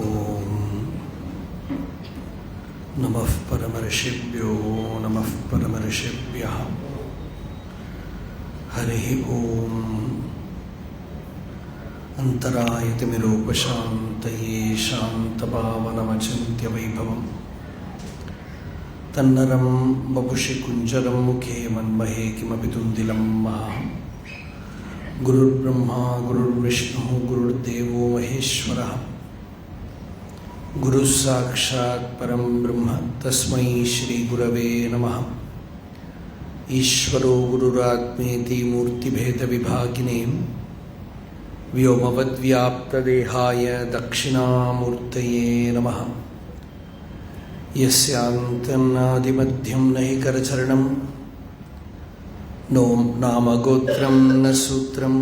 ഓം നമഃ പരമർഷിഭ്യോ നമഃ പരമർഷിഭ്യഃ. ഹരിഃ ഓം. അന്തരായതിമിരോപശാന്തയേ ശാന്തഭാവനമചിന്ത്യവൈഭവം തന്നരം വപുഷി കുഞ്ചരം മുഖേ മന്മഹേ കിമപി തുന്ദിലം മഹാം. ഗുരുർബ്രഹ്മാ ഗുരുർവിഷ്ണുഃ ഗുരുർദേവോ മഹേശ്വരഃ. ഗുരുഃ സാക്ഷാത് പരം ബ്രഹ്മ തസ്മൈ ശ്രീ ഗുരവേ നമഃ. ഈശ്വരോ ഗുരുരാത്മേതി മൂർത്തിഭേദവിഭാഗിനേ വ്യോമവദ്വ്യാപ്തദേഹായ ദക്ഷിണാമൂർത്തയേ നമഃ. യസ്യാന്തന്നാദിമധ്യം നഹി കരചരണം നോ നാമഗോത്രം ന സൂത്രം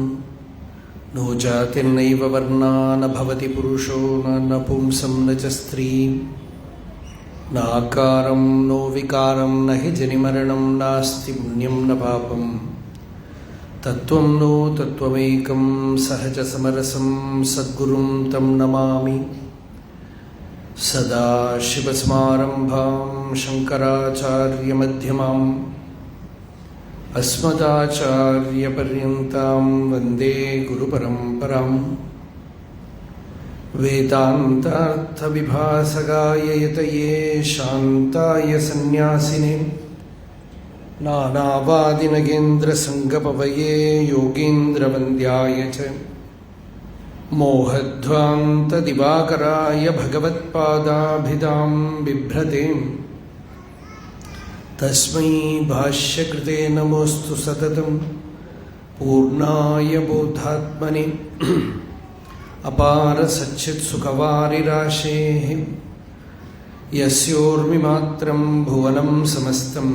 നോ ജാതിർനൈവ വർണ്ണാ ന ഭവതി പുരുഷോ ന പുംസം ന ച സ്ത്രീം നാകാരം നോ വികാരം ന ഹി ജനിമരണം നാസ്തി പുണ്യം ന പാപം തത്വം നോ തത്വമേകം സഹജസമരസം സദ്ഗുരും തം നമാമി. സദാശിവസമാരംഭാം ശങ്കരാചാര്യമധ്യമാം അസ്മദാചാര്യപര്യന്താം വന്ദേ ഗുരുപരമ്പരാം. വേദാന്താർത്ഥവിഭാസകായ യതയേ ശാന്തായ സന്യാസിനേ നാനാവാദിനഗേന്ദ്രസംഗപവയേ യോഗീന്ദ്രവന്ദ്യായ ച മോഹധ്വാന്തദിവാകരായ ഭഗവത്പാദാഭിധാം ബിഭ്രതേം. തസ്മൈ ഭാഷ്യകൃതേ നമോസ്തു സതതം പൂർണ്ണായ ബോധാത്മനെ അപാര സച്ചിത്സുഖവാരിരാശേഃ യസ്യോർമിമാത്രം ഭുവനം സമസ്തം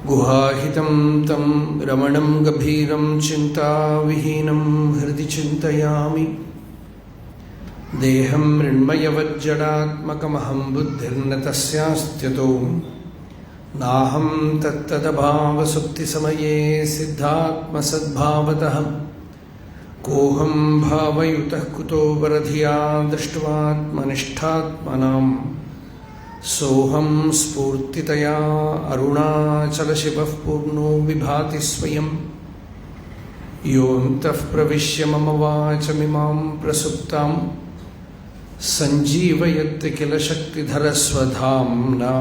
ഗുഹാഹിതം തം രമണം ഗഭീരം ചിന്താവിഹീനം ഹൃദി ചിന്തയാമി. ദേഹം മൃണ്മയവജ്ജഡാത്മകമഹം ബുദ്ധിർന തസ്യാസ്ത്യതോ നാഹം തത്തദഭാവസുപ്തിസമയേ സിദ്ധാത്മസദ്ഭാവതഃ. കോഹം ഭാവയുതഃ കുതോ വരധിയാ ദൃഷ്ട്വാത്മനിഷ്ഠാത്മനാം സോഹം സ്ഫൂർത്തിതയാ അരുണാചലശിവഃ പൂർണ്ണോ വിഭാതി സ്വയം. യോऽന്തഃ പ്രവിശ്യ മമ വാചമിമാം പ്രസുപ്താം സഞ്ജീവയത്ത് കില ശക്തിധരസ്വധാംനാ.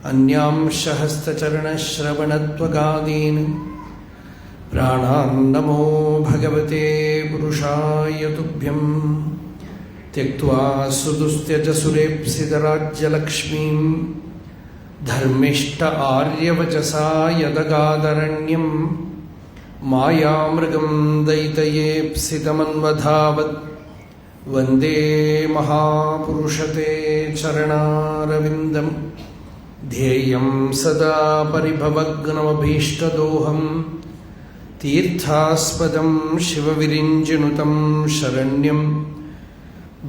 അന്യാംശ ഹസ്തചരണശ്രവണത്വഗാദീൻ പ്രാണാന്നമോ ഭഗവതേ പുരുഷായ തുഭ്യം. ത്യക്ത്വാ സുദുസ്ത്യജസുരേപ്സിതരാജ്യലക്ഷ്മീം ധർമ്മിഷ്ഠ ആര്യവചസാ യദഗാദരണ്യം. മായാമൃഗം ദൈതയേപ്സിതമന്വധാവത് വന്ദേ മഹാപുരുഷത്തെ ചരണാരവിന്ദം. ധ്യേയം സദാ പരിഭവഗ്നമഭീഷ്ടദോഹം തീർത്ഥാസ്പദം ശിവവിരിഞ്ജിനുതം ശരണ്യം.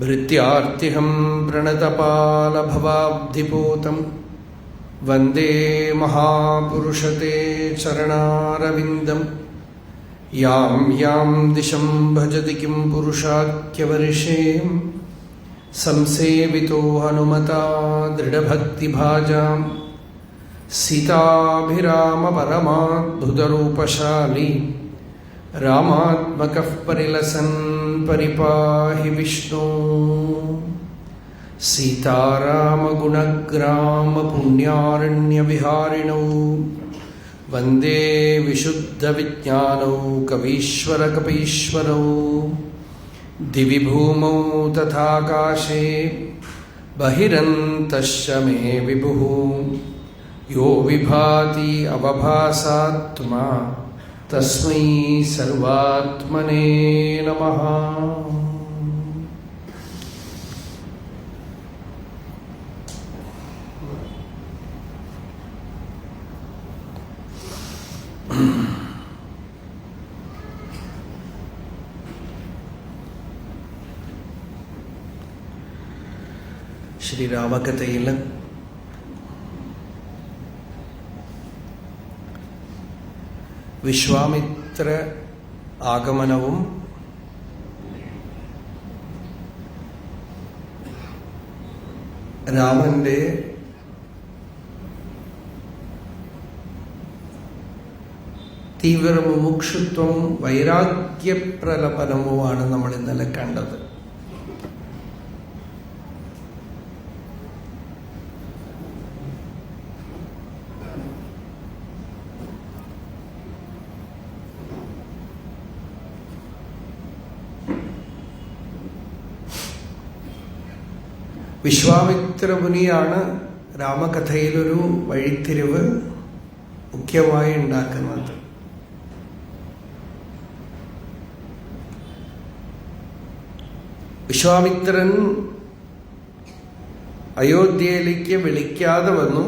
ഭൃത്യാർത്തിഹം പ്രണതപാലഭവാബ്ധിപൂതം വന്ദേ മഹാപുരുഷത്തെ ചരണാരവിന്ദം. യാം യാം ദിശം ഭജതി കിം പുരുഷാഖ്യവർഷേ സംസേവിതോ ഹനുമതാ ദൃഢഭക്തിഭാജാം. സീതാഭിരാമപരമാദ്ഭുതരൂപശാലി രാമാത്മകഃ പരിലസൻ പരിപാഹി വിഷ്ണോ. സീതാരാമഗുണഗ്രാമപുണ്യാരണ്യവിഹാരിണൗ വന്ദേ വിശുദ്ധവിജ്ഞാനൗ കവീശ്വരകപീശ്വരൗ. ദിവി ഭൂമൗ തഥാകാശേ ബഹിരന്തശ്ച മേ വിഭുഃ. യോ വിഭാതി അവഭാസാത്മാ തസ്മൈ സർവാത്മനേ നമഃ. ശ്രീരാമകഥയിൽ വിശ്വാമിത്ര ആഗമനവും രാമന്റെ തീവ്ര മുമുക്ഷുത്വം വൈരാഗ്യപ്രലപനവുമാണ് നമ്മൾ ഇന്നലെ കണ്ടത്. വിശ്വാമിത്ര മുനിയാണ് രാമകഥയിലൊരു വഴിത്തിരിവ് മുഖ്യമായി ഉണ്ടാക്കുന്നത്. വിശ്വാമിത്രൻ അയോധ്യയിലേക്ക് വിളിക്കാതെ വന്നു.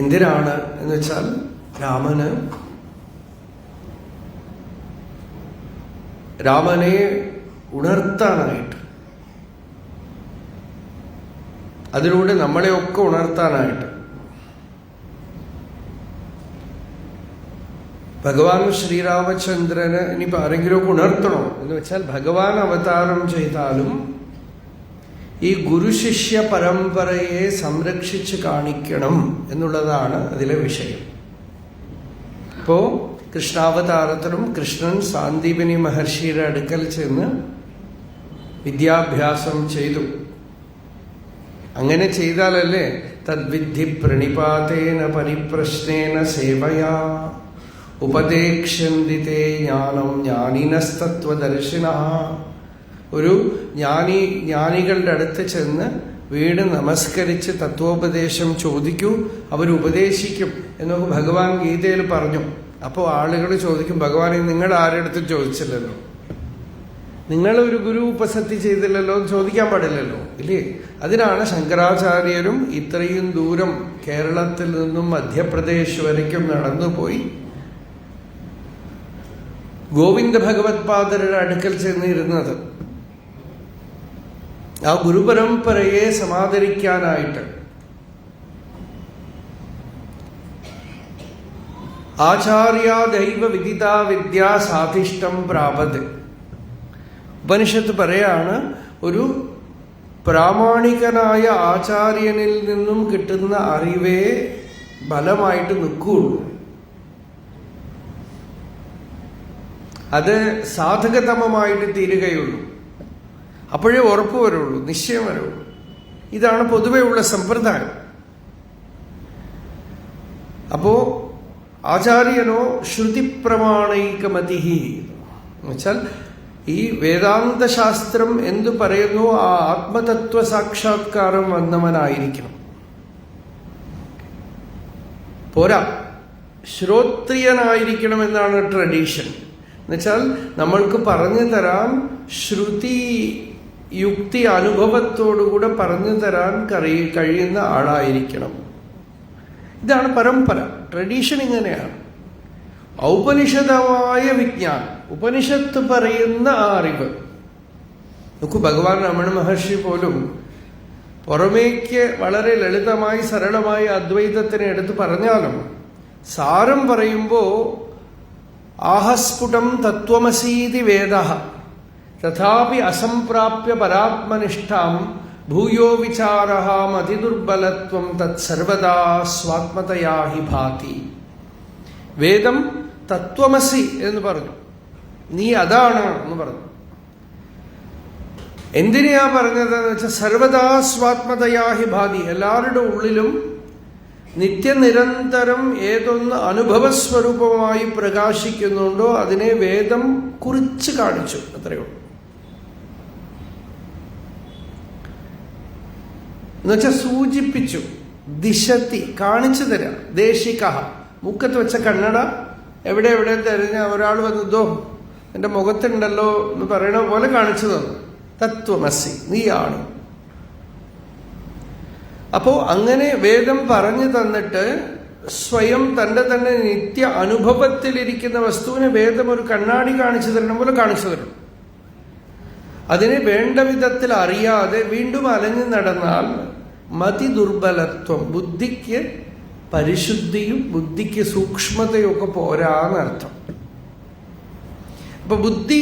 എന്തിനാണ് എന്ന് വെച്ചാൽ രാമനെ ഉണർത്താനായിട്ട്, അതിലൂടെ നമ്മളെയൊക്കെ ഉണർത്താനായിട്ട്. ഭഗവാൻ ശ്രീരാമചന്ദ്രന് ഇനിയിപ്പോൾ ആരെങ്കിലുമൊക്കെ ഉണർത്തണോ എന്ന് വെച്ചാൽ ഭഗവാൻ അവതാരം ചെയ്താലും ഈ ഗുരുശിഷ്യ പരമ്പരയെ സംരക്ഷിച്ച് കാണിക്കണം എന്നുള്ളതാണ് അതിലെ വിഷയം. ഇപ്പോ കൃഷ്ണാവതാരത്തിലും കൃഷ്ണൻ സാന്ദീപനി മഹർഷിയുടെ അടുക്കൽ ചെന്ന് വിദ്യാഭ്യാസം ചെയ്തു. അങ്ങനെ ചെയ്താലല്ലേ തദ്വിദ്ധി പ്രണിപാതേന പരിപ്രശ്നേന സേവയാ ഉപദേക്ഷ്യന്തിതേ ജ്ഞാനം ജ്ഞാനിനസ്തത്വദർശിന. ഒരു ജ്ഞാനികളുടെ അടുത്ത് ചെന്ന് വീട് നമസ്കരിച്ച് തത്വോപദേശം ചോദിക്കൂ, അവരുപദേശിക്കും എന്നൊക്കെ ഭഗവാൻ ഗീതയിൽ പറഞ്ഞു. അപ്പോൾ ആളുകൾ ചോദിക്കും, ഭഗവാനെ നിങ്ങൾ ആരെടുത്തും ചോദിച്ചില്ലല്ലോ, നിങ്ങൾ ഒരു ഗുരു ഉപസത്തി ചെയ്തില്ലല്ലോ എന്ന് ചോദിക്കാൻ പാടില്ലല്ലോ, ഇല്ലേ? അതിനാണ് ശങ്കരാചാര്യരും ഇത്രയും ദൂരം കേരളത്തിൽ നിന്നും മധ്യപ്രദേശ് വരയ്ക്കും നടന്നുപോയി ഗോവിന്ദ ഭഗവത്പാദരുടെ അടുക്കൽ ചെന്നിരുന്നത്. ആ ഗുരുപരമ്പരയെ സമാദരിക്കാനായിട്ട്. ആചാര്യാദൈവ വിദിതാ വിദ്യാ സാധിഷ്ടം പ്രാപത്. ഉപനിഷത്ത് പറയാണ്, ഒരു പ്രാമാണികനായ ആചാര്യനിൽ നിന്നും കിട്ടുന്ന അറിവേ ബലമായിട്ട് നിൽക്കുകയുള്ളൂ. അത് സാധകതമമായിട്ട് തീരുകയുള്ളൂ. അപ്പോഴേ ഉറപ്പ് വരുള്ളൂ, നിശ്ചയം വരുള്ളൂ. ഇതാണ് പൊതുവെ ഉള്ള സമ്പ്രദായം. അപ്പോ ആചാര്യനോ ശ്രുതിപ്രമാണൈകമതി എന്നുവെച്ചാൽ ഈ വേദാന്ത ശാസ്ത്രം എന്തു പറയുന്നു ആ ആത്മതത്വ സാക്ഷാത്കാരം വന്നവനായിരിക്കണം. പോരാ, ശ്രോത്രിയനായിരിക്കണം എന്നാണ് ട്രഡീഷൻ. എന്നുവെച്ചാൽ നമ്മൾക്ക് പറഞ്ഞു തരാൻ ശ്രുതി യുക്തി അനുഭവത്തോടുകൂടെ പറഞ്ഞു തരാൻ കഴിയുന്ന ആളായിരിക്കണം. ഇതാണ് പരമ്പര. ട്രഡീഷൻ ഇങ്ങനെയാണ്. ഔപനിഷദമായ വിജ്ഞാനം, ഉപനിഷത്ത് പറയുന്ന ആ അറിവ്. നോക്കൂ, ഭഗവാൻ രമണ മഹർഷി പോലും പുറമേക്ക് വളരെ ലളിതമായി സരളമായി അദ്വൈതത്തിനെ എടുത്ത് പറഞ്ഞാലും സാരം പറയുമ്പോ ആഹസ്ഫുടം തത്വമസീതി വേദ തഥാപി അസംപ്രാപ്യ പരാത്മനിഷ്ഠാം ഭൂയോ വിചാരഃ മതിദുർബലത്വം തത്സർവദാ സ്വാത്മതയാ ഹി ഭാതി. വേദം തത്വമസി എന്ന് പറഞ്ഞു, നീ അതാണ് എന്ന് പറഞ്ഞു. എന്തിനെയാ പറഞ്ഞതെന്ന് വെച്ചാൽ സർവദാ സ്വാത്മതയാ ഹി ഭാതി. എല്ലാവരുടെ ഉള്ളിലും നിത്യനിരന്തരം ഏതൊന്ന് അനുഭവസ്വരൂപമായി പ്രകാശിക്കുന്നുണ്ടോ അതിനെ വേദം കുറിച്ച് കാണിച്ചു, അത്രയേ ഉള്ളൂ. എന്നുവെച്ചാൽ സൂചിപ്പിച്ചു, ദിശത്തി കാണിച്ചു തരാം. ദേശിക മുക്കത്ത് വെച്ച കണ്ണട എവിടെ എവിടെ തെരഞ്ഞ ഒരാൾ വന്നതോ എൻ്റെ മുഖത്തുണ്ടല്ലോ എന്ന് പറയണ പോലെ കാണിച്ചു തന്നു. തത്വമസി, നീയാണ്. അപ്പോ അങ്ങനെ വേദം പറഞ്ഞു തന്നിട്ട് സ്വയം തന്റെ തന്നെ നിത്യ അനുഭവത്തിലിരിക്കുന്ന വസ്തുവിനെ വേദം ഒരു കണ്ണാടി കാണിച്ചു തരണം പോലെ കാണിച്ചു തരണം. അതിനെ വേണ്ട വിധത്തിൽ അറിയാതെ വീണ്ടും അലഞ്ഞു നടന്നാൽ മതി ദുർബലത്വം, ബുദ്ധിക്ക് പരിശുദ്ധിയും ബുദ്ധിക്ക് സൂക്ഷ്മതയും ഒക്കെ പോരാന്നർത്ഥം. അപ്പൊ ബുദ്ധി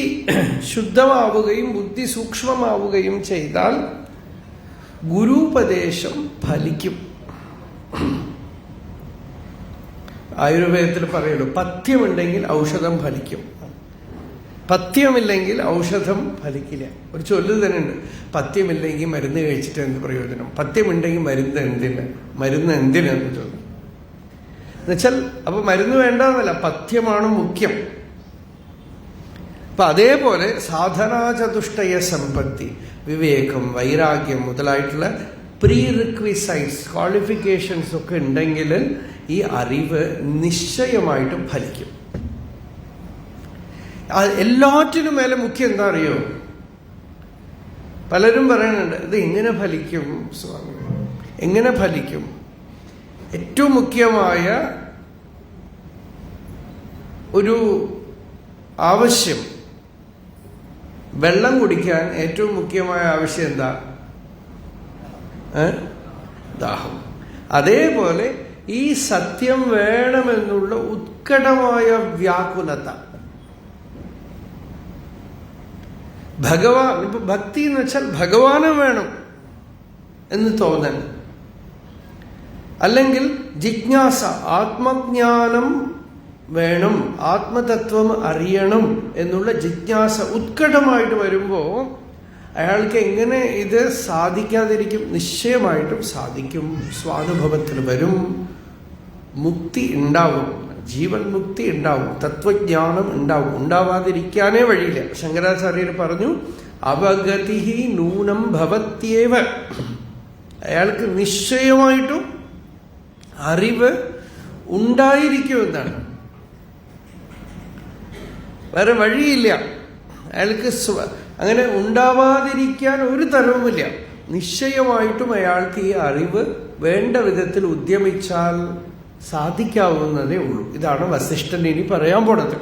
ശുദ്ധമാവുകയും ബുദ്ധി സൂക്ഷ്മമാവുകയും ചെയ്താൽ ഗുരുപദേശം ഫലിക്കും. ആയുർവേദത്തിൽ പറയുള്ളൂ, പഥ്യമുണ്ടെങ്കിൽ ഔഷധം ഫലിക്കും, പഥ്യമില്ലെങ്കിൽ ഔഷധം ഫലിക്കില്ല. ഒരു ചൊല്ല് തന്നെ ഉണ്ട്, പഥ്യമില്ലെങ്കിൽ മരുന്ന് കഴിച്ചിട്ട് എന്ത് പ്രയോജനം, പഥ്യമുണ്ടെങ്കിൽ മരുന്ന് എന്തിനെന്ന് ചോദിക്കും. എന്നുവെച്ചാൽ അപ്പൊ മരുന്ന് വേണ്ടെന്നല്ല, പഥ്യമാണ് മുഖ്യം. അപ്പൊ അതേപോലെ സാധനാചതുഷ്ടയ സമ്പത്തി, വിവേകം, വൈരാഗ്യം മുതലായിട്ടുള്ള പ്രീ റിക്വിസൈറ്റ്സ്, ക്വാളിഫിക്കേഷൻസ് ഒക്കെ ഉണ്ടെങ്കിൽ ഈ അറിവ് നിശ്ചയമായിട്ടും ഫലിക്കും. എല്ലാറ്റിനും മേലെ മുഖ്യം എന്താ അറിയോ? പലരും പറയുന്നുണ്ട്, ഇത് എങ്ങനെ ഫലിക്കും സ്വാമി, എങ്ങനെ ഫലിക്കും? ഏറ്റവും മുഖ്യമായ ഒരു ആവശ്യം, വെള്ളം കുടിക്കാൻ ഏറ്റവും മുഖ്യമായ ആവശ്യം എന്താ? ദാഹം. അതേപോലെ ഈ സത്യം വേണമെന്നുള്ള ഉത്കടമായ വ്യാകുലത, ഭഗവാൻ, ഇപ്പൊ ഭക്തി എന്ന് വെച്ചാൽ ഭഗവാനും വേണം എന്ന് തോന്നൽ, അല്ലെങ്കിൽ ജിജ്ഞാസ, ആത്മജ്ഞാനം വേണം, ആത്മതത്വം അറിയണം എന്നുള്ള ജിജ്ഞാസ ഉത്കടമായിട്ട് വരുമ്പോ അയാൾക്ക് എങ്ങനെ ഇത് സാധിക്കാതിരിക്കും? നിശ്ചയമായിട്ടും സാധിക്കും. സ്വാനുഭവത്തിൽ വരും, മുക്തി ഉണ്ടാവും, ജീവൻ മുക്തി ഉണ്ടാവും, തത്വജ്ഞാനം ഉണ്ടാവും. ഉണ്ടാവാതിരിക്കാനേ വഴിയില്ല. ശങ്കരാചാര്യർ പറഞ്ഞു, അവഗതി നൂനം ഭവത്യേവ. അയാൾക്ക് നിശ്ചയമായിട്ടും അറിവ് ഉണ്ടായിരിക്കുമെന്നാണ്, വേറെ വഴിയില്ല. അയാൾക്ക് അങ്ങനെ ഉണ്ടാവാതിരിക്കാൻ ഒരു തരവുമില്ല. നിശ്ചയമായിട്ടും അയാൾക്ക് ഈ അറിവ് വേണ്ട വിധത്തിൽ ഉദ്യമിച്ചാൽ സാധിക്കാവുന്നതേ ഉള്ളൂ. ഇതാണ് വസിഷ്ഠൻ ഇനി പറയാൻ പോണത്.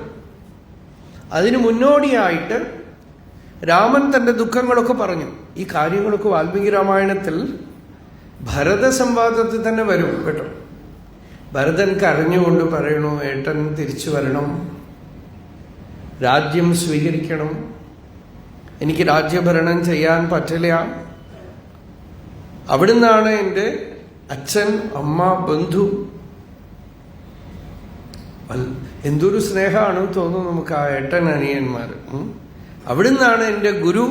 അതിന് മുന്നോടിയായിട്ട് രാമൻ തന്റെ ദുഃഖങ്ങളൊക്കെ പറഞ്ഞു. ഈ കാര്യങ്ങളൊക്കെ വാൽമീകി രാമായണത്തിൽ ഭരത സംവാദത്തിൽ തന്നെ വരും കേട്ടോ. ഭരതൻ കരഞ്ഞുകൊണ്ട് പറയണു, ഏട്ടൻ തിരിച്ചു വരണം, രാജ്യം സ്വീകരിക്കണം, എനിക്ക് രാജ്യഭരണം ചെയ്യാൻ പറ്റില്ല. അവിടുന്നാണ് എൻ്റെ അച്ഛൻ, അമ്മ, ബന്ധു. എന്തൊരു സ്നേഹമാണ് തോന്നുന്നു നമുക്ക് ആ ഏട്ടൻ അനിയന്മാർ. അവിടുന്നാണ് എൻ്റെ ഗുരു.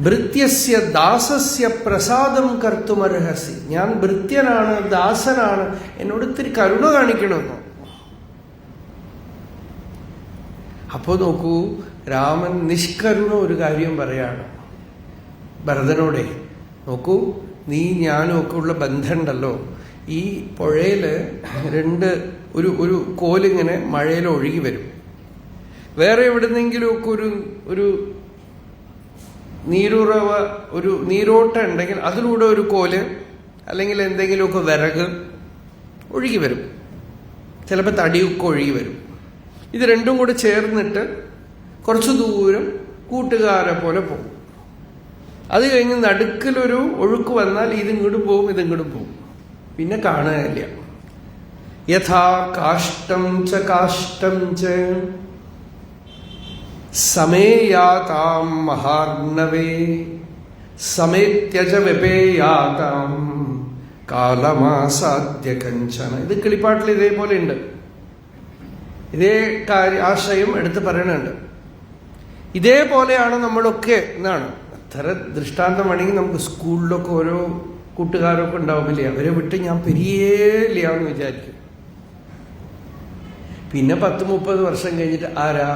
ഭൃത്യസ്യ ദാസസ്യ പ്രസാദം കർത്തുമർഹസി. ഞാൻ ഭൃത്യനാണ്, ദാസനാണ്, എന്നോട് ഇത്തിരി കരുണ കാണിക്കണമെന്നോ. അപ്പോ നോക്കൂ, രാമൻ നിഷ്കരുണ ഒരു കാര്യം പറയാണ് ഭരതനോടെ. നോക്കൂ, നീ ഞാനും ഒക്കെ ഉള്ള ബന്ധമുണ്ടല്ലോ, ഈ പുഴയില് ഒരു കോലിങ്ങനെ മഴയിൽ ഒഴുകി വരും. വേറെ എവിടുന്നെങ്കിലുമൊക്കെ ഒരു നീരുറവ, ഒരു നീരോട്ടം ഉണ്ടെങ്കിൽ അതിലൂടെ ഒരു കോല് അല്ലെങ്കിൽ എന്തെങ്കിലുമൊക്കെ വിറക് ഒഴുകി വരും. ചിലപ്പോൾ തടിയൊക്കെ ഒഴുകി വരും. ഇത് രണ്ടും കൂടെ ചേർന്നിട്ട് കുറച്ചു ദൂരം കൂട്ടുകാരെ പോലെ പോകും. അത് കഴിഞ്ഞ് നടുക്കിലൊരു ഒഴുക്ക് വന്നാൽ ഇതിങ്ങോട്ടും പോവും, ഇതിങ്ങോട്ടും പോവും, പിന്നെ കാണുകയില്ല. യഥാ കാഷ്ടം ച കാഷ്ടം ച സമേയാതാം മഹാർണവേ സമേത്യജ വിപേയാതാം കാലമാസാദ്യ കഞ്ചന. ഇത് കിളിപ്പാട്ടിൽ ഇതേപോലെ ഉണ്ട്. ഇതേ ആശയം എടുത്ത് പറയണുണ്ട്. ഇതേപോലെയാണ് നമ്മളൊക്കെ എന്നാണ്. അത്ര ദൃഷ്ടാന്തം വേണമെങ്കിൽ നമുക്ക് സ്കൂളിലൊക്കെ ഓരോ കൂട്ടുകാരൊക്കെ ഉണ്ടാവില്ലേ, അവരെ വിട്ട് ഞാൻ പെരിയേല്ല എന്ന് വിചാരിക്കും. പിന്നെ 10-30 വർഷം കഴിഞ്ഞിട്ട് ആരാ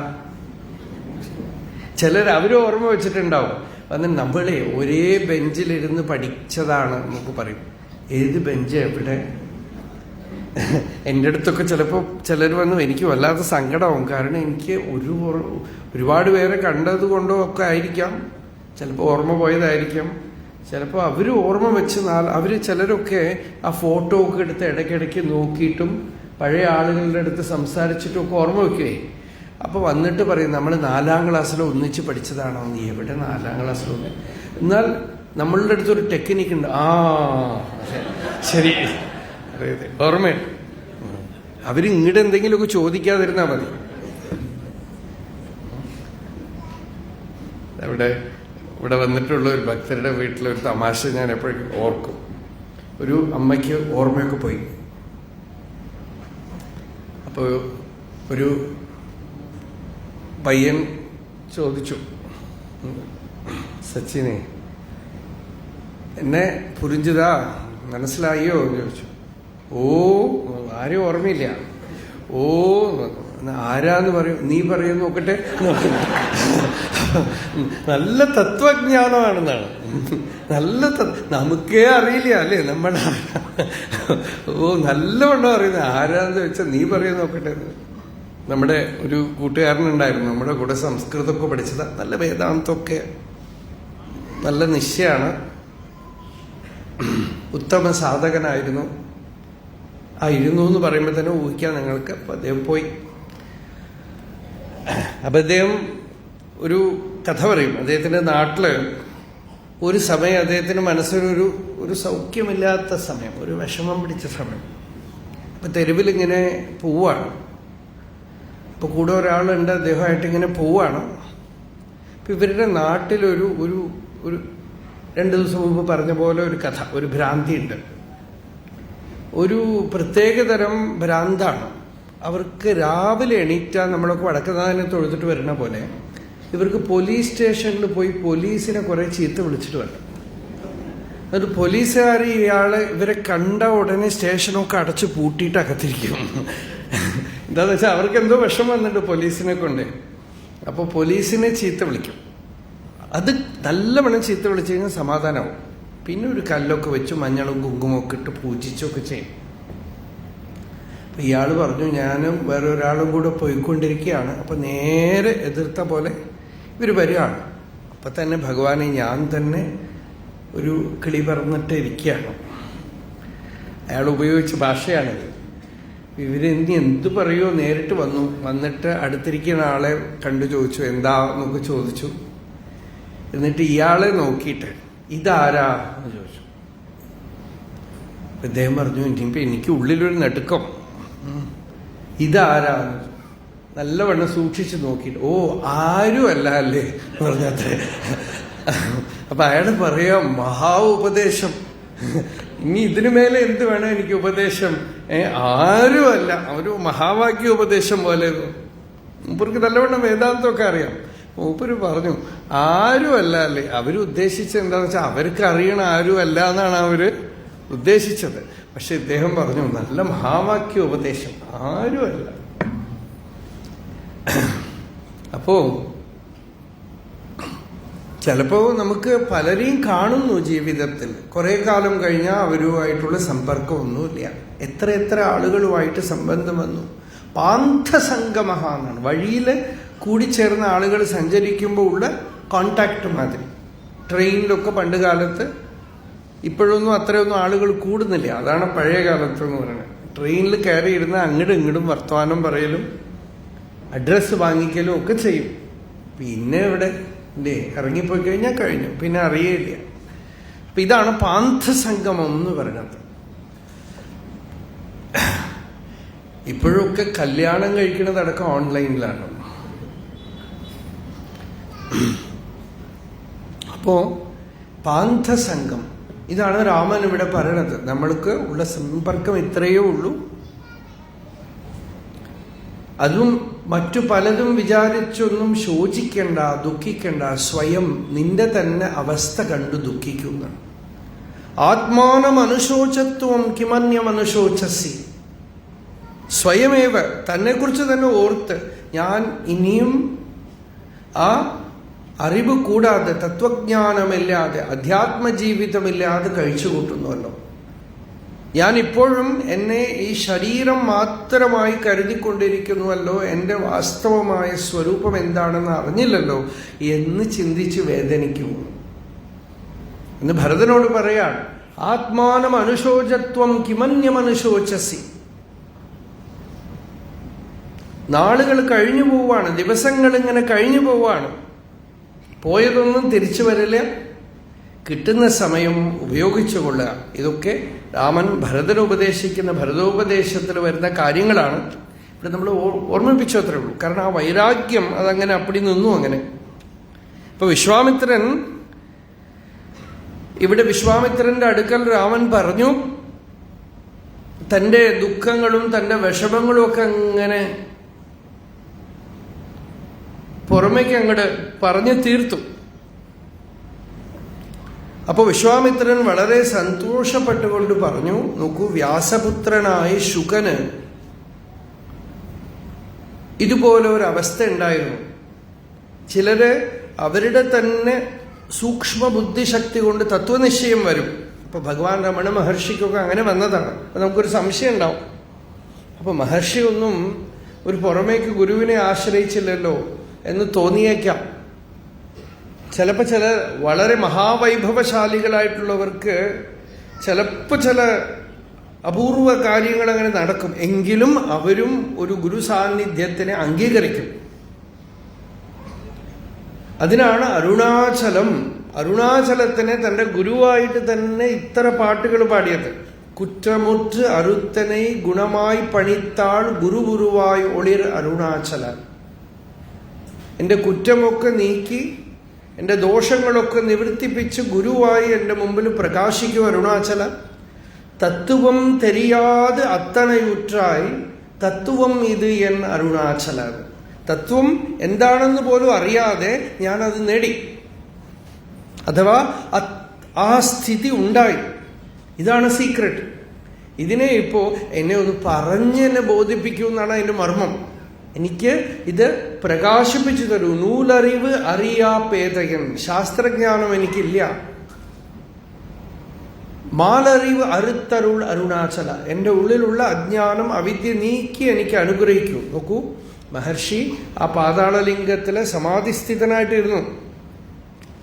ചിലർ അവർ ഓർമ്മ വെച്ചിട്ടുണ്ടാവും. വന്ന് നമ്മളെ ഒരേ ബെഞ്ചിലിരുന്ന് പഠിച്ചതാണ് നമുക്ക് പറയും. ഏത് ബെഞ്ച് എവിടെ? എൻ്റെ അടുത്തൊക്കെ ചിലപ്പോൾ ചിലർ വന്നു, എനിക്ക് വല്ലാത്ത സങ്കടമാവും. കാരണം എനിക്ക് ഒരുപാട് പേരെ കണ്ടത് കൊണ്ടോ ഒക്കെ ആയിരിക്കാം, ചിലപ്പോൾ ഓർമ്മ പോയതായിരിക്കാം, ചിലപ്പോൾ അവർ ഓർമ്മ വെച്ച് അവർ ചിലരൊക്കെ ആ ഫോട്ടോ ഒക്കെ എടുത്ത് ഇടയ്ക്കിടയ്ക്ക് നോക്കിയിട്ടും പഴയ ആളുകളുടെ അടുത്ത് സംസാരിച്ചിട്ടും ഒക്കെ ഓർമ്മ വെക്കുകയെ. അപ്പോൾ വന്നിട്ട് പറയും, നമ്മൾ 4ാം ക്ലാസ്സിൽ ഒന്നിച്ച് പഠിച്ചതാണോ? നീ എവിടെ 4ാം ക്ലാസ്സിലൊന്ന്? എന്നാൽ നമ്മളുടെ അടുത്തൊരു ടെക്നിക്ക് ഉണ്ട്. ശരി, അതെ ഓർമ്മ. അവരിങ്ങോട്ട് എന്തെങ്കിലുമൊക്കെ ചോദിക്കാതിരുന്നാൽ മതി. ഇവിടെ വന്നിട്ടുള്ള ഒരു ഭക്തരുടെ വീട്ടിലൊരു തമാശ ഞാൻ എപ്പോഴും ഓർക്കും. ഒരു അമ്മയ്ക്ക് ഓർമ്മയൊക്കെ പോയി. അപ്പോൾ ഒരു പയ്യൻ ചോദിച്ചു, സച്ചിനെ എന്നെ പുരിഞ്ചതാ മനസ്സിലായോ എന്ന് ചോദിച്ചു. ഓ, ആരും ഓർമ്മയില്ല. ഓ, ആരാന്ന് പറയും, നീ പറയും നോക്കട്ടെ. നല്ല തത്വജ്ഞാനമാണെന്നാണ്. നമുക്കേ അറിയില്ല അല്ലേ നമ്മുടെ. ഓ, നല്ലവണ്ണം അറിയുന്നത് ആരാന്ന് വെച്ചാൽ നീ പറയും നോക്കട്ടെ. നമ്മുടെ ഒരു കൂട്ടുകാരനുണ്ടായിരുന്നു, നമ്മുടെ കൂടെ സംസ്കൃതമൊക്കെ പഠിച്ചതാ, നല്ല വേദാന്തമൊക്കെ നല്ല നിശ്ചയാണ്, ഉത്തമ സാധകനായിരുന്നു. ആയിരുന്നു എന്ന് പറയുമ്പോൾ തന്നെ ഊഹിക്കാം നിങ്ങൾക്ക്. അപ്പം അദ്ദേഹം പോയി. അപ്പം അദ്ദേഹം ഒരു കഥ പറയും. അദ്ദേഹത്തിൻ്റെ നാട്ടില് ഒരു സമയം അദ്ദേഹത്തിന് മനസ്സിനൊരു ഒരു സൗഖ്യമില്ലാത്ത സമയം, ഒരു വിഷമം പിടിച്ച സമയം. അപ്പം തെരുവിലിങ്ങനെ പോവാണ്. അപ്പോൾ കൂടെ ഒരാളുണ്ട്, അദ്ദേഹമായിട്ട് ഇങ്ങനെ പോവാണ്. അപ്പം ഇവരുടെ നാട്ടിലൊരു ഒരു ഒരു 2 ദിവസം മുമ്പ് പറഞ്ഞ പോലെ ഒരു കഥ, ഒരു ഭ്രാന്തിയുണ്ട്. ഒരു പ്രത്യേകതരം ഭ്രാന്താണ്. അവർക്ക് രാവിലെ എണീറ്റാൽ നമ്മളൊക്കെ വടക്കുന്നാഥനെ തൊഴുതിട്ട് വരുന്ന പോലെ ഇവർക്ക് പോലീസ് സ്റ്റേഷനിൽ പോയി പോലീസിനെ കുറെ ചീത്ത വിളിച്ചിട്ട് വരണം. എന്നിട്ട് പോലീസുകാർ ഇവരെ കണ്ട ഉടനെ സ്റ്റേഷനൊക്കെ അടച്ചു പൂട്ടിയിട്ട് അകത്തിരിക്കും. എന്താന്ന് വെച്ചാൽ അവർക്ക് എന്തോ വിഷം വന്നിട്ട് പോലീസിനെ കൊണ്ട്. അപ്പോൾ പോലീസിനെ ചീത്ത വിളിക്കും. അത് നല്ലവണ്ണം ചീത്ത വിളിച്ചു കഴിഞ്ഞാൽ സമാധാനമാവും. പിന്നെ ഒരു കല്ലൊക്കെ വെച്ച് മഞ്ഞളും കുങ്കുമൊക്കെ ഇട്ട് പൂജിച്ചൊക്കെ ചെയ്യും. അപ്പം ഇയാൾ പറഞ്ഞു, ഞാനും വേറെ ഒരാളും കൂടെ പോയിക്കൊണ്ടിരിക്കുകയാണ്. അപ്പം നേരെ എതിർത്ത പോലെ ഇവർ വരികയാണ്. അപ്പം തന്നെ ഭഗവാനെ ഞാൻ തന്നെ ഒരു കിളി പറന്നിട്ട് ഇരിക്കുകയാണ്. അയാൾ ഉപയോഗിച്ച ഭാഷയാണിത്. ഇവരെന്നി എന്തു പറയുമോ നേരിട്ട് വന്നിട്ട് അടുത്തിരിക്കുന്ന ആളെ കണ്ടു ചോദിച്ചു, എന്താ എന്നൊക്കെ ചോദിച്ചു. എന്നിട്ട് ഇയാളെ നോക്കിയിട്ട് ഇതാരാ എന്ന് ചോദിച്ചു. അദ്ദേഹം പറഞ്ഞു, ഇനിയിപ്പോൾ എനിക്ക് ഉള്ളിലൊരു നടുക്കം, ഇതാരാ നല്ലവണ്ണം സൂക്ഷിച്ചു നോക്കിയിട്ട്, ഓ ആരും അല്ല അല്ലേ പറഞ്ഞത്രേ. അപ്പൊ അയാൾ പറയാം, മഹാ ഉപദേശം, ഇനി ഇതിനു മേലെ എന്ത് വേണം എനിക്ക് ഉപദേശം? ആരും അല്ല, ഒരു മഹാവാക്യ ഉപദേശം പോലെ. മൂപ്പർക്ക് നല്ലവണ്ണം വേദാന്തമൊക്കെ അറിയാം. മൂപ്പര് പറഞ്ഞു, ആരും അല്ല അല്ലേ. അവരുദ്ദേശിച്ചത് എന്താണെന്ന് വെച്ചാൽ അവർക്ക് അറിയണ ആരും അല്ല എന്നാണ് അവര് ഉദ്ദേശിച്ചത്. പക്ഷെ ഇദ്ദേഹം പറഞ്ഞു, നല്ല മഹാവാക്യ ഉപദേശം, ആരുമല്ല. അപ്പോ ചിലപ്പോ നമുക്ക് പലരെയും കാണുന്നു ജീവിതത്തിൽ, കുറെ കാലം കഴിഞ്ഞാൽ അവരുമായിട്ടുള്ള സമ്പർക്കമൊന്നുമില്ല. എത്ര ആളുകളുമായിട്ട് സംബന്ധം വന്നു. പാന്ഥസംഗമഹ എന്നാണ്, വഴിയിൽ കൂടിച്ചേർന്ന ആളുകൾ സഞ്ചരിക്കുമ്പോൾ ഉള്ള കോണ്ടാക്ട് മാതിരി. ട്രെയിനിലൊക്കെ പണ്ട് കാലത്ത്, ഇപ്പോഴൊന്നും അത്രയൊന്നും ആളുകൾ കൂടുന്നില്ല, അതാണ് പഴയ കാലത്ത് എന്ന് പറയുന്നത്. ട്രെയിനിൽ കയറി ഇരുന്ന് അങ്ങോട്ടും ഇങ്ങോട്ടും വർത്തമാനം പറയലും അഡ്രസ്സ് വാങ്ങിക്കലും ഒക്കെ ചെയ്യും. പിന്നെ ഇവിടെ ഇറങ്ങിപ്പോയി കഴിഞ്ഞാൽ കഴിഞ്ഞു, പിന്നെ അറിയില്ല. അപ്പൊ ഇതാണ് പാന്ഥസംഗമം എന്ന് പറയുന്നത്. ഇപ്പോഴൊക്കെ കല്യാണം കഴിക്കുന്നതടക്കം ഓൺലൈനിലാണ്. അപ്പോ പാന്ഥസംഗം, ഇതാണ് രാമൻ ഇവിടെ പറയണത്. നമ്മൾക്ക് ഉള്ള സമ്പർക്കം ഇത്രയേ ഉള്ളൂ. അതും മറ്റു പലതും വിചാരിച്ചൊന്നും ശോചിക്കണ്ട, ദുഃഖിക്കണ്ട. സ്വയം നിന്റെ തന്നെ അവസ്ഥ കണ്ടു ദുഃഖിക്കുന്ന. ആത്മാനം അനുശോചത്വം കിമന്യം അനുശോചസി. സ്വയമേവ തന്നെക്കുറിച്ച് തന്നെ ഓർത്ത്, ഞാൻ ഇനിയും ആ അറിവ് കൂടാതെ, തത്വജ്ഞാനമില്ലാതെ, അധ്യാത്മജീവിതമില്ലാതെ കഴിച്ചു കൂട്ടുന്നുവല്ലോ. ഞാൻ ഇപ്പോഴും എന്നെ ഈ ശരീരം മാത്രമായി കരുതിക്കൊണ്ടിരിക്കുന്നുവല്ലോ, എൻ്റെ വാസ്തവമായ സ്വരൂപം എന്താണെന്ന് അറിഞ്ഞില്ലല്ലോ എന്ന് ചിന്തിച്ച് വേദനിക്കുന്നു എന്ന് ഭരതനോട് പറയാണ്. ആത്മാനം അനുശോചത്വം കിമന്യം അനുശോചസി. നാളുകൾ കഴിഞ്ഞു പോവാണ്, ദിവസങ്ങൾ ഇങ്ങനെ കഴിഞ്ഞു പോവാണ്. പോയതൊന്നും തിരിച്ചു വരില്ല. കിട്ടുന്ന സമയം ഉപയോഗിച്ചു കൊള്ളുക. ഇതൊക്കെ രാമൻ ഭരതന് ഉപദേശിക്കുന്ന ഭരതോപദേശത്തിൽ വരുന്ന കാര്യങ്ങളാണ്. ഇവിടെ നമ്മൾ ഓർമ്മിപ്പിച്ചു അത്രേ ഉള്ളൂ. കാരണം ആ വൈരാഗ്യം അതങ്ങനെ അപ്പടി നിന്നു. അങ്ങനെ ഇപ്പൊ വിശ്വാമിത്രന്റെ അടുക്കൽ രാമൻ പറഞ്ഞു, തന്റെ ദുഃഖങ്ങളും തന്റെ വിഷമങ്ങളും ഒക്കെ അങ്ങനെ പുറമേക്ക് അങ്ങോട്ട് പറഞ്ഞു തീർത്തു. അപ്പൊ വിശ്വാമിത്രൻ വളരെ സന്തോഷപ്പെട്ടുകൊണ്ട് പറഞ്ഞു, നോക്കൂ, വ്യാസപുത്രനായ ശുകന് ഇതുപോലെ ഒരു അവസ്ഥ ഉണ്ടായിരുന്നു. ചിലര് അവരുടെ തന്നെ സൂക്ഷ്മ ബുദ്ധിശക്തി കൊണ്ട് തത്വനിശ്ചയം വരും. അപ്പൊ ഭഗവാൻ രമണ മഹർഷിക്കൊക്കെ അങ്ങനെ വന്നതാണ്. അപ്പൊ നമുക്കൊരു സംശയം ഉണ്ടാവും, അപ്പൊ മഹർഷി ഒന്നും ഒരു പുറമേക്ക് ഗുരുവിനെ ആശ്രയിച്ചില്ലല്ലോ എന്ന് തോന്നിയേക്കാം. ചിലപ്പോ ചില വളരെ മഹാവൈഭവശാലികളായിട്ടുള്ളവർക്ക് ചിലപ്പോ ചില അപൂർവ കാര്യങ്ങൾ അങ്ങനെ നടക്കും. എങ്കിലും അവരും ഒരു ഗുരു സാന്നിധ്യത്തിനെ അംഗീകരിക്കും. അതിനാണ് അരുണാചലത്തിനെ തന്റെ ഗുരുവായിട്ട് തന്നെ ഇത്ര പാട്ടുകൾ പാടിയത്. കുറ്റമുറ്റ് അരുത്തനെ ഗുണമായി പണിത്താൾ ഗുരുവായി ഒളിർ അരുണാചല. എന്റെ കുറ്റമൊക്കെ നീക്കി എന്റെ ദോഷങ്ങളൊക്കെ നിവർത്തിപ്പിച്ച് ഗുരുവായി എന്റെ മുമ്പിൽ പ്രകാശിക്കും അരുണാചല. തത്വം തെരിയാതെ അത്തണയുറ്റായി തത്വം ഇത് എൻ അരുണാചല. തത്വം എന്താണെന്ന് പോലും അറിയാതെ ഞാനത് നേടി, അഥവാ ആ സ്ഥിതി ഉണ്ടായി. ഇതാണ് സീക്രട്ട്. ഇതിനെ ഇപ്പോ എന്നെ ഒന്ന് പറഞ്ഞെന്നെ ബോധിപ്പിക്കൂ എന്നാണ് അതിന്റെ മർമ്മം. എനിക്ക് ഇത് പ്രകാശിപ്പിച്ചു തരൂ. നൂലറിവ് അറിയാ പേതയൻ. ശാസ്ത്രജ്ഞാനം എനിക്കില്ല. മാലറിവ് അറുത്തരുൾ അരുണാചല. എന്റെ ഉള്ളിലുള്ള അജ്ഞാനം അവിദ്യ നീക്കി എനിക്ക് അനുഗ്രഹിക്കൂ. നോക്കൂ, മഹർഷി ആ പാതാളലിംഗത്തിലെ സമാധിസ്ഥിതനായിട്ടിരുന്നു.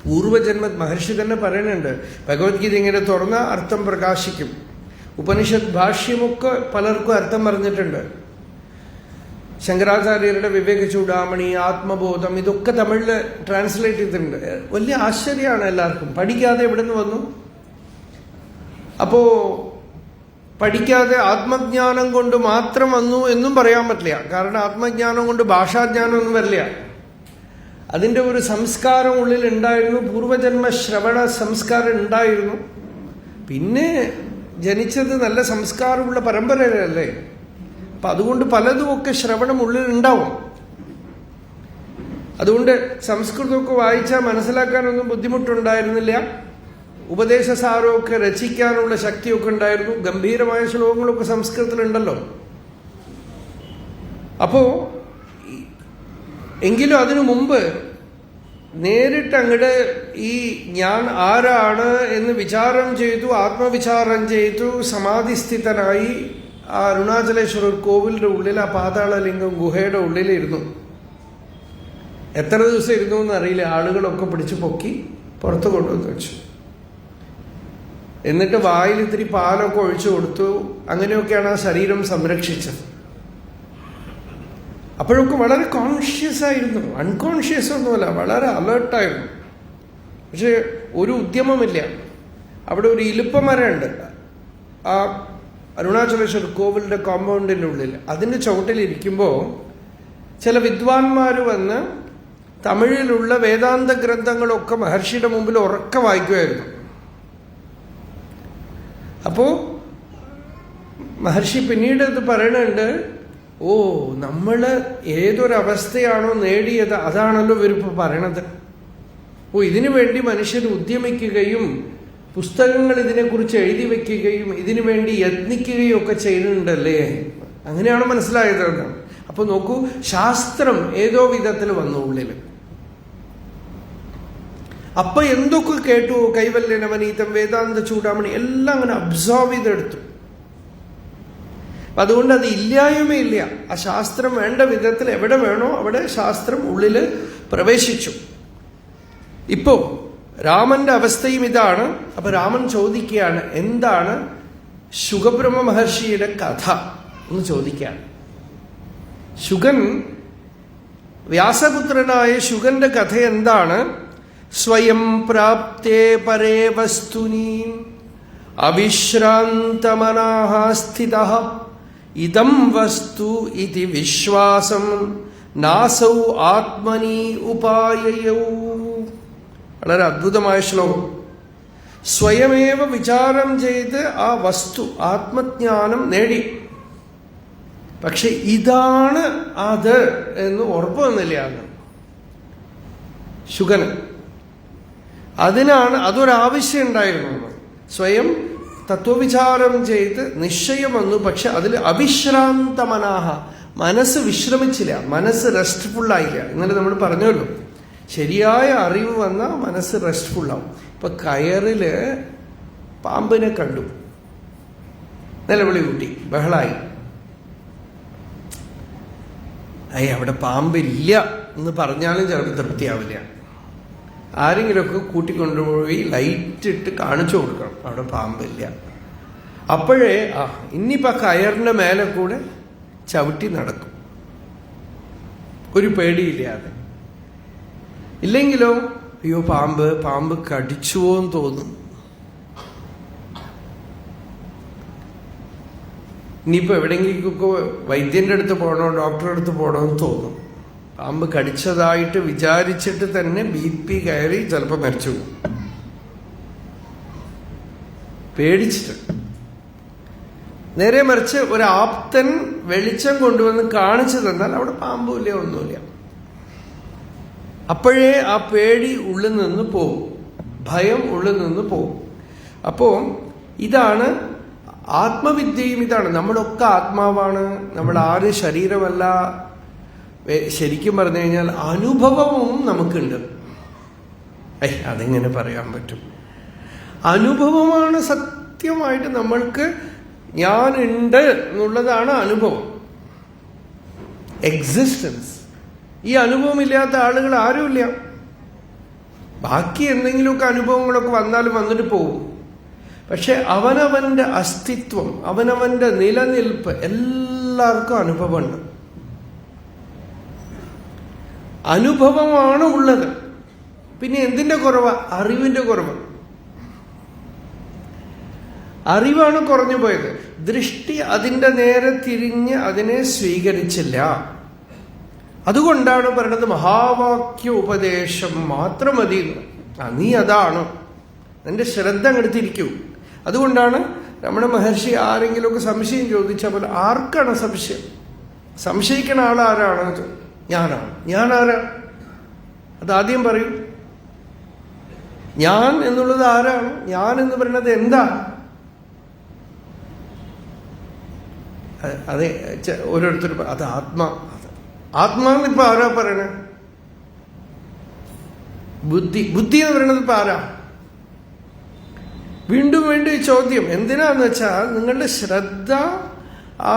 പൂർവജന്മ മഹർഷി തന്നെ പറയുന്നുണ്ട്, ഭഗവത്ഗീത ഇങ്ങനെ തുറന്ന അർത്ഥം പ്രകാശിക്കും. ഉപനിഷത്ത് ഭാഷ്യമൊക്കെ പലർക്കും അർത്ഥം പറഞ്ഞിട്ടുണ്ട്. ശങ്കരാചാര്യരുടെ വിവേക ചൂടാമണി, ആത്മബോധം, ഇതൊക്കെ തമിഴില് ട്രാൻസ്ലേറ്റ് ചെയ്തിട്ടുണ്ട്. വലിയ ആശ്ചര്യമാണ് എല്ലാവർക്കും. പഠിക്കാതെ എവിടെ നിന്ന് വന്നു? അപ്പോ പഠിക്കാതെ ആത്മജ്ഞാനം കൊണ്ട് മാത്രം വന്നു എന്നും പറയാൻ പറ്റില്ല. കാരണം ആത്മജ്ഞാനം കൊണ്ട് ഭാഷാജ്ഞാനം ഒന്നും വരില്ല. അതിന്റെ ഒരു സംസ്കാരം ഉള്ളിൽ ഉണ്ടായിരുന്നു. പൂർവജന്മ ശ്രവണ സംസ്കാരം ഉണ്ടായിരുന്നു. പിന്നെ ജനിച്ചത് നല്ല സംസ്കാരമുള്ള പരമ്പരയല്ലേ. അപ്പൊ അതുകൊണ്ട് പലതുമൊക്കെ ശ്രവണം ഉള്ളിൽ ഉണ്ടാവും. അതുകൊണ്ട് സംസ്കൃതമൊക്കെ വായിച്ചാൽ മനസ്സിലാക്കാനൊന്നും ബുദ്ധിമുട്ടുണ്ടായിരുന്നില്ല. ഉപദേശസാരമൊക്കെ രചിക്കാനുള്ള ശക്തിയൊക്കെ ഉണ്ടായിരുന്നു. ഗംഭീരമായ ശ്ലോകങ്ങളൊക്കെ സംസ്കൃതത്തിലുണ്ടല്ലോ. അപ്പോ എങ്കിലും അതിനു മുമ്പ് നേരിട്ട് അങ്ങട് ഈ ഞാൻ ആരാണ് എന്ന് വിചാരം ചെയ്തു, ആത്മവിചാരം ചെയ്തു, സമാധിസ്ഥിതനായി ആ അരുണാചലേശ്വരർ കോവിലിന്റെ ഉള്ളിൽ, ആ പാതാളലിംഗം ഗുഹയുടെ ഉള്ളിലിരുന്നു. എത്ര ദിവസം ഇരുന്നു എന്നറിയില്ല. ആളുകളൊക്കെ പിടിച്ചു പൊക്കി പുറത്തു കൊണ്ടുവന്ന് വെച്ചു. എന്നിട്ട് വായിൽ ഇത്തിരി പാലൊക്കെ ഒഴിച്ചു കൊടുത്തു. അങ്ങനെയൊക്കെയാണ് ആ ശരീരം സംരക്ഷിച്ചത്. അപ്പോഴൊക്കെ വളരെ കോൺഷ്യസ് ആയിരുന്നു. അൺകോൺഷ്യസ് ഒന്നുമല്ല, വളരെ അലേർട്ടായിരുന്നു. പക്ഷെ ഒരു ഉദ്യമമില്ല. അവിടെ ഒരു ഇലുപ്പമരമുണ്ട് ആ അരുണാചലേശ്വര കോവിലിന്റെ കോമ്പൗണ്ടിന്റെ ഉള്ളിൽ. അതിന്റെ ചുവട്ടിലിരിക്കുമ്പോൾ ചില വിദ്വാൻമാർ വന്ന് തമിഴിലുള്ള വേദാന്ത ഗ്രന്ഥങ്ങളൊക്കെ മഹർഷിയുടെ മുമ്പിൽ ഉറക്കെ വായിക്കുമായിരുന്നു. അപ്പോ മഹർഷി പിന്നീട് ഇത് പറയണുണ്ട്, ഓ, നമ്മള് ഏതൊരവസ്ഥയാണോ നേടിയത് അതാണല്ലോ ഇവരിപ്പോ പറയണത്. ഓ, ഇതിനു വേണ്ടി മനുഷ്യർ ഉദ്യമിക്കുകയും പുസ്തകങ്ങൾ ഇതിനെക്കുറിച്ച് എഴുതി വെക്കുകയും ഇതിനു വേണ്ടി യത്നിക്കുകയും ഒക്കെ ചെയ്യുന്നുണ്ടല്ലേ. അങ്ങനെയാണ് മനസ്സിലായത്. അപ്പൊ നോക്കൂ, ശാസ്ത്രം ഏതോ വിധത്തിൽ വന്നു ഉള്ളില്. അപ്പൊ എന്തൊക്കെ കേട്ടു, കൈവല്യനവനീതം, വേദാന്ത ചൂടാമണി എല്ലാം അങ്ങനെ അബ്സോർവ് ചെയ്തെടുത്തു. അതുകൊണ്ട് അത് ഇല്ലായ്മയില്ല. ആ ശാസ്ത്രം വേണ്ട വിധത്തിൽ എവിടെ വേണോ അവിടെ ശാസ്ത്രം ഉള്ളില് പ്രവേശിച്ചു. ഇപ്പോ രാമന്റെ അവസ്ഥയും ഇതാണ്. അപ്പൊ രാമൻ ചോദിക്കുകയാണ്, എന്താണ് ശുകബ്രഹ്മ മഹർഷിയുടെ കഥ എന്ന് ചോദിക്കുകയാണ്. ശുകൻ, വ്യാസപുത്രനായ ശുകന്റെ കഥ എന്താണ്? സ്വയം പ്രാപ്തേ പരേ വസ്തുനി അവിശ്രാന്തമനാഃ സ്ഥിതഃ ഇദം വസ്തു ഇതി വിശ്വാസം നാസൗ ആത്മനി ഉപായയൗ. വളരെ അദ്ഭുതമായ ശ്ലോകം. സ്വയമേവ വിചാരം ചെയ്ത് ആ വസ്തു ആത്മജ്ഞാനം നേടി. പക്ഷെ ഇതാണ് അത് എന്ന് ഉറപ്പ് വന്നില്ല അന്ന് ശുഗന്. അതൊരാവശ്യം ഉണ്ടായിരുന്നു. സ്വയം തത്വവിചാരം ചെയ്ത് നിശ്ചയം വന്നു. പക്ഷെ അതിൽ അവിശ്രാന്ത മനാഹ, മനസ്സ് വിശ്രമിച്ചില്ല, മനസ്സ് റെസ്റ്റ്ഫുള്ളായില്ല. ഇന്നലെ നമ്മൾ പറഞ്ഞല്ലോ, ശരിയായ അറിവ് വന്നാൽ മനസ്സ് റെസ്റ്റ്ഫുള്ളാവും. ഇപ്പൊ കയറില് പാമ്പിനെ കണ്ടു, നിലവിളി കൂട്ടി, ബഹളായി. അവിടെ പാമ്പില്ല എന്ന് പറഞ്ഞാലും ചിലപ്പോൾ തൃപ്തിയാവില്ല. ആരെങ്കിലുമൊക്കെ കൂട്ടിക്കൊണ്ടുപോയി ലൈറ്റ് ഇട്ട് കാണിച്ചു കൊടുക്കണം അവിടെ പാമ്പില്ല. അപ്പോഴേ ഇനിയിപ്പോൾ കയറിൻ്റെ മേലെ കൂടെ ചവിട്ടി നടക്കും, ഒരു പേടിയില്ലാതെ. ഇല്ലെങ്കിലോ അയ്യോ പാമ്പ് കടിച്ചുവോ എന്ന് തോന്നും. ഇനിയിപ്പോൾ എവിടെയെങ്കിലേക്കൊക്കെ വൈദ്യൻ്റെ അടുത്ത് പോകണോ ഡോക്ടറുടെ അടുത്ത് പോകണമെന്ന് തോന്നും. പാമ്പ് കടിച്ചതായിട്ട് വിചാരിച്ചിട്ട് തന്നെ BP കയറി ചിലപ്പോൾ മരിച്ചു പോകും, പേടിച്ചിട്ട്. നേരെ മറിച്ച് ഒരു ആപ്തൻ വെളിച്ചം കൊണ്ടുവന്ന് കാണിച്ചു തന്നാൽ അവിടെ പാമ്പുമില്ല, ഒന്നുമില്ല. അപ്പോഴേ ആ പേടി ഉള്ളിൽ നിന്ന് പോകും, ഭയം ഉള്ളിൽ നിന്ന് പോകും. അപ്പോൾ ഇതാണ് ആത്മവിദ്യയും. ഇതാണ് നമ്മളൊക്കെ ആത്മാവാണ്, നമ്മൾ ആരും ശരീരമല്ല. ശരിക്കും പറഞ്ഞു കഴിഞ്ഞാൽ അനുഭവവും നമുക്കുണ്ട്. അതെങ്ങനെ പറയാൻ പറ്റും? അനുഭവമാണ് സത്യമായിട്ട് നമ്മൾക്ക് ഞാനുണ്ട് എന്നുള്ളതാണ് അനുഭവം, എക്സിസ്റ്റൻസ്. ഈ അനുഭവമില്ലാത്ത ആളുകൾ ആരുമില്ല. ബാക്കി എന്തെങ്കിലുമൊക്കെ അനുഭവങ്ങളൊക്കെ വന്നാലും വന്നിട്ട് പോകും. പക്ഷെ അവനവന്റെ അസ്തിത്വം, അവനവന്റെ നിലനിൽപ്പ് എല്ലാവർക്കും അനുഭവമുണ്ട്. അനുഭവമാണ് ഉള്ളത്. പിന്നെ എന്തിന്റെ കുറവ്? അറിവിന്റെ കുറവ്. അറിവാണ് കുറഞ്ഞു പോയത്. ദൃഷ്ടി അതിന്റെ നേരെ തിരിഞ്ഞ് അതിനെ സ്വീകരിച്ചില്ല. അതുകൊണ്ടാണ് പറയുന്നത് മഹാവാക്യ ഉപദേശം മാത്രം മതി. നീ അതാണ്, നിന്റെ ശ്രദ്ധ അങ്ങെടുത്തിരിക്കൂ. അതുകൊണ്ടാണ് നമ്മുടെ മഹർഷി ആരെങ്കിലുമൊക്കെ സംശയം ചോദിച്ചാൽ പോലെ, ആർക്കാണ് സംശയം? സംശയിക്കണ ആളാരാണ്? ഞാനാണ്. ഞാനാരാ? അതാദ്യം പറയൂ. ഞാൻ എന്നുള്ളത് ആരാണ്? ഞാൻ എന്ന് പറയുന്നത് എന്താ? അതെ, ഓരോരുത്തരും അത് ആത്മാന്ന് ഇപ്പൊ ആരാ പറയണേ? ബുദ്ധി എന്ന് പറയുന്നത് ഇപ്പൊ ആരാ? വീണ്ടും ഈ ചോദ്യം എന്തിനാന്ന് വെച്ചാൽ നിങ്ങളുടെ ശ്രദ്ധ ആ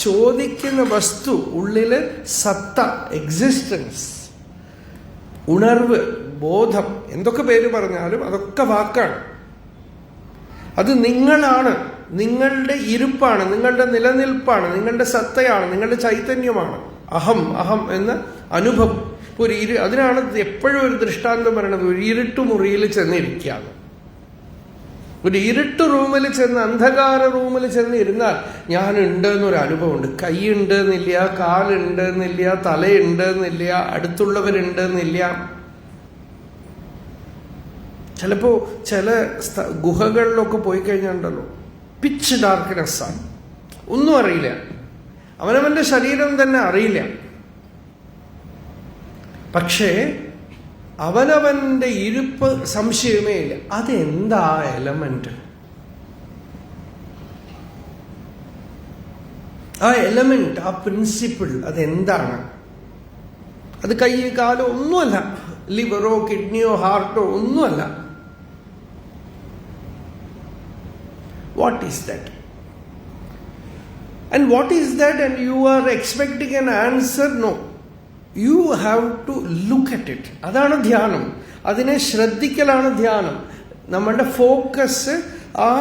ചോദിക്കുന്ന വസ്തു, ഉള്ളില് സത്ത, എക്സിസ്റ്റൻസ്, ഉണർവ്, ബോധം, എന്തൊക്കെ പേര് പറഞ്ഞാലും അതൊക്കെ വാക്കാണ്. അത് നിങ്ങളാണ്, നിങ്ങളുടെ ഇരുപ്പാണ്, നിങ്ങളുടെ നിലനിൽപ്പാണ്, നിങ്ങളുടെ സത്തയാണ്, നിങ്ങളുടെ ചൈതന്യമാണ്. അഹം എന്ന അനുഭവം. അതിനാണ് എപ്പോഴും ഒരു ദൃഷ്ടാന്തം പറയണത്, ഒരു ഇരുട്ടു മുറിയിൽ ചെന്നിരിക്കുകയാണ്. ഒരു ഇരുട്ട് റൂമിൽ ചെന്ന്, അന്ധകാര റൂമിൽ ചെന്ന് ഇരുന്നാൽ ഞാനുണ്ട് എന്നൊരു അനുഭവമുണ്ട്. കൈയുണ്ട് എന്നില്ല, കാലുണ്ട് എന്നില്ല, തലയുണ്ട് എന്നില്ല, അടുത്തുള്ളവരുണ്ട് എന്നില്ല. ചിലപ്പോ ചില ഗുഹകളിലൊക്കെ പോയി കഴിഞ്ഞാലുണ്ടല്ലോ, പിച്ച് ഡാർക്ക്നെസ്സാണ്, ഒന്നും അറിയില്ല, അവനവന്റെ ശരീരം തന്നെ അറിയില്ല. പക്ഷേ അവനവന്റെ ഇരുപ്പ് സംശയമേ ഇല്ല. അതെന്താ എലമെന്റ്? ആ എലമെന്റ്, ആ പ്രിൻസിപ്പിൾ അതെന്താണ്? അത് കൈ കാലോ ഒന്നുമല്ല, ലിവറോ കിഡ്നിയോ ഹാർട്ടോ ഒന്നുമല്ല. What is that? And what is that? And you are expecting an answer? No. You have to look at it. അതാണ് ധ്യാനം. അതിനെ ശ്രദ്ധിക്കലാണ് ധ്യാനം. നമ്മുടെ ഫോക്കസ് ആ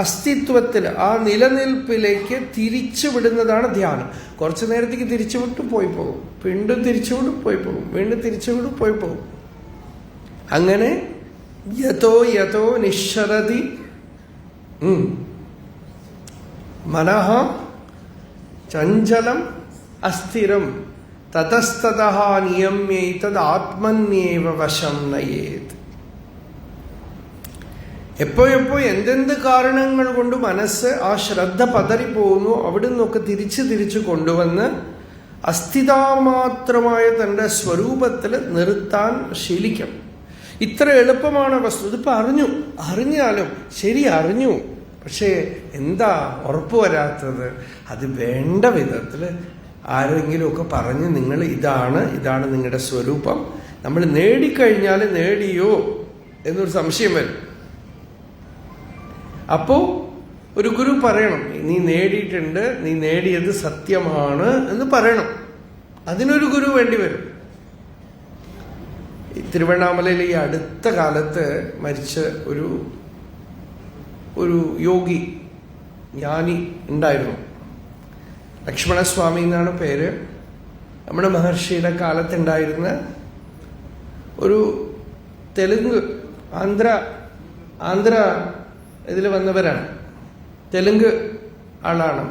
അസ്തിത്വത്തിൽ, ആ നിലനിൽപ്പിലേക്ക് തിരിച്ചു വിടുന്നതാണ് ധ്യാനം. കുറച്ചു നേരത്തേക്ക് തിരിച്ചുവിട്ട് പോയി പോകും, വീണ്ടും തിരിച്ചുവിടും പോയി പോകും, വീണ്ടും തിരിച്ചുവിടും പോയി പോകും. അങ്ങനെ യതോ നിശ്ചരതി മനഃ ചഞ്ചലം അസ്ഥിരം തതസ്തതഃ നിയമ്യൈതദ് ആത്മന്യേവ വശം നയേത്. എപ്പോഴെപ്പോ എന്തെന്ത് കാരണങ്ങൾ കൊണ്ട് മനസ്സ് ആ ശ്രദ്ധ പതറിപ്പോകുന്നു, അവിടെ നിന്നൊക്കെ തിരിച്ചു കൊണ്ടുവന്ന് അസ്ഥിതാമാത്രമായ തൻ്റെ സ്വരൂപത്തിൽ നിർത്താൻ ശീലിക്കണം. ഇത്ര എളുപ്പമാണ് വസ്തു. ഇതിപ്പോൾ അറിഞ്ഞാലും ശരി അറിഞ്ഞു, പക്ഷേ എന്താ ഉറപ്പ് വരാത്തത്? അത് വേണ്ട വിധത്തിൽ ആരെങ്കിലുമൊക്കെ പറഞ്ഞ് നിങ്ങൾ ഇതാണ് നിങ്ങളുടെ സ്വരൂപം, നമ്മൾ നേടിക്കഴിഞ്ഞാൽ നേടിയോ എന്നൊരു സംശയം വരും. അപ്പോ ഒരു ഗുരു പറയണം, നീ നേടിയിട്ടുണ്ട്, നീ നേടിയത് സത്യമാണ് എന്ന് പറയണം. അതിനൊരു ഗുരു വേണ്ടി വരും. തിരുവണ്ണാമലയിൽ ഈ അടുത്ത കാലത്ത് മരിച്ച ഒരു യോഗി ജ്ഞാനി ഉണ്ടായിരുന്നു. ലക്ഷ്മണസ്വാമി എന്നാണ് പേര്. നമ്മുടെ മഹർഷിയുടെ കാലത്തുണ്ടായിരുന്ന ഒരു തെലുങ്ക് ആന്ധ്ര ഇതിൽ വന്നവരാണ്. തെലുങ്ക് ആളാണ്.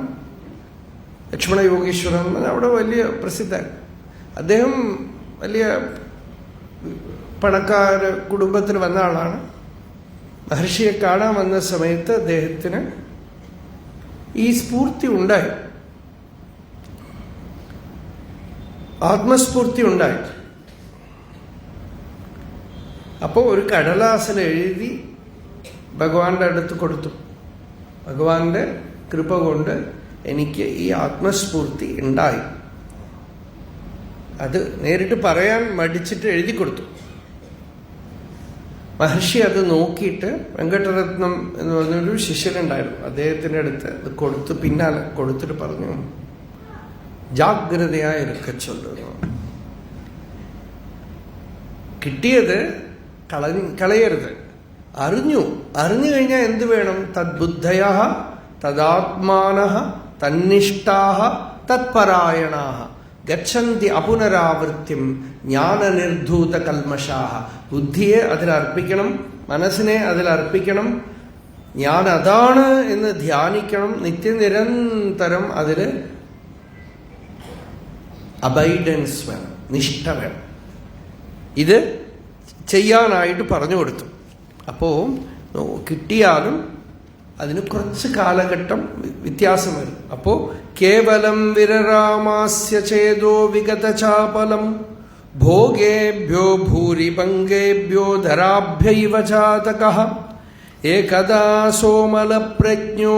ലക്ഷ്മണ യോഗീശ്വരൻ അവിടെ വലിയ പ്രസിദ്ധൻ. അദ്ദേഹം വലിയ പണക്കാര കുടുംബത്തിൽ വന്ന ആളാണ്. മഹർഷിയെ കാണാൻ വന്ന സമയത്ത് അദ്ദേഹത്തിന് ഈ സ്ഫൂർത്തി ഉണ്ടായി, ആത്മസ്ഫൂർത്തി ഉണ്ടായി. അപ്പോൾ ഒരു കടലാസിൽ എഴുതി ഭഗവാന്റെ അടുത്ത് കൊടുത്തു. ഭഗവാന്റെ കൃപ കൊണ്ട് എനിക്ക് ഈ ആത്മസ്ഫൂർത്തി ഉണ്ടായി. അത് നേരിട്ട് പറയാൻ മടിച്ചിട്ട് എഴുതി കൊടുത്തു. മഹർഷി അത് നോക്കിയിട്ട് വെങ്കട്ടരത്നം എന്ന് പറഞ്ഞൊരു ശിഷ്യനുണ്ടായിരുന്നു, അദ്ദേഹത്തിൻ്റെ അടുത്ത് അത് കൊടുത്ത് പിന്നാലെ കൊടുത്തിട്ട് പറഞ്ഞു, ജാഗ്രതയായി ഇറക്കച്ചൊല്ലുന്നു. കിട്ടിയത് കളയരുത്. അറിഞ്ഞു കഴിഞ്ഞാൽ എന്ത് വേണം? തദ്ബുദ്ധയ തദാത്മാന തന്നിഷ്ഠാഹ തത്പരായണാഹ ഗച്ഛന്തി അപുനരാവൃത്തിം ജ്ഞാനനിർധൂത കൽമഷാഹ. ബുദ്ധിയെ അതിലർപ്പിക്കണം, മനസ്സിനെ അതിലർപ്പിക്കണം, ഞാൻ അതാണ് എന്ന് ധ്യാനിക്കണം, നിത്യനിരന്തരം അതിൽ അബൈഡൻസ് വേണം, നിഷ്ഠ വേണം. ഇത് ചെയ്യാനായിട്ട് പറഞ്ഞു കൊടുത്തു. അപ്പോൾ കിട്ടിയാലും അതിന് കുറച്ച് കാലഘട്ടം വ്യത്യാസം വരും. അപ്പോൾ കേവലം വിരരാമാസ്യ ചേതോ വിഗതചാപലം ഭോഗേഭ്യോ ഭൂരിപങ്കേഭ്യോ ധരാഭ്യൈവ ചാതകഃ ഏകദാ സോമലപ്രജ്ഞോ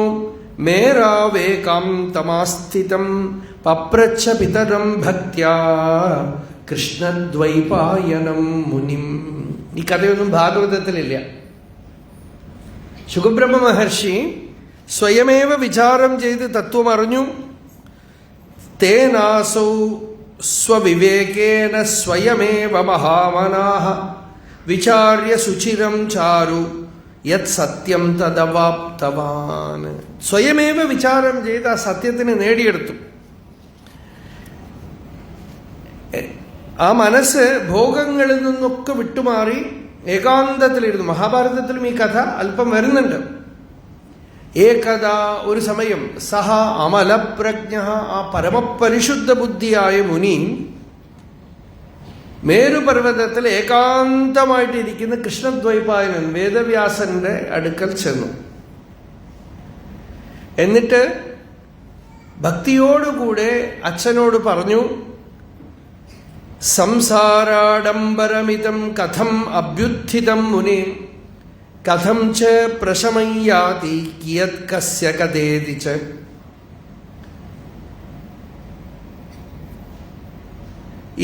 മേരാവേകാന്തമാസ്ഥിതം പപ്രച്ഛ പിതരം ഭക്ത്യാ കൃഷ്ണദ്വൈപായനം മുനിം. ഈ കഥയൊന്നും ഭാഗവതത്തിലില്ല. ശുകബ്രഹ്മ മഹർഷി സ്വയമേവ വിചാരം ചെയ്ത് തത്വം അറിഞ്ഞു. തേനാസൗ സ്വവിവേകേന സ്വയമേവ മഹാമനാഃ വിചാര്യ സുചിരം ചാരു യത് സത്യം തദവാപ്തവാൻ. സ്വയമേവ വിചാരം ചെയ്ത് ആ സത്യത്തിന് നേടിയെടുത്തു. ആ മനസ്സ് ഭോഗങ്ങളിൽ നിന്നൊക്കെ വിട്ടുമാറി ഏകാന്തത്തിലിരുന്നു. മഹാഭാരതത്തിലും ഈ കഥ അല്പം വരുന്നുണ്ട്. ഏകദ ഒരു സമയം സഹ അമലപ്രജ്ഞ, ആ പരമപരിശുദ്ധ ബുദ്ധിയായ മുനി മേരുപർവ്വതത്തിൽ ഏകാന്തമായിട്ടിരിക്കുന്ന കൃഷ്ണദ്വൈപായനൻ വേദവ്യാസന്റെ അടുക്കൽ ചെന്നു. എന്നിട്ട് ഭക്തിയോടുകൂടെ അച്ഛനോട് പറഞ്ഞു, സംസാരാഡംബരമിതം കഥം അഭ്യുത്ഥിതം മുനി കഥം ച പ്രശമയ്യാതി കിയത് കസ്യ കഥേതി ച.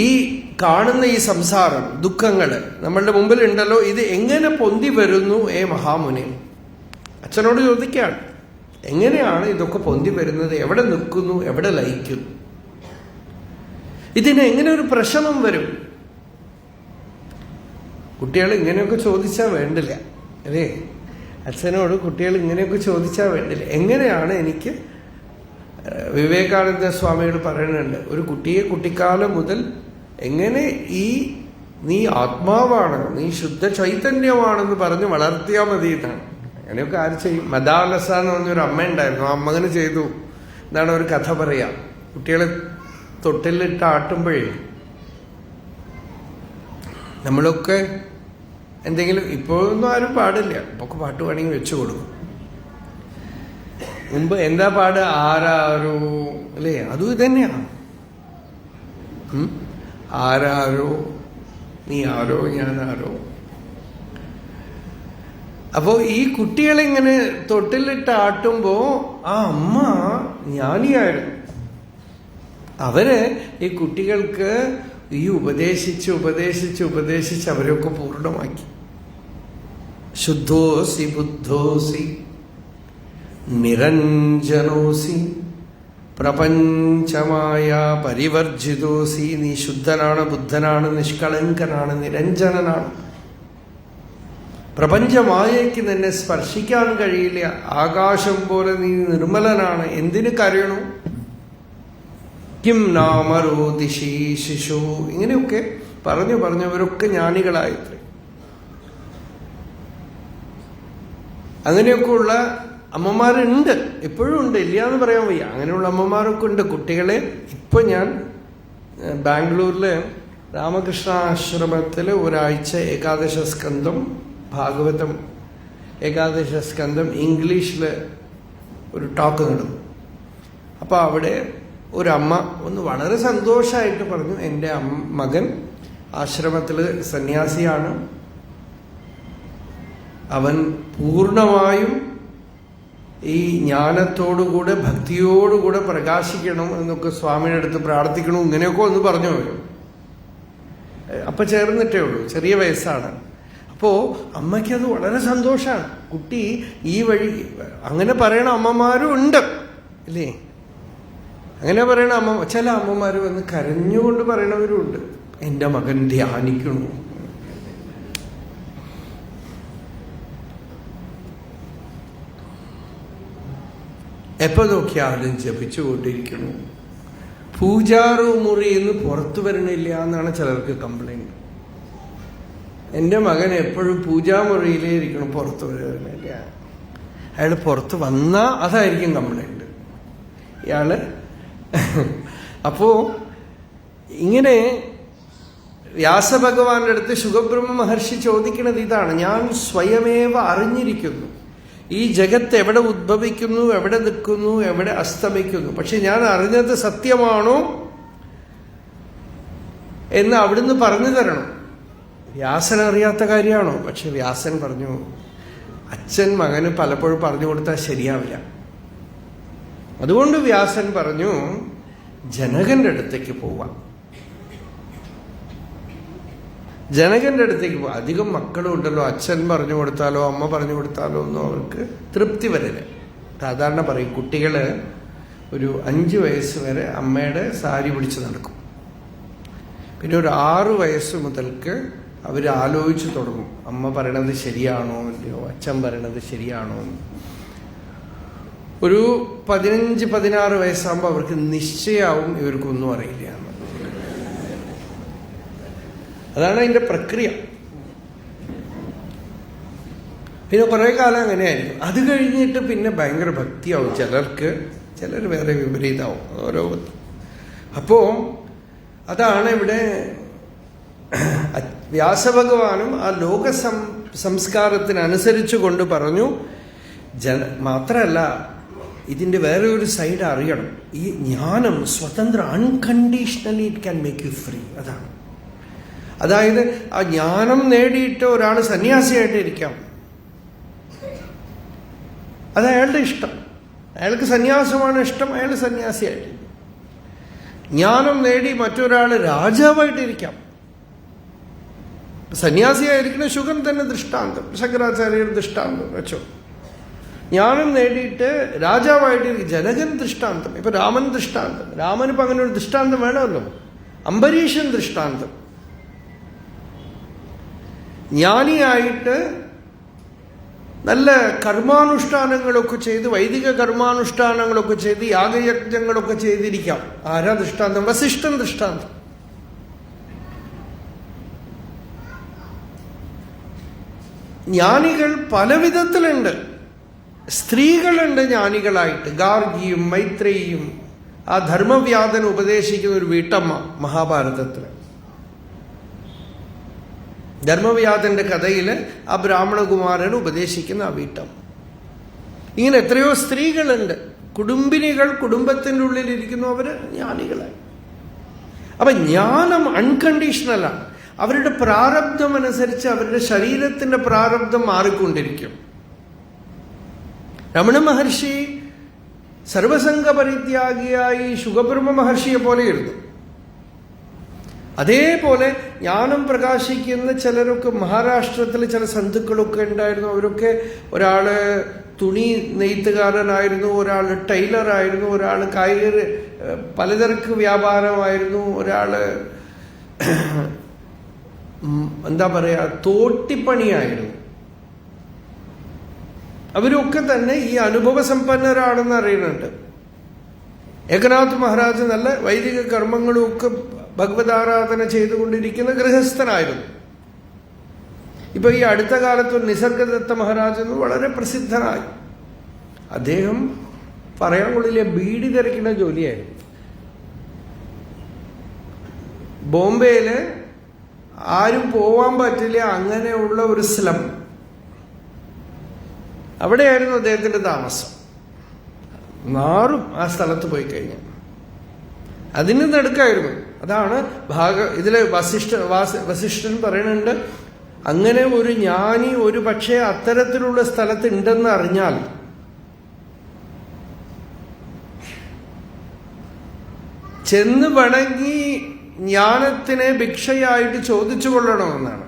ഈ കാണുന്ന ഈ സംസാരം, ദുഃഖങ്ങൾ നമ്മളുടെ മുമ്പിലുണ്ടല്ലോ, ഇത് എങ്ങനെ പൊന്തി വരുന്നു ഏ മഹാമുനി? അച്ഛനോട് ചോദിക്കുകയാണ്, എങ്ങനെയാണ് ഇതൊക്കെ പൊന്തി വരുന്നത്? എവിടെ നിൽക്കുന്നു? എവിടെ ലയിക്കുന്നു? ഇതിന് എങ്ങനെ ഒരു പ്രശമം വരും? കുട്ടികൾ ഇങ്ങനെയൊക്കെ ചോദിച്ചാൽ വേണ്ടില്ല അല്ലേ? അച്ഛനോട് കുട്ടികൾ ഇങ്ങനെയൊക്കെ ചോദിച്ചാൽ വേണ്ടില്ല. എങ്ങനെയാണ് എനിക്ക് വിവേകാനന്ദ സ്വാമിയോട് പറയുന്നുണ്ട്, ഒരു കുട്ടിയെ കുട്ടിക്കാലം മുതൽ എങ്ങനെ നീ ആത്മാവാണ്, നീ ശുദ്ധ ചൈതന്യമാണെന്ന് പറഞ്ഞ് വളർത്തിയാൽ മതി എന്നാണ്. അങ്ങനെയൊക്കെ ആര് ചെയ്യും? മദാലസ എന്ന് പറഞ്ഞൊരു അമ്മ ഉണ്ടായിരുന്നു, ആ അമ്മ അങ്ങനെ ചെയ്തു എന്നാണ് ഒരു കഥ പറയാം. കുട്ടികളെ തൊട്ടിലിട്ട് ആട്ടുമ്പോഴേ നമ്മളൊക്കെ എന്തെങ്കിലും ഇപ്പോഴൊന്നും ആരും പാടില്ല, ഇപ്പൊക്കെ പാട്ട് വേണമെങ്കിൽ വെച്ചു കൊടുക്കും. മുമ്പ് എന്താ പാട്? ആരാരോ അല്ലേ? അതും ഇതന്നെയാണ്. ആരാരോ, നീ ആരോ ഞാൻ ആരോ. അപ്പോ ഈ കുട്ടികളിങ്ങനെ തൊട്ടിലിട്ട് ആട്ടുമ്പോ ആ അമ്മ ജ്ഞാനിയായിരുന്നു. അവര് ഈ കുട്ടികൾക്ക് ഈ ഉപദേശിച്ച് ഉപദേശിച്ച് ഉപദേശിച്ച് അവരൊക്കെ പൂർണ്ണമാക്കി. ശുദ്ധോസി ബുദ്ധോസി നിരഞ്ജനോസി പ്രപഞ്ചമായ പരിവർജിതോസി. നീ ശുദ്ധനാണ്, ബുദ്ധനാണ്, നിഷ്കളങ്കനാണ്, നിരഞ്ജനനാണ്. പ്രപഞ്ചമായയ്ക്ക് നിന്നെ സ്പർശിക്കാൻ കഴിയില്ല. ആകാശം പോലെ നീ നിർമ്മലനാണ്. എന്തിനു കരയണു? കിം നാമരോദിശി ശിശു. ഇങ്ങനെയൊക്കെ പറഞ്ഞു പറഞ്ഞവരൊക്കെ ജ്ഞാനികളായിത്രേ. അങ്ങനെയൊക്കെയുള്ള അമ്മമാരുണ്ട്, ഇപ്പോഴും ഉണ്ട്, ഇല്ല എന്ന് പറയാൻ വയ്യ. അങ്ങനെയുള്ള അമ്മമാരൊക്കെ ഉണ്ട്. കുട്ടികളെ ഇപ്പൊ ഞാൻ ബാംഗ്ലൂരിലെ രാമകൃഷ്ണ ആശ്രമത്തിൽ ഒരാഴ്ച ഏകാദശ സ്കന്ധം ഭാഗവതം ഏകാദശ സ്കന്ധം ഇംഗ്ലീഷിൽ ഒരു ടോക്ക് നടന്നു. അപ്പൊ അവിടെ ഒരമ്മ ഒന്ന് വളരെ സന്തോഷമായിട്ട് പറഞ്ഞു, എൻ്റെ മകൻ ആശ്രമത്തിൽ സന്യാസിയാണ്, അവൻ പൂർണ്ണമായും ഈ ജ്ഞാനത്തോടുകൂടെ ഭക്തിയോടുകൂടെ പ്രകാശിക്കണം എന്നൊക്കെ സ്വാമിയുടെ അടുത്ത് പ്രാർത്ഥിക്കണം, ഇങ്ങനെയൊക്കെ ഒന്ന് പറഞ്ഞു. അപ്പൊ ചേർന്നിട്ടേ ഉള്ളൂ, ചെറിയ വയസ്സാണ്. അപ്പോ അമ്മയ്ക്കത് വളരെ സന്തോഷമാണ്. കുട്ടി ഈ വഴി അങ്ങനെ പറയണ അമ്മമാരും ഉണ്ട് അല്ലേ? അങ്ങനെ പറയണ ചില അമ്മമാർ വന്ന് കരഞ്ഞുകൊണ്ട് പറയണവരും ഉണ്ട്, എൻ്റെ മകൻ ധ്യാനിക്കണു. എപ്പോ നോക്കിയാലും ജപിച്ചുകൊണ്ടിരിക്കണു. പൂജാറു മുറിയിൽ നിന്ന് പുറത്തു വരണില്ല എന്നാണ് ചിലർക്ക് കംപ്ലൈന്റ്. എൻ്റെ മകൻ എപ്പോഴും പൂജാമുറിയിലേ ഇരിക്കണം, പുറത്തു വരണില്ല. അയാൾ പുറത്ത് വന്നാ അതായിരിക്കും കംപ്ലൈന്റ് ഇയാള്. അപ്പോ ഇങ്ങനെ വ്യാസഭഗവാന്റെ അടുത്ത് ശുഖബ്രഹ്മ മഹർഷി ചോദിക്കുന്നത് ഇതാണ്: ഞാൻ സ്വയമേവ അറിഞ്ഞിരിക്കുന്നു ഈ ജഗത്ത് എവിടെ ഉദ്ഭവിക്കുന്നു, എവിടെ നിൽക്കുന്നു, എവിടെ അസ്തമിക്കുന്നു. പക്ഷെ ഞാൻ അറിഞ്ഞത് സത്യമാണോ എന്ന് അവിടുന്ന് പറഞ്ഞു തരണം. വ്യാസൻ അറിയാത്ത കാര്യമാണോ? പക്ഷെ വ്യാസൻ പറഞ്ഞു, അച്ഛൻ മകന് പലപ്പോഴും പറഞ്ഞു കൊടുത്താൽ ശരിയാവില്ല. അതുകൊണ്ട് വ്യാസൻ പറഞ്ഞു, ജനകന്റെ അടുത്തേക്ക് പോവാം. ജനകന്റെ അടുത്തേക്ക് പോവാം. അധികം മക്കളും ഉണ്ടല്ലോ, അച്ഛൻ പറഞ്ഞു കൊടുത്താലോ അമ്മ പറഞ്ഞു കൊടുത്താലോ ഒന്നും അവർക്ക് തൃപ്തി വരില്ല. സാധാരണ പറയും, കുട്ടികള് ഒരു 5 വയസ്സ് വരെ അമ്മയുടെ സാരി പിടിച്ച് നടക്കും. പിന്നെ ഒരു 6 വയസ്സ് മുതൽക്ക് അവർ ആലോചിച്ച് തുടങ്ങും, അമ്മ പറയണത് ശരിയാണോ ഇല്ലയോ, അച്ഛൻ പറയണത് ശരിയാണോ എന്ന്. ഒരു 15-16 വയസ്സാകുമ്പോൾ അവർക്ക് നിശ്ചയാവും ഇവർക്കൊന്നും അറിയില്ല എന്ന്. അതാണ് അതിന്റെ പ്രക്രിയ. പിന്നെ കുറെ കാലം അങ്ങനെയായിരിക്കും. അത് കഴിഞ്ഞിട്ട് പിന്നെ ഭയങ്കര ഭക്തിയാവും ചിലർക്ക്, ചിലർ വേറെ വിപരീതമാവും ഓരോ. അപ്പോ അതാണ് ഇവിടെ വ്യാസഭഗവാനും ആ ലോക സംസ്കാരത്തിനനുസരിച്ച് കൊണ്ട് പറഞ്ഞു. മാത്രമല്ല, ഇതിന്റെ വേറെ ഒരു സൈഡ് അറിയണം. ഈ ജ്ഞാനം സ്വതന്ത്ര, unconditionally it can make you free. അതാണ്. അതായത് ആ ജ്ഞാനം നേടിയിട്ട് ഒരാൾ സന്യാസിയായിട്ട് ഇരിക്കാം, അത് അയാളുടെ ഇഷ്ടം. അയാൾക്ക് സന്യാസമാണ് ഇഷ്ടം, അയാൾ സന്യാസിയായിട്ട്. ജ്ഞാനം നേടി മറ്റൊരാൾ രാജാവായിട്ടിരിക്കാം. സന്യാസിയായിരിക്കുന്ന ശുഗൻ തന്നെ ദൃഷ്ടാന്തം, ശങ്കരാചാര്യർ ദൃഷ്ടാന്തം വെച്ചോ. ജ്ഞാനം നേടിയിട്ട് രാജാവായിട്ടിരിക്കും. ജനകൻ ദൃഷ്ടാന്തം. ഇപ്പൊ രാമൻ ദൃഷ്ടാന്തം. രാമനിപ്പോ അങ്ങനെ ഒരു ദൃഷ്ടാന്തം വേണമല്ലോ. അംബരീഷൻ ദൃഷ്ടാന്തം. ജ്ഞാനിയായിട്ട് നല്ല കർമാനുഷ്ഠാനങ്ങളൊക്കെ ചെയ്ത്, വൈദിക കർമാനുഷ്ഠാനങ്ങളൊക്കെ ചെയ്ത്, യാഗയജ്ഞങ്ങളൊക്കെ ചെയ്തിരിക്കാം. ആരാ ദൃഷ്ടാന്തം? വസിഷ്ഠൻ ദൃഷ്ടാന്തം. ജ്ഞാനികൾ പല വിധത്തിലുണ്ട്. സ്ത്രീകളുണ്ട് ജ്ഞാനികളായിട്ട്, ഗാർഗിയും മൈത്രേയിയും ആ ധർമ്മവ്യാധൻ ഉപദേശിക്കുന്ന ഒരു വീട്ടമ്മ മഹാഭാരതത്തിൽ. ധർമ്മവ്യാധന്റെ കഥയിൽ ആ ബ്രാഹ്മണകുമാരൻ ഉപദേശിക്കുന്ന ആ വീട്ടമ്മ. ഇങ്ങനെ എത്രയോ സ്ത്രീകളുണ്ട്, കുടുംബിനികൾ, കുടുംബത്തിൻ്റെ ഉള്ളിലിരിക്കുന്നു, അവര് ജ്ഞാനികളായി. അപ്പൊ ജ്ഞാനം അൺകണ്ടീഷണലാണ്. അവരുടെ പ്രാരബ്ധം അനുസരിച്ച് അവരുടെ ശരീരത്തിന്റെ പ്രാരബ്ധം മാറിക്കൊണ്ടിരിക്കും. രമണ മഹർഷി സർവസംഗ പരിത്യാഗിയായി ശുഗബ്രഹ്മ മഹർഷിയെ പോലെയിരുന്നു. അതേപോലെ ജ്ഞാനം പ്രകാശിക്കുന്ന ചിലരൊക്കെ മഹാരാഷ്ട്രത്തിൽ ചില സന്ധുക്കളൊക്കെ ഉണ്ടായിരുന്നു. അവരൊക്കെ ഒരാള് തുണി നെയ്ത്തുകാരനായിരുന്നു, ഒരാൾ ടൈലറായിരുന്നു, ഒരാൾ പലചരക്ക് വ്യാപാരമായിരുന്നു, ഒരാള് എന്താ പറയാ തോട്ടിപ്പണിയായിരുന്നു. അവരൊക്കെ തന്നെ ഈ അനുഭവ സമ്പന്നരാണെന്ന് അറിയുന്നുണ്ട്. ഏകനാഥ് മഹാരാജ് നല്ല വൈദിക കർമ്മങ്ങളും ഒക്കെ ഭഗവതാരാധന ചെയ്തുകൊണ്ടിരിക്കുന്ന ഗൃഹസ്ഥനായിരുന്നു. ഇപ്പൊ ഈ അടുത്ത കാലത്ത് നിസർഗദത്ത മഹാരാജ് എന്ന് വളരെ പ്രസിദ്ധനായി. അദ്ദേഹം പറയാൻ കൊള്ളില്ല, ബീഡി തിരക്കുന്ന ജോലിയായിരുന്നു. ബോംബെയില് ആരും പോവാൻ പറ്റില്ല, അങ്ങനെയുള്ള ഒരു സ്ലം, അവിടെയായിരുന്നു അദ്ദേഹത്തിന്റെ താമസം. നാറും ആ സ്ഥലത്ത് പോയി കഴിഞ്ഞാൽ അതിന് നടുക്കായിരുന്നു. അതാണ് ഇതില് വസിഷ്ഠൻ പറയുന്നുണ്ട്, അങ്ങനെ ഒരു ജ്ഞാനി ഒരു പക്ഷേ അത്തരത്തിലുള്ള സ്ഥലത്ത് ഉണ്ടെന്ന് അറിഞ്ഞാൽ ചെന്ന് വണങ്ങി ജ്ഞാനത്തിനെ ഭിക്ഷയായിട്ട് ചോദിച്ചു കൊള്ളണമെന്നാണ്.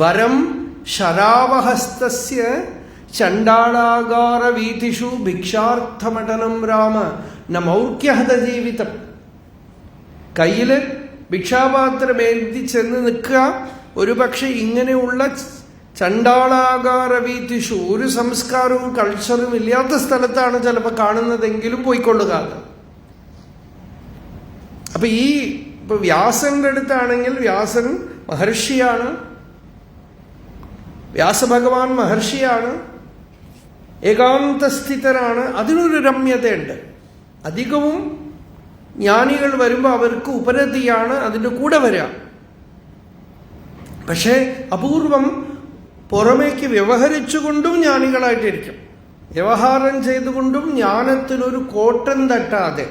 വരം ശരാവഹസ്തസ്യ ചണ്ഡാളാകാര വീതിഷു ഭിക്ഷാർത്ഥമടനം രാമ നമൗർക്യഹത ജീവിതം. കയ്യില് ഭിക്ഷാപാത്രമേന്തി ചെന്ന് നിൽക്കുക, ഒരുപക്ഷെ ഇങ്ങനെയുള്ള ചണ്ഡാളാകാര വീതിഷു, ഒരു സംസ്കാരവും കൾച്ചറും ഇല്ലാത്ത സ്ഥലത്താണ് ചിലപ്പോൾ കാണുന്നതെങ്കിലും പോയിക്കൊള്ളുക. അപ്പൊ ഇപ്പൊ വ്യാസന്റെ അടുത്താണെങ്കിൽ വ്യാസൻ മഹർഷിയാണ്, വ്യാസഭഗവാൻ മഹർഷിയാണ്, ഏകാന്തസ്ഥിതരാണ്. അതിനൊരു രമ്യതയുണ്ട്. അധികവും ജ്ഞാനികൾ വരുമ്പോൾ അവർക്ക് ഉപരതിയാണ് അതിൻ്റെ കൂടെ വരിക. പക്ഷേ അപൂർവം പുറമേക്ക് വ്യവഹരിച്ചുകൊണ്ടും ജ്ഞാനികളായിട്ടിരിക്കും, വ്യവഹാരം ചെയ്തുകൊണ്ടും ജ്ഞാനത്തിനൊരു കോട്ടം തട്ടാതെ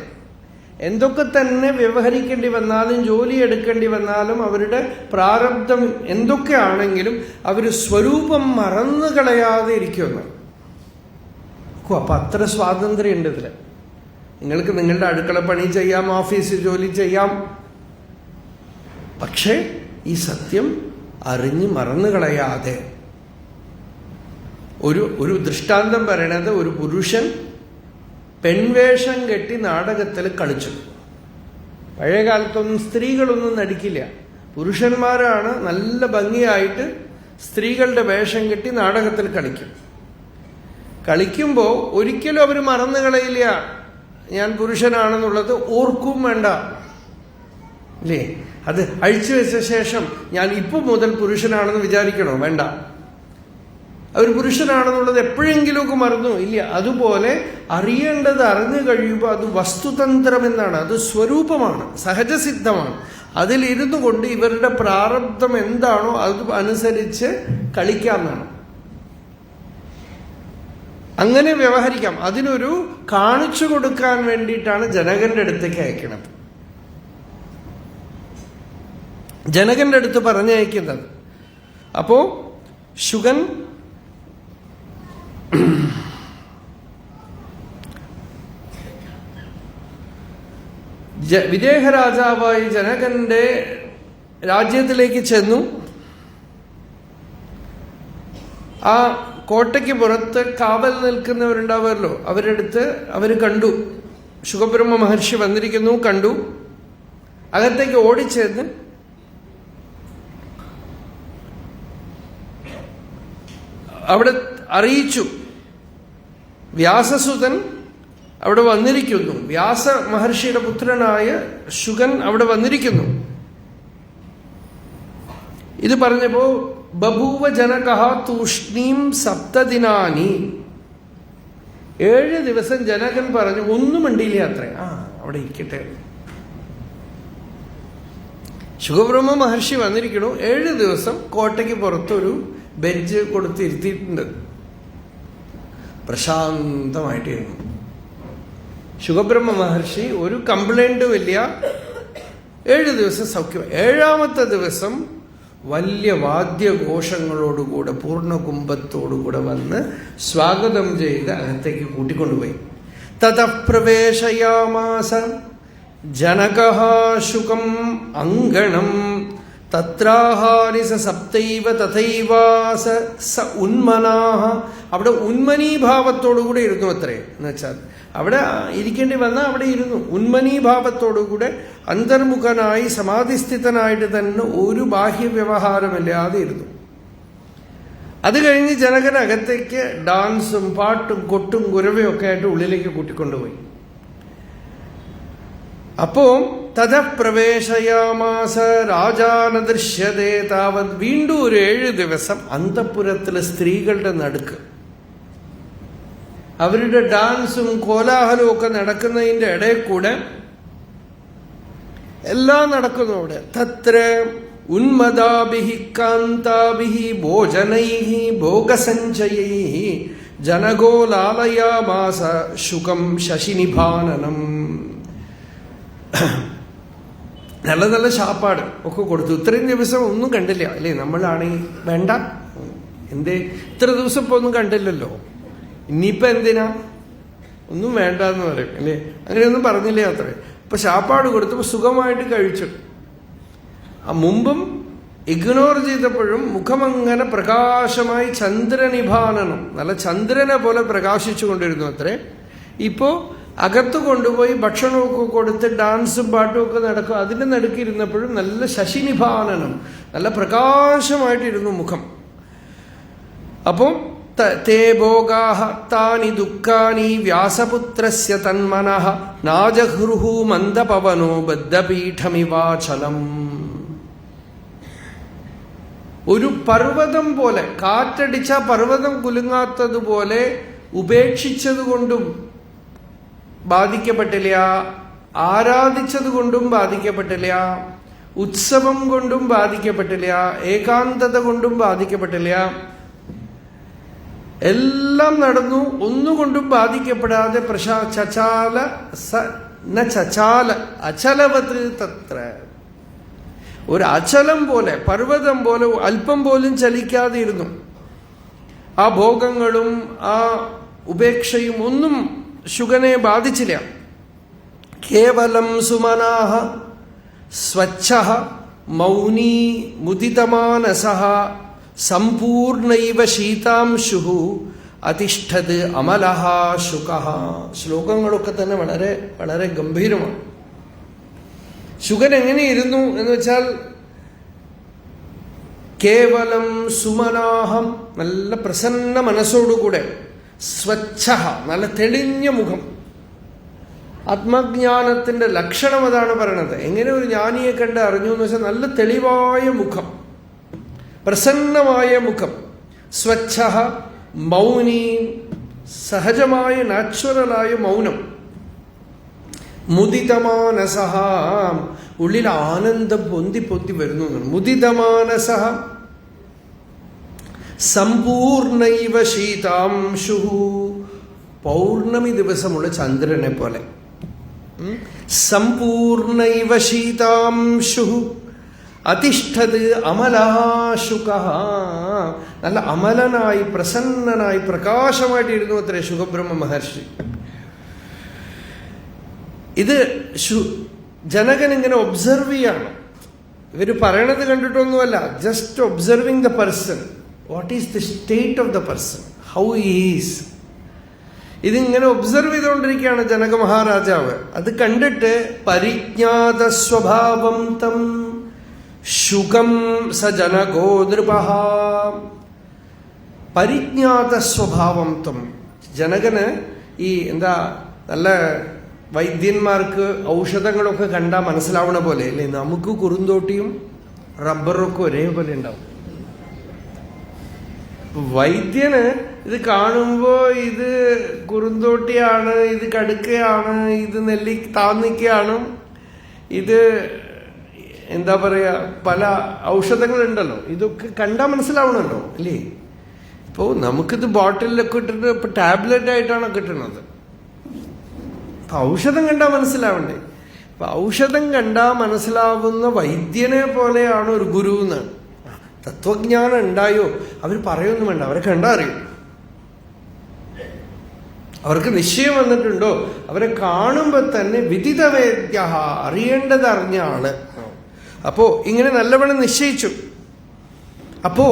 എന്തൊക്കെ തന്നെ വ്യവഹരിക്കേണ്ടി വന്നാലും ജോലി എടുക്കേണ്ടി വന്നാലും അവരുടെ പ്രാരബ്ധം എന്തൊക്കെയാണെങ്കിലും അവർ സ്വരൂപം മറന്നു കളയാതെ ഇരിക്കുമെന്ന്. അപ്പൊ അത്ര സ്വാതന്ത്ര്യം ഉണ്ട് ഇതില്. നിങ്ങൾക്ക് നിങ്ങളുടെ അടുക്കള പണി ചെയ്യാം, ഓഫീസിൽ ജോലി ചെയ്യാം, പക്ഷെ ഈ സത്യം അറിഞ്ഞ് മറന്നു കളയാതെ. ഒരു ദൃഷ്ടാന്തം പറയണത്, ഒരു പുരുഷൻ പെൺവേഷം കെട്ടി നാടകത്തിൽ കളിച്ചു. പഴയ കാലത്തൊന്നും സ്ത്രീകളൊന്നും നടിക്കില്ല, പുരുഷന്മാരാണ് നല്ല ഭംഗിയായിട്ട് സ്ത്രീകളുടെ വേഷം കെട്ടി നാടകത്തിൽ കളിക്കുമ്പോൾ ഒരിക്കലും അവർ മറന്നു കളയില്ല ഞാൻ പുരുഷനാണെന്നുള്ളത്, ഓർക്കും വേണ്ട അല്ലേ. അത് അഴിച്ചു വെച്ച ശേഷം ഞാൻ ഇപ്പൊ മുതൽ പുരുഷനാണെന്ന് വിചാരിക്കണോ? വേണ്ട. അവർ പുരുഷനാണെന്നുള്ളത് എപ്പോഴെങ്കിലുമൊക്കെ മറന്നു ഇല്ല. അതുപോലെ അറിയേണ്ടത് അറിഞ്ഞു കഴിയുമ്പോൾ അത് വസ്തുതന്ത്രം എന്നാണ്, അത് സ്വരൂപമാണ്, സഹജസിദ്ധമാണ്. അതിലിരുന്നു കൊണ്ട് ഇവരുടെ പ്രാരബ്ധം എന്താണോ അത് അനുസരിച്ച് കളിക്കാമെന്നാണ്. അങ്ങനെ വ്യവഹരിക്കാം. അതിനൊരു കാണിച്ചു കൊടുക്കാൻ വേണ്ടിയിട്ടാണ് ജനകന്റെ അടുത്തേക്ക് അയക്കുന്നത്. ജനകന്റെ അടുത്ത് പറഞ്ഞയക്കുന്നത്. അപ്പോ ശുഗൻ വിദേഹ രാജാവായി ജനകന്റെ രാജ്യത്തിലേക്ക് ചെന്നു. ആ കോട്ടയ്ക്ക് പുറത്ത് കാവൽ നിൽക്കുന്നവരുണ്ടാവുമല്ലോ, അവരെടുത്ത് അവര് കണ്ടു, ശുഗബ്രഹ്മ മഹർഷി വന്നിരിക്കുന്നു കണ്ടു. അകത്തേക്ക് ഓടിച്ചെന്ന് അവിടെ അറിയിച്ചു, വ്യാസസുതൻ അവിടെ വന്നിരിക്കുന്നു, വ്യാസ മഹർഷിയുടെ പുത്രനായ ശുഗൻ അവിടെ വന്നിരിക്കുന്നു. ഇത് പറഞ്ഞപ്പോ ബഭൂവ ജനകഃ തൂഷ്ണീം സപ്തദിനാനി, 7 ദിവസം ജനകൻ പറഞ്ഞു, ഒന്നും മിണ്ടിയില്ല അത്രേ. അവിടെ ഇരിക്കട്ടെ. ശുകബ്രഹ്മ മഹർഷി വന്നിരിക്കണു. 7 ദിവസം കോട്ടയ്ക്ക് പുറത്തൊരു ബെഞ്ച് കൊടുത്തിരുത്തിയിട്ടുണ്ട്. പ്രശാന്തമായിട്ടിരുന്നു. ശുകബ്രഹ്മ മഹർഷി ഒരു കംപ്ലൈന്റും ഇല്ല. 7 ദിവസം സൗഖ്യം. 7ാമത്തെ ദിവസം വലിയ വാദ്യഘോഷങ്ങളോടുകൂടെ പൂർണ്ണകുംഭത്തോടുകൂടെ വന്ന് സ്വാഗതം ചെയ്ത് അകത്തേക്ക് കൂട്ടിക്കൊണ്ടുപോയി. തതഃ പ്രവേശയാമാസ ജനകഃ ശുകം അങ്കണം തത്രാഹാരി സപ്തൈവ തഥൈവാസ സ ഉന്മനാഹ. അവിടെ ഉന്മനീഭാവത്തോടുകൂടെ ഇരുന്നു അത്രേ. എന്നുവെച്ചാൽ അവിടെ ഇരിക്കേണ്ടി വന്നാൽ അവിടെ ഇരുന്നു. ഉന്മനീഭാവത്തോടുകൂടെ അന്തർമുഖനായി സമാധിസ്ഥിതനായിട്ട് തന്നെ ഒരു ബാഹ്യ വ്യവഹാരമില്ലാതെ ഇരുന്നു. അത് കഴിഞ്ഞ് ജനകനകത്തേക്ക് ഡാൻസും പാട്ടും കൊട്ടും കുരവയും ഒക്കെ ആയിട്ട് ഉള്ളിലേക്ക് കൂട്ടിക്കൊണ്ടുപോയി. അപ്പോ തഥ പ്രവേശയാമാസ രാജാന ദൃശ്യതേ താവത്. വീണ്ടും ഒരു 7 ദിവസം അന്തഃപുരത്തിലെ സ്ത്രീകളുടെ നടുക്ക് അവരുടെ ഡാൻസും കോലാഹലവും ഒക്കെ നടക്കുന്നതിന്റെ ഇടയിൽ കൂടെ എല്ലാം നടക്കുന്നു അവിടെ. തത്ര ഉന്മദാഭിഹി കാന്താഭിഹി ഭോജനൈഹി ഭോഗസഞ്ചയൈഹി ജനകോ ലാലയാമാസ ശുകം ശശിനിഭാനനം. നല്ല നല്ല ശാപ്പാട് ഒക്കെ കൊടുത്തു. ഇത്രയും ദിവസം ഒന്നും കണ്ടില്ല അല്ലേ? നമ്മളാണെങ്കിൽ വേണ്ട, എന്തേ ഇത്ര ദിവസം ഇപ്പൊ ഒന്നും കണ്ടില്ലല്ലോ, ഇനിയിപ്പൊ എന്തിനാ, ഒന്നും വേണ്ട എന്ന് പറയും അല്ലേ? അങ്ങനെയൊന്നും പറഞ്ഞില്ലേ അത്രേ. ഇപ്പൊ ശാപ്പാട് കൊടുത്തപ്പോ സുഖമായിട്ട് കഴിച്ചു. മുമ്പും ഇഗ്നോർ ചെയ്തപ്പോഴും മുഖമങ്ങനെ പ്രകാശമായി ചന്ദ്രനിഭാനനം, നല്ല ചന്ദ്രനെ പോലെ പ്രകാശിച്ചു കൊണ്ടിരുന്നു അത്രേ. ഇപ്പോ അകത്ത് കൊണ്ടുപോയി ഭക്ഷണമൊക്കെ കൊടുത്ത് ഡാൻസും പാട്ടും ഒക്കെ നടക്കും. അതിന്റെ നടുക്കിരുന്നപ്പോഴും നല്ല ശശിനിഭാനനം, നല്ല പ്രകാശമായിട്ടിരുന്നു മുഖം. അപ്പം തേ ഭോഗാഹ താനി ദുഃഖാനി വ്യാസപുത്രസ്യ തന്മനഃ നാജഹൃഹു മന്ദപവനോ ബദ്ധപീഠമിവാചലം. ഒരു പർവ്വതം പോലെ, കാറ്റടിച്ച പർവ്വതം കുലുങ്ങാത്തതുപോലെ ഉപേക്ഷിച്ചതുകൊണ്ടും ബാധിക്കപ്പെട്ടില്ല, ആരാധിച്ചതുകൊണ്ടും ബാധിക്കപ്പെട്ടില്ല, ഉത്സവം കൊണ്ടും ബാധിക്കപ്പെട്ടില്ല, ഏകാന്തത കൊണ്ടും ബാധിക്കപ്പെട്ടില്ല. എല്ലാം നടന്നു, ഒന്നുകൊണ്ടും ബാധിക്കപ്പെടാതെ ചചാല ചചാല അചലവത് തത്ര. ഒരു അചലം പോലെ, പർവ്വതം പോലെ അല്പം പോലും ചലിക്കാതെ ഇരുന്നു. ആ ഭോഗങ്ങളും ആ ഉപേക്ഷയും ഒന്നും ശുഗനെ ബാധിച്ചില്ല. കേവലം സുമനാഹ സ്വച്ഛഃ മൗനീ മുദിതമാനസഃ സമ്പൂർണൈവ ശീതാംശുഃ അതിഷ്ഠത് അമലഃ ശുകഃ. ശ്ലോകങ്ങളൊക്കെ തന്നെ വളരെ വളരെ ഗംഭീരമാണ്. ശുഗൻ എങ്ങനെയിരുന്നു എന്ന് വെച്ചാൽ കേവലം സുമനാഹം, നല്ല പ്രസന്ന മനസ്സോടുകൂടെ, സ്വച്ഛ, നല്ല തെളിഞ്ഞ മുഖം. ആത്മജ്ഞാനത്തിന്റെ ലക്ഷണം അതാണ് പറയണത്. എങ്ങനെ ഒരു ജ്ഞാനിയെ കണ്ട് അറിഞ്ഞു എന്ന് വെച്ചാൽ നല്ല തെളിവായ മുഖം, പ്രസന്നമായ മുഖം. സ്വച്ഛ മൗനി, സഹജമായ നാച്ചുറലായ മൗനം. മുദിതമാനസഃ, ഉള്ളിൽ ആനന്ദം പൊന്തി പൊന്തി വരുന്നു. മുദിതമാനസഃ സമ്പൂർണൈവ ശീതാംശു, പൗർണമി ദിവസമുള്ള ചന്ദ്രനെ പോലെ. സമ്പൂർണൈവ ശീതാംശു അതിഷ്ഠത് അമലാശുകഃ, നല്ല അമലനായി പ്രസന്നനായി പ്രകാശമായിട്ടിരുന്നു അത്രേ ശുകബ്രഹ്മ മഹർഷി. ഇത് ജനകൻ ഇങ്ങനെ ഒബ്സർവ് ചെയ്യാണ്. ഇവര് പറയണത് കണ്ടിട്ടൊന്നുമല്ല, just observing the person. What is the state of the person, how is. ഇതിങ്ങനെ ഒബ്സർവ് ചെയ്തുകൊണ്ടിരിക്കുകയാണ് ജനക മഹാരാജാവ്. അത് കണ്ടിട്ട് പരിജ്ഞാത സ്വഭാവം തം ശുകം സ ജനകോ നൃപഃ. പരിജ്ഞാത സ്വഭാവം തം, ജനകന് ഈ എന്താ നല്ല വൈദ്യന്മാർക്ക് ഔഷധങ്ങളൊക്കെ കണ്ടാൽ മനസ്സിലാവണ പോലെ അല്ലേ, നമുക്ക് കുറുന്തോട്ടിയും റബ്ബറും ഒക്കെ ഒരേപോലെ ഉണ്ടാവും. വൈദ്യന് ഇത് കാണുമ്പോ ഇത് കുറുന്തോട്ടിയാണ്, ഇത് കടുക്കയാണ്, ഇത് താന്നിക്കയാണ്, ഇത് എന്താ പറയാ പല ഔഷധങ്ങളുണ്ടല്ലോ, ഇതൊക്കെ കണ്ടാൽ മനസ്സിലാവണല്ലോ അല്ലേ? ഇപ്പോ നമുക്കിത് ബോട്ടിലൊക്കെ ഇട്ടിട്ട് ഇപ്പൊ ടാബ്ലറ്റ് ആയിട്ടാണ് കിട്ടുന്നത്. അപ്പൊ ഔഷധം കണ്ടാൽ മനസ്സിലാവണ്ടേ? അപ്പൊ ഔഷധം കണ്ടാൽ മനസ്സിലാവുന്ന വൈദ്യനെ പോലെയാണ് ഒരു ഗുരു എന്നാണ്. തത്വജ്ഞാനം ഉണ്ടായോ അവർ പറയൊന്നും വേണ്ട, അവരെ കണ്ടാ അറിയും. അവർക്ക് നിശ്ചയം വന്നിട്ടുണ്ടോ, അവരെ കാണുമ്പോ തന്നെ വിദിതവേദ്യ, അറിയേണ്ടത് അറിഞ്ഞാണ്. അപ്പോ ഇങ്ങനെ നല്ലവണ്ണം നിശ്ചയിച്ചു. അപ്പോ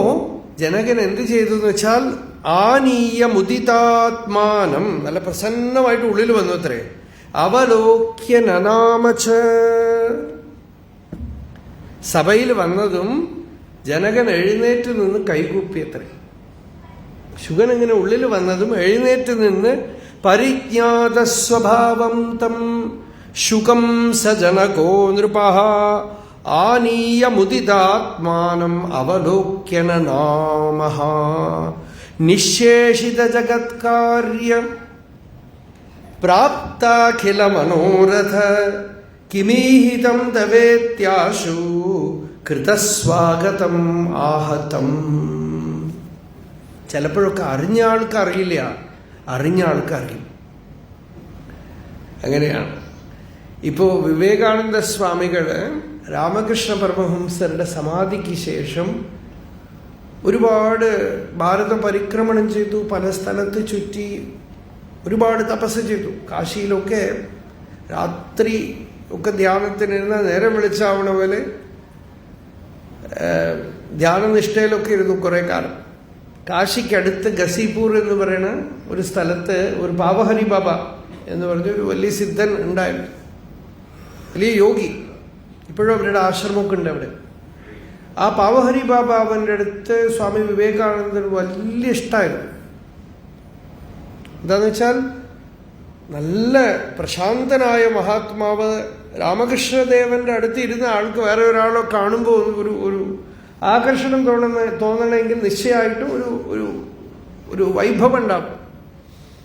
ജനകൻ എന്ത് ചെയ്തു എന്ന് വെച്ചാൽ ആനീയ മുദിതാത്മാനം, നല്ല പ്രസന്നമായിട്ട് ഉള്ളിൽ വന്നു അത്രേ. അവലോക്യ നനാമച, സഭയിൽ വന്നതും ജനകൻ എഴുന്നേറ്റ് നിന്ന് കൈകൂപ്പിയത്രേ. ശുഗൻ ഇങ്ങനെ ഉള്ളിൽ വന്നതും എഴുന്നേറ്റ് നിന്ന് പരിജ്ഞാത സ്വഭാവം തം ശുകം സ ജനകോ നൃപഃ ആനീയ മുദിതാത്മാനം അവലോക്യന നാമഃ നിശേഷിത ജഗത്കാര്യം പ്രാപ്താഖില മനോരഥ കിമീഹിതം തവേത്യാശു കൃതസ്വാഗതം ആഹതം. ചിലപ്പോഴൊക്കെ അറിഞ്ഞ ആൾക്ക് അറിയില്ല, അറിഞ്ഞ ആൾക്ക് അറിയും. അങ്ങനെയാണ്. ഇപ്പോ വിവേകാനന്ദ സ്വാമികള് രാമകൃഷ്ണ പരമഹംസരുടെ സമാധിക്ക് ശേഷം ഒരുപാട് ഭാരത പരിക്രമണം ചെയ്തു, പല സ്ഥലത്ത് ചുറ്റി, ഒരുപാട് തപസ് ചെയ്തു. കാശിയിലൊക്കെ രാത്രി ഒക്കെ ധ്യാനത്തിനിരുന്ന നേരം വെളിച്ചാവണ പോലെ ധ്യാനനിഷ്ഠയിലൊക്കെ ഇരുന്നു കുറെ കാലം. കാശിക്കടുത്ത് ഗസിപൂർ എന്ന് പറയുന്ന ഒരു സ്ഥലത്ത് ഒരു പാവഹരി ബാബ എന്ന് പറഞ്ഞ ഒരു വലിയ സിദ്ധൻ ഉണ്ടായിരുന്നു, വലിയ യോഗി. ഇപ്പോഴും അവരുടെ ആശ്രമമൊക്കെ ഉണ്ട് അവിടെ. ആ പാവഹരി ബാബ അവൻ്റെ അടുത്ത് സ്വാമി വിവേകാനന്ദന് വലിയ ഇഷ്ടമായിരുന്നു. എന്താന്ന് വെച്ചാൽ നല്ല പ്രശാന്തനായ മഹാത്മാവ് രാമകൃഷ്ണദേവന്റെ അടുത്ത് ഇരുന്ന ആൾക്ക് വേറെ ഒരാളെ കാണുമ്പോൾ ഒരു ആകർഷണം തോന്നണമെങ്കിൽ നിശ്ചയമായിട്ടും ഒരു വൈഭവം ഉണ്ടാവും.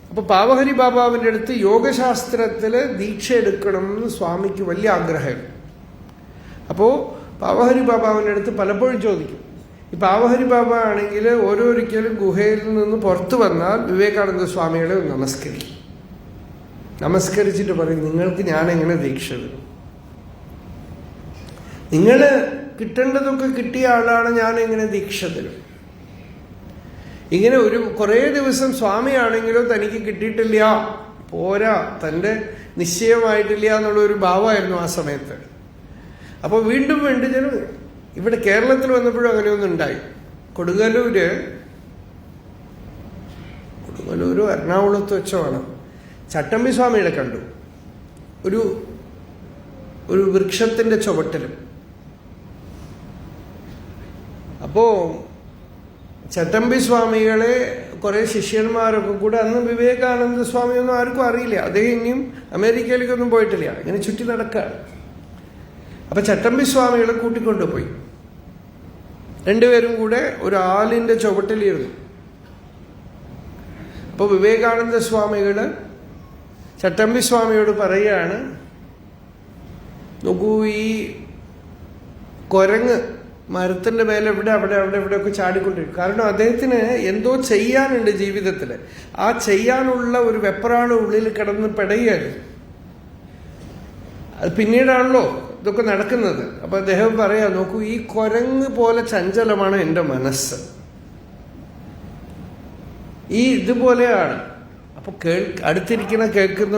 അപ്പൊ പാവഹരി ബാബാവിന്റെ അടുത്ത് യോഗശാസ്ത്രത്തില് ദീക്ഷ എടുക്കണം എന്ന് സ്വാമിക്ക് വലിയ ആഗ്രഹമായിരുന്നു. അപ്പോ പാവഹരി ബാബാവിന്റെ അടുത്ത് പലപ്പോഴും ചോദിക്കും. ഈ പാവഹരി ബാബ ആണെങ്കിൽ ഓരോരിക്കലും ഗുഹയിൽ നിന്ന് പുറത്തു വന്നാൽ വിവേകാനന്ദ സ്വാമികളെ നമസ്കരിക്കും. നമസ്കരിച്ചിട്ട് പറയും, നിങ്ങൾക്ക് ഞാൻ എങ്ങനെ ദീക്ഷ തരും? നിങ്ങള് കിട്ടേണ്ടതൊക്കെ കിട്ടിയ ആളാണ്, ഞാൻ എങ്ങനെ ദീക്ഷ തരും? ഇങ്ങനെ കുറേ ദിവസം സ്വാമിയാണെങ്കിലോ തനിക്ക് കിട്ടിയിട്ടില്ല, പോരാ, തൻ്റെ നിശ്ചയമായിട്ടില്ല എന്നുള്ള ഒരു ഭാവമായിരുന്നു ആ സമയത്ത്. അപ്പോൾ വീണ്ടും ജനം ഇവിടെ കേരളത്തിൽ വന്നപ്പോഴും അങ്ങനെയൊന്നും ഉണ്ടായി. കൊടുങ്ങല്ലൂര് എറണാകുളത്ത് വെച്ചോണം ചട്ടമ്പി സ്വാമികളെ കണ്ടു. ഒരു വൃക്ഷത്തിന്റെ ചുവട്ടിലും. അപ്പോ ചട്ടമ്പി സ്വാമികളെ കുറെ ശിഷ്യന്മാരൊക്കെ കൂടെ, അന്ന് വിവേകാനന്ദ സ്വാമിയൊന്നും ആർക്കും അറിയില്ല, അദ്ദേഹം ഇനിയും അമേരിക്കയിലേക്കൊന്നും പോയിട്ടില്ല, ഇങ്ങനെ ചുറ്റി നടക്കുകയാണ്. അപ്പൊ ചട്ടമ്പി സ്വാമികളെ കൂട്ടിക്കൊണ്ടുപോയി. രണ്ടുപേരും കൂടെ ഒരു ആലിന്റെ ചുവട്ടിലിരുന്നു. അപ്പൊ വിവേകാനന്ദ സ്വാമികള് ചട്ടമ്പി സ്വാമിയോട് പറയുകയാണ്, നോക്കൂ, ഈ കുരങ്ങ് മരത്തിന്റെ മേലെ അവിടെ ചാടിക്കൊണ്ടിരിക്കും. കാരണം അദ്ദേഹത്തിന് എന്തോ ചെയ്യാനുണ്ട് ജീവിതത്തില്. ആ ചെയ്യാനുള്ള ഒരു വെപ്രാണ് ഉള്ളിൽ കിടന്ന് പെടയാണ്. അത് പിന്നീടാണല്ലോ ഇതൊക്കെ നടക്കുന്നത്. അപ്പൊ അദ്ദേഹം പറയാ, നോക്കൂ, ഈ കുരങ്ങ് പോലെ ചഞ്ചലമാണ് എൻ്റെ മനസ്സ്, ഈ ഇതുപോലെയാണ്. അപ്പൊ അടുത്തിരിക്കുന്ന കേൾക്കുന്ന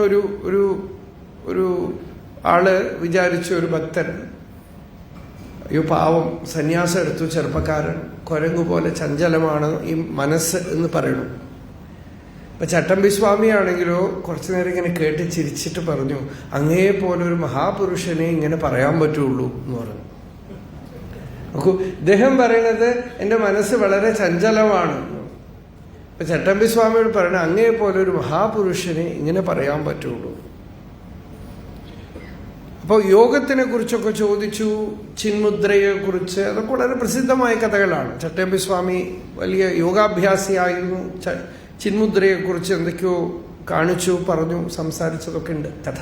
ഒരു ആള് വിചാരിച്ചു, ഒരു ഭക്തൻ, അയ്യോ പാവം, സന്യാസം എടുത്തു ചെറുപ്പക്കാരൻ, കുരങ്ങു പോലെ ചഞ്ചലമാണ് ഈ മനസ്സ് എന്ന് പറയണു. ഇപ്പൊ ചട്ടമ്പി സ്വാമിയാണെങ്കിലോ കുറച്ചു നേരം ഇങ്ങനെ കേട്ട് ചിരിച്ചിട്ട് പറഞ്ഞു, അങ്ങേ പോലെ ഒരു മഹാപുരുഷനെ ഇങ്ങനെ പറയാൻ പറ്റുള്ളൂ എന്ന് പറഞ്ഞു. നോക്കൂ, ഇദ്ദേഹം പറയണത് എൻ്റെ മനസ്സ് വളരെ ചഞ്ചലമാണ്. ഇപ്പൊ ചട്ടമ്പി സ്വാമിയോട് പറയണ, അങ്ങേ പോലെ ഒരു മഹാപുരുഷനെ ഇങ്ങനെ പറയാൻ പറ്റുള്ളൂ. അപ്പോൾ യോഗത്തിനെ കുറിച്ചൊക്കെ ചോദിച്ചു, ചിന്മുദ്രയെക്കുറിച്ച്. അതൊക്കെ വളരെ പ്രസിദ്ധമായ കഥകളാണ്. ചട്ടമ്പി സ്വാമി വലിയ യോഗാഭ്യാസിയായിരുന്നു. ചിന്മുദ്രയെക്കുറിച്ച് എന്തൊക്കെയോ കാണിച്ചു, പറഞ്ഞു, സംസാരിച്ചതൊക്കെ ഉണ്ട് കഥ.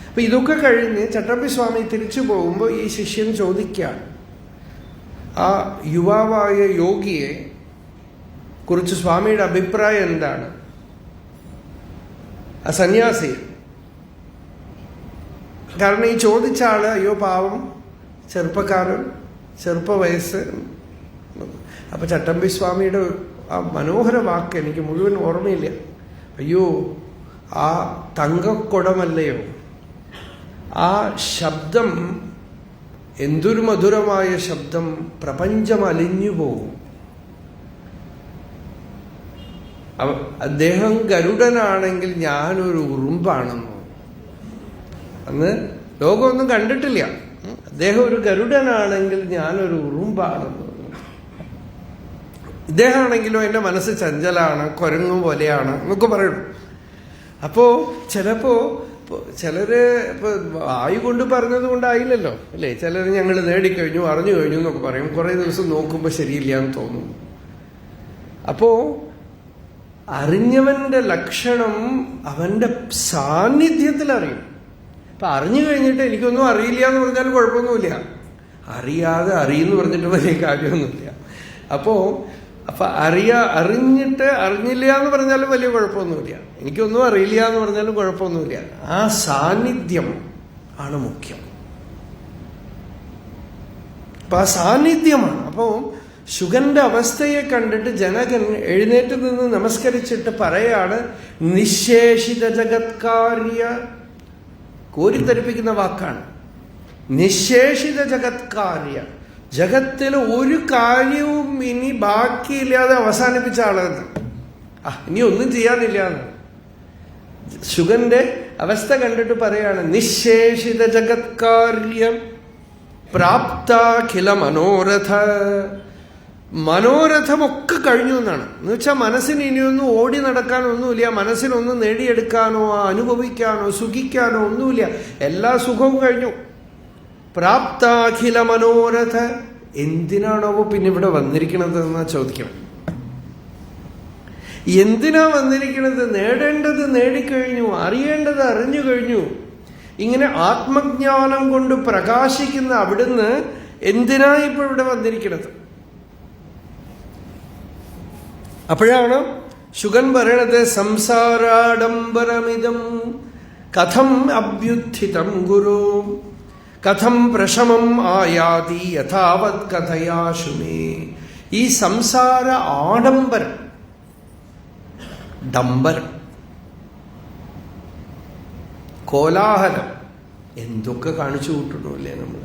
അപ്പൊ ഇതൊക്കെ കഴിഞ്ഞ് ചട്ടമ്പി സ്വാമി തിരിച്ചു പോകുമ്പോൾ ഈ ശിഷ്യൻ ചോദിക്കാൻ, ആ യുവാവായ യോഗിയെ കുറിച്ച് സ്വാമിയുടെ അഭിപ്രായം എന്താണ്? ആ സന്യാസി. കാരണം ഈ ചോദിച്ച ആള് അയ്യോ പാവം ചെറുപ്പക്കാരൻ, ചെറുപ്പ വയസ്സ്. അപ്പൊ ചട്ടമ്പി സ്വാമിയുടെ ആ മനോഹര വാക്ക് എനിക്ക് മുഴുവൻ ഓർമ്മയില്ല. അയ്യോ ആ തങ്കക്കുടമല്ലയോ, ആ ശബ്ദം എന്തൊരു മധുരമായ ശബ്ദം, പ്രപഞ്ചം അലിഞ്ഞു പോകും. അദ്ദേഹം ഗരുഡനാണെങ്കിൽ ഞാനൊരു ഉറുമ്പാണെന്നോ. അന്ന് ലോകമൊന്നും കണ്ടിട്ടില്ല. അദ്ദേഹം ഒരു ഗരുഡനാണെങ്കിൽ ഞാനൊരു ഉറുമ്പാണെന്നോ. ഇദ്ദേഹമാണെങ്കിലോ എൻ്റെ മനസ്സ് ചഞ്ചലാണ്, കുരങ്ങു പോലെയാണ് എന്നൊക്കെ പറയുള്ളൂ. അപ്പോ ചിലര് ഇപ്പൊ വായു കൊണ്ട് പറഞ്ഞത് കൊണ്ടായില്ലല്ലോ അല്ലേ. ചിലർ ഞങ്ങൾ നേടിക്കഴിഞ്ഞു, അറിഞ്ഞു കഴിഞ്ഞു എന്നൊക്കെ പറയും. കുറെ ദിവസം നോക്കുമ്പോൾ ശരിയില്ല എന്ന് തോന്നും. അപ്പോ അറിഞ്ഞവന്റെ ലക്ഷണം അവന്റെ സാന്നിധ്യത്തിൽ അറിയും. അപ്പൊ അറിഞ്ഞു കഴിഞ്ഞിട്ട് എനിക്കൊന്നും അറിയില്ല എന്ന് പറഞ്ഞാലും കുഴപ്പമൊന്നുമില്ല. അറിയാതെ അറിയുന്നു പറഞ്ഞിട്ട് വലിയ കാര്യമൊന്നുമില്ല. അപ്പൊ അറിഞ്ഞിട്ട് അറിഞ്ഞില്ല എന്ന് പറഞ്ഞാലും വലിയ കുഴപ്പമൊന്നുമില്ല. എനിക്കൊന്നും അറിയില്ല എന്ന് പറഞ്ഞാലും കുഴപ്പമൊന്നുമില്ല. ആ സാന്നിധ്യം ആണ് മുഖ്യം. അപ്പൊ ആ സാന്നിധ്യമാണ്. അപ്പോ ശുഗന്റെ അവസ്ഥയെ കണ്ടിട്ട് ജനകൻ എഴുന്നേറ്റ് നിന്ന് നമസ്കരിച്ചിട്ട് പറയാണ്, നിശേഷിത ജഗത്കാര്യ. കോരിത്തരിപ്പിക്കുന്ന വാക്കാണ്. നിശേഷിത ജഗത്കാര്യ. ജഗത്തിൽ ഒരു കാര്യവും ഇനി ബാക്കിയില്ലാതെ അവസാനിപ്പിച്ച ആളെന്ന്. ഇനി ഒന്നും ചെയ്യാനില്ല എന്ന് ശുഗന്റെ അവസ്ഥ കണ്ടിട്ട് പറയാണ്, നിശേഷിത ജഗത്കാര്യം പ്രാപ്താഖില മനോരഥ. മനോരഥമൊക്കെ കഴിഞ്ഞു എന്നാണ്. എന്ന് വെച്ചാൽ മനസ്സിന് ഇനിയൊന്നും ഓടി നടക്കാനൊന്നുമില്ല, മനസ്സിനൊന്നും നേടിയെടുക്കാനോ അനുഭവിക്കാനോ സുഖിക്കാനോ ഒന്നുമില്ല. എല്ലാ സുഖവും കഴിഞ്ഞു. പ്രാപ്താഖില മനോരഥ. എന്തിനാണോ പിന്നെ ഇവിടെ വന്നിരിക്കണത് എന്നാ ചോദിക്കണം. എന്തിനാ വന്നിരിക്കണത്? നേടേണ്ടത് നേടിക്കഴിഞ്ഞു, അറിയേണ്ടത് അറിഞ്ഞു കഴിഞ്ഞു. ഇങ്ങനെ ആത്മജ്ഞാനം കൊണ്ട് പ്രകാശിക്കുന്ന അവിടുന്ന് എന്തിനാ ഇപ്പൊ ഇവിടെ വന്നിരിക്കണത്? അപ്പോഴാണ് ശുഗൻ പറയണത്, സംസാരാഡംബരമിതം കഥം അഭ്യുത്ഥിതം ഗുരു കഥം പ്രശമം ആയാതി യഥാവത് കഥയാശുമേ. ഈ സംസാര ആഡംബരം, ഡംബരം, കോലാഹലം എന്തൊക്കെ കാണിച്ചു കൂട്ടണല്ലേ നമ്മൾ.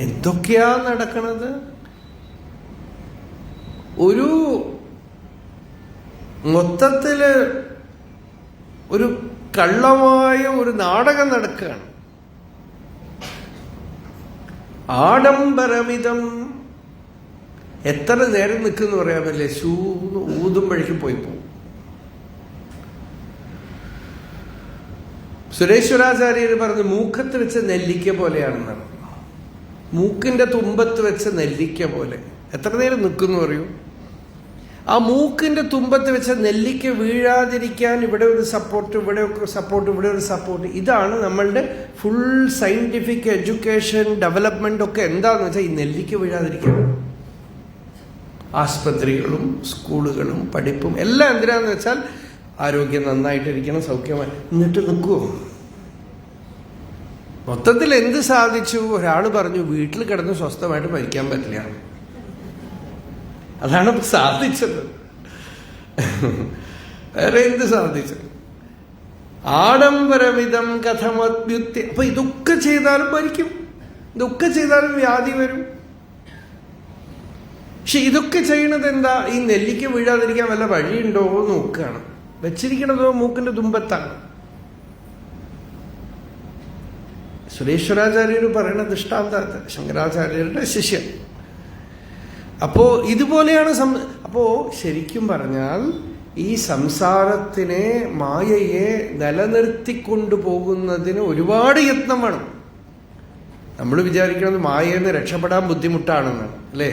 എന്തൊക്കെയാ നടക്കണത്? ഒരു മൊത്തത്തില് ഒരു കള്ളമായ ഒരു നാടകം നടക്കുകയാണ്. ആഡംബരമിതം. എത്ര നേരം നിൽക്കുന്നു പറയാൻ പറ്റില്ലേ. ഊതുമ്പോഴേക്കും പോയി പോകും. സുരേശ്വരാചാര്യർ പറഞ്ഞു, മൂക്കത്ത് വെച്ച നെല്ലിക്ക പോലെയാണെന്നാണ്. മൂക്കിന്റെ തുമ്പത്ത് വെച്ച നെല്ലിക്ക പോലെ. എത്ര നേരം നിൽക്കുന്നു പറയൂ. ആ മൂക്കിന്റെ തുമ്പത്ത് വെച്ച നെല്ലിക്ക വീഴാതിരിക്കാൻ ഇവിടെ ഒരു സപ്പോർട്ട്, ഇവിടെ ഒരു സപ്പോർട്ട്, ഇവിടെ ഒരു സപ്പോർട്ട്. ഇതാണ് നമ്മളുടെ ഫുൾ സയന്റിഫിക് എഡ്യൂക്കേഷൻ ഡെവലപ്മെന്റ് ഒക്കെ. എന്താന്ന് വെച്ചാൽ ഈ നെല്ലിക്ക വീഴാതിരിക്കാൻ. ആസ്പത്രികളും സ്കൂളുകളും പഠിപ്പും എല്ലാം എന്തിനാന്ന് വെച്ചാൽ ആരോഗ്യം നന്നായിട്ടിരിക്കണം, സൗഖ്യമായി. എന്നിട്ട് നിൽക്കുവോ? മൊത്തത്തിൽ എന്ത് സാധിച്ചു? ഒരാൾ പറഞ്ഞു, വീട്ടിൽ കിടന്ന് സ്വസ്ഥമായിട്ട് മരിക്കാൻ പറ്റില്ല. അതാണ് സാധിച്ചത്. വേറെ എന്ത് സാധിച്ചത്? ആഡംബരവിധം കഥമദ്യുക്തി. അപ്പൊ ഇതൊക്കെ ചെയ്താലും മരിക്കും, ഇതൊക്കെ ചെയ്താലും വ്യാധി വരും. പക്ഷെ ഇതൊക്കെ ചെയ്യണത് എന്താ? ഈ നെല്ലിക്ക വീഴാതിരിക്കാൻ വല്ല വഴിയുണ്ടോ നോക്കുകയാണ്. വെച്ചിരിക്കണതോ മൂക്കിന്റെ തുമ്പത്താണ്. സുരേശ്വരാചാര്യർ പറയുന്ന ദൃഷ്ടാന്താർത്ഥ, ശങ്കരാചാര്യരുടെ ശിഷ്യൻ. അപ്പോ ഇതുപോലെയാണ്. അപ്പോ ശരിക്കും പറഞ്ഞാൽ ഈ സംസാരത്തിനെ, മായയെ നിലനിർത്തിക്കൊണ്ടു പോകുന്നതിന് ഒരുപാട് യത്നം വേണം. നമ്മൾ വിചാരിക്കുന്നത് മായയെന്ന് രക്ഷപ്പെടാൻ ബുദ്ധിമുട്ടാണെന്നാണ്, അല്ലേ?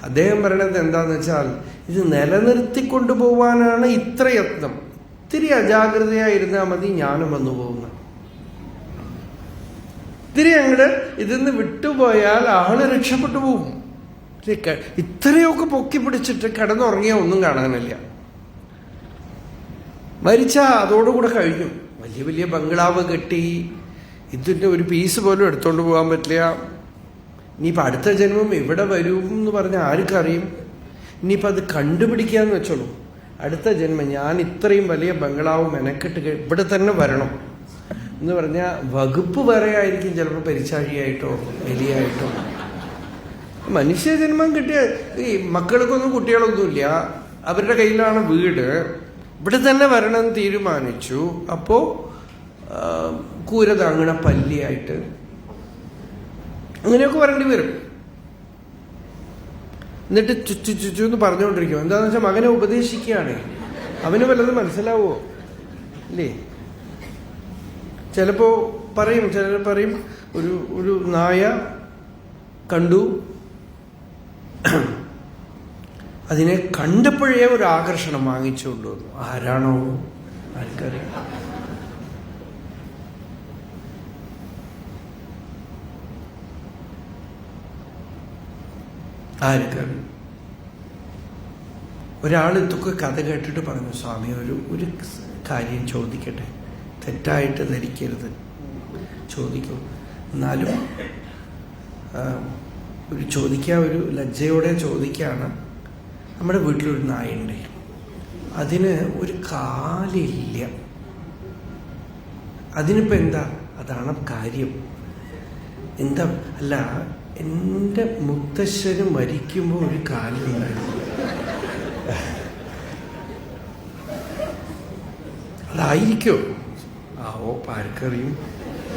അദ്ദേഹം പറയണത് എന്താന്ന് വെച്ചാൽ ഇത് നിലനിർത്തിക്കൊണ്ടു പോവാനാണ് ഇത്ര യത്നം. ഇത്തിരി അജാഗ്രതയായിരുന്നാൽ മതി ജ്ഞാനം വന്നു പോകുന്നത്. ഇത്തിരി അങ്ങോട്ട് ഇതിന്ന് വിട്ടുപോയാൽ ആള് രക്ഷപ്പെട്ടു പോകും. ഇത്രയൊക്കെ പൊക്കി പിടിച്ചിട്ട് കിടന്നുറങ്ങിയാൽ ഒന്നും കാണാനില്ല. മരിച്ചാ അതോടുകൂടെ കഴിഞ്ഞു. വലിയ വലിയ ബംഗ്ലാവ് കെട്ടി ഇതിൻ്റെ ഒരു പീസ് പോലും എടുത്തോണ്ട് പോകാൻ പറ്റില്ല. ഇനിയിപ്പോൾ അടുത്ത ജന്മം എവിടെ വരും എന്ന് പറഞ്ഞാൽ ആർക്കറിയും? ഇനിയിപ്പോൾ അത് കണ്ടുപിടിക്കാന്ന് വെച്ചോളൂ. അടുത്ത ജന്മം ഞാൻ ഇത്രയും വലിയ ബംഗ്ലാവ് മെനക്കെട്ട് ഇവിടെ തന്നെ വരണം എന്ന് പറഞ്ഞാൽ വകുപ്പ് വേറെ ആയിരിക്കും. ചിലപ്പോൾ പെരിച്ചാഴിയായിട്ടോ എലിയായിട്ടോ. മനുഷ്യജന്മം കിട്ടിയ ഈ മക്കൾക്കൊന്നും കുട്ടികളൊന്നുമില്ല, അവരുടെ കയ്യിലാണ് വീട്. ഇവിടെ തന്നെ വരണം തീരുമാനിച്ചു. അപ്പോൾ കൂര താങ്ങണ പല്ലിയായിട്ട് അങ്ങനെയൊക്കെ വരേണ്ടി വരും. എന്നിട്ട് ചുച്ചു ചുച്ചു എന്ന് പറഞ്ഞുകൊണ്ടിരിക്കും. എന്താണെന്ന് വെച്ചാൽ മകനെ ഉപദേശിക്കുകയാണ്. അവന് വല്ലതും മനസ്സിലാവോ? ഇല്ലേ? ചിലപ്പോ ചിലർ പറയും ഒരു നായ കണ്ടു, അതിനെ കണ്ടപ്പോഴേ ഒരു ആകർഷണം വാങ്ങിച്ചുകൊണ്ട് വന്നു. ആരാണോ? ആർക്കറിയാം? ആർക്കറിയാം? ഒരാൾ ഇതൊക്കെ കഥ കേട്ടിട്ട് പറഞ്ഞു, സ്വാമി ഒരു കാര്യം ചോദിക്കട്ടെ, തെറ്റായിട്ട് ധരിക്കരുത്, ചോദിക്കൂ. എന്നാലും ഒരു ലജ്ജയോടെ ചോദിക്കുകയാണ്. നമ്മുടെ വീട്ടിലൊരു നായുണ്ട്, അതിന് ഒരു കാലില്ല. അതിനിപ്പോൾ എന്താ? അതാണ് കാര്യം. എന്താ? അല്ല, എൻ്റെ മുത്തശ്ശന് മരിക്കുമ്പോൾ ഒരു കാലുണ്ടായിരുന്നു, അതായിരിക്കോ? ആവോ, ആർക്കറിയും?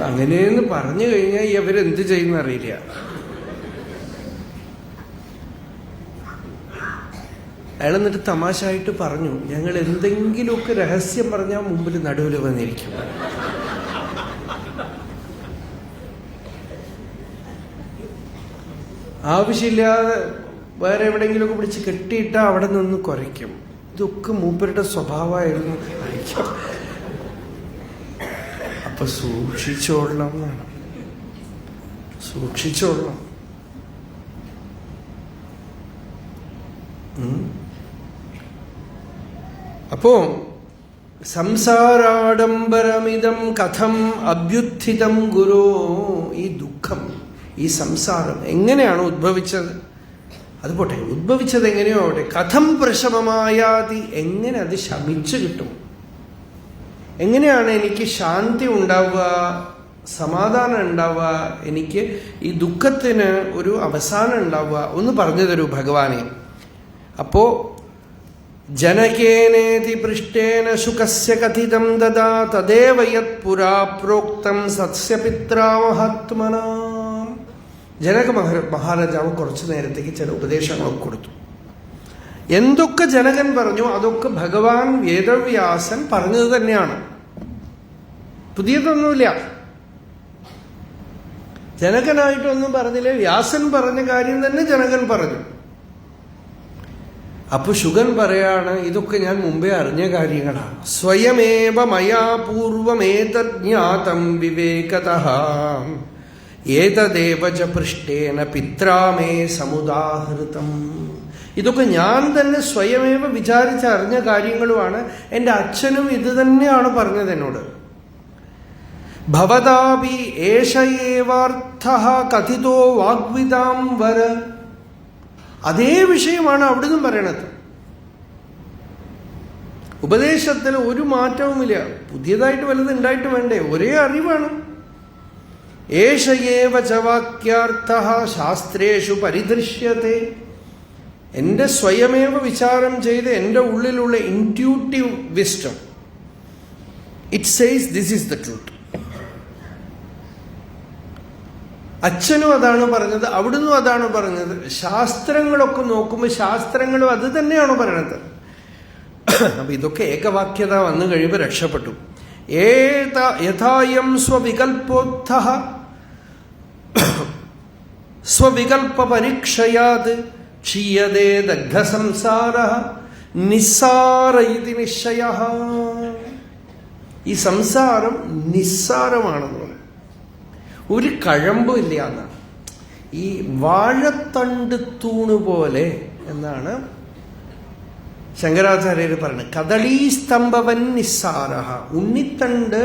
അങ്ങനെയെന്ന് പറഞ്ഞു കഴിഞ്ഞാൽ ഇവരെന്ത് ചെയ്യുന്ന അറിയില്ല. അയാൾ എന്നിട്ട് തമാശയായിട്ട് പറഞ്ഞു, ഞങ്ങൾ എന്തെങ്കിലുമൊക്കെ രഹസ്യം പറഞ്ഞാൽ മുമ്പിൽ നടുവിൽ വന്നിരിക്കും. ആവശ്യമില്ലാതെ വേറെ എവിടെയെങ്കിലുമൊക്കെ പിടിച്ച് കെട്ടിയിട്ടാൽ അവിടെ നിന്ന് കുറയ്ക്കും. ഇതൊക്കെ മൂപ്പരുടെ സ്വഭാവമായിരുന്നു. അപ്പൊ സൂക്ഷിച്ചോളണം എന്നാണ്, സൂക്ഷിച്ചോളണം. അപ്പോ സംസാരാഡംബരമിതം കഥം അഭ്യുത്ഥിതം ഗുരോ. ഈ ദുഃഖം, ഈ സംസാരം എങ്ങനെയാണ് ഉദ്ഭവിച്ചത്? അതുപോട്ടെ, ഉദ്ഭവിച്ചത് എങ്ങനെയോ ആവട്ടെ. കഥം പ്രശമമായാതി, എങ്ങനെ അത് ശമിച്ചു കിട്ടും? എങ്ങനെയാണ് എനിക്ക് ശാന്തി ഉണ്ടാവുക, സമാധാനം ഉണ്ടാവുക, എനിക്ക് ഈ ദുഃഖത്തിന് ഒരു അവസാനം ഉണ്ടാവുക? ഒന്ന് പറഞ്ഞു തരൂ ഭഗവാനെ. അപ്പോ ജനകേനേതി പൃഷ്ടേന ശുകസ്യ കഥിതം ദദാ തദേവ യത് പുരാ പ്രോക്തം സത്സ്യ പിത്രാ മഹാത്മനാ. ജനക മഹാരാജാവ് കുറച്ചു നേരത്തേക്ക് ചില ഉപദേശങ്ങളൊക്കെ കൊടുത്തു. എന്തൊക്കെ ജനകൻ പറഞ്ഞു അതൊക്കെ ഭഗവാൻ വേദവ്യാസൻ പറഞ്ഞത് തന്നെയാണ്, പുതിയതൊന്നുമില്ല. ജനകനായിട്ടൊന്നും പറഞ്ഞില്ലേ, വ്യാസൻ പറഞ്ഞ കാര്യം തന്നെ ജനകൻ പറഞ്ഞു. അപ്പൊ ശുഗൻ പറയാണ്, ഇതൊക്കെ ഞാൻ മുമ്പേ അറിഞ്ഞ കാര്യങ്ങളാണ്. സ്വയമേവ മയാ പൂർവമേതജ്ഞാതം വിവേകതഃ ഏതദേവ ച പൃഷ്ടേന പിത്രാമേ സമുദാഹൃതം. ഇതൊക്കെ ഞാൻ തന്നെ സ്വയമേവ വിചാരിച്ചറിഞ്ഞ കാര്യങ്ങളുമാണ്. എൻ്റെ അച്ഛനും ഇത് തന്നെയാണ് പറഞ്ഞത് എന്നോട്. ഭവതാപി ഏഷ ഏവാർത്ഥഃ കഥിതോ വാഗ്വിദാം വര. അതേ വിഷയമാണ് അവിടുന്ന് പറയണത്. ഉപദേശത്തിൽ ഒരു മാറ്റവുമില്ല, പുതിയതായിട്ട് വല്ലതും ഉണ്ടായിട്ട് വേണ്ടേ, ഒരേ അറിവാണ്. ഏഷ ഏവ ച വാക്യാർത്ഥഃ ശാസ്ത്രേഷു പരിദൃശ്യത്തെ. എൻ്റെ സ്വയമേവ വിചാരം ചെയ്ത് എൻ്റെ ഉള്ളിലുള്ള intuitive wisdom, it says this is the truth. അച്ഛനും അതാണ് പറഞ്ഞത്, അവിടുന്ന് അതാണ് പറഞ്ഞത്. ശാസ്ത്രങ്ങളൊക്കെ നോക്കുമ്പോൾ ശാസ്ത്രങ്ങളും അത് തന്നെയാണ് പറയണത്. അപ്പൊ ഇതൊക്കെ ഏകവാക്യത വന്നു കഴിയുമ്പോൾ രക്ഷപ്പെട്ടു. യഥായം സ്വവികൽപ്പോത്ഥ സ്വവികൽപ്പ പരീക്ഷയാത് ക്ഷീയതേ ദഗ്ധസംസാരഃ നിസ്സാര ഇതി നിശ്ചയഃ. ഈ സംസാരം നിസ്സാരമാണെന്ന് പറയും. ഒരു കഴമ്പും ഇല്ല എന്നാണ്. ഈ വാഴത്തണ്ട് തൂണ് പോലെ എന്നാണ് ശങ്കരാചാര്യർ പറയുന്നത്. കദളീസ്തംഭവൻ നിസ്സാരഃ. ഉണ്ണിത്തണ്ട്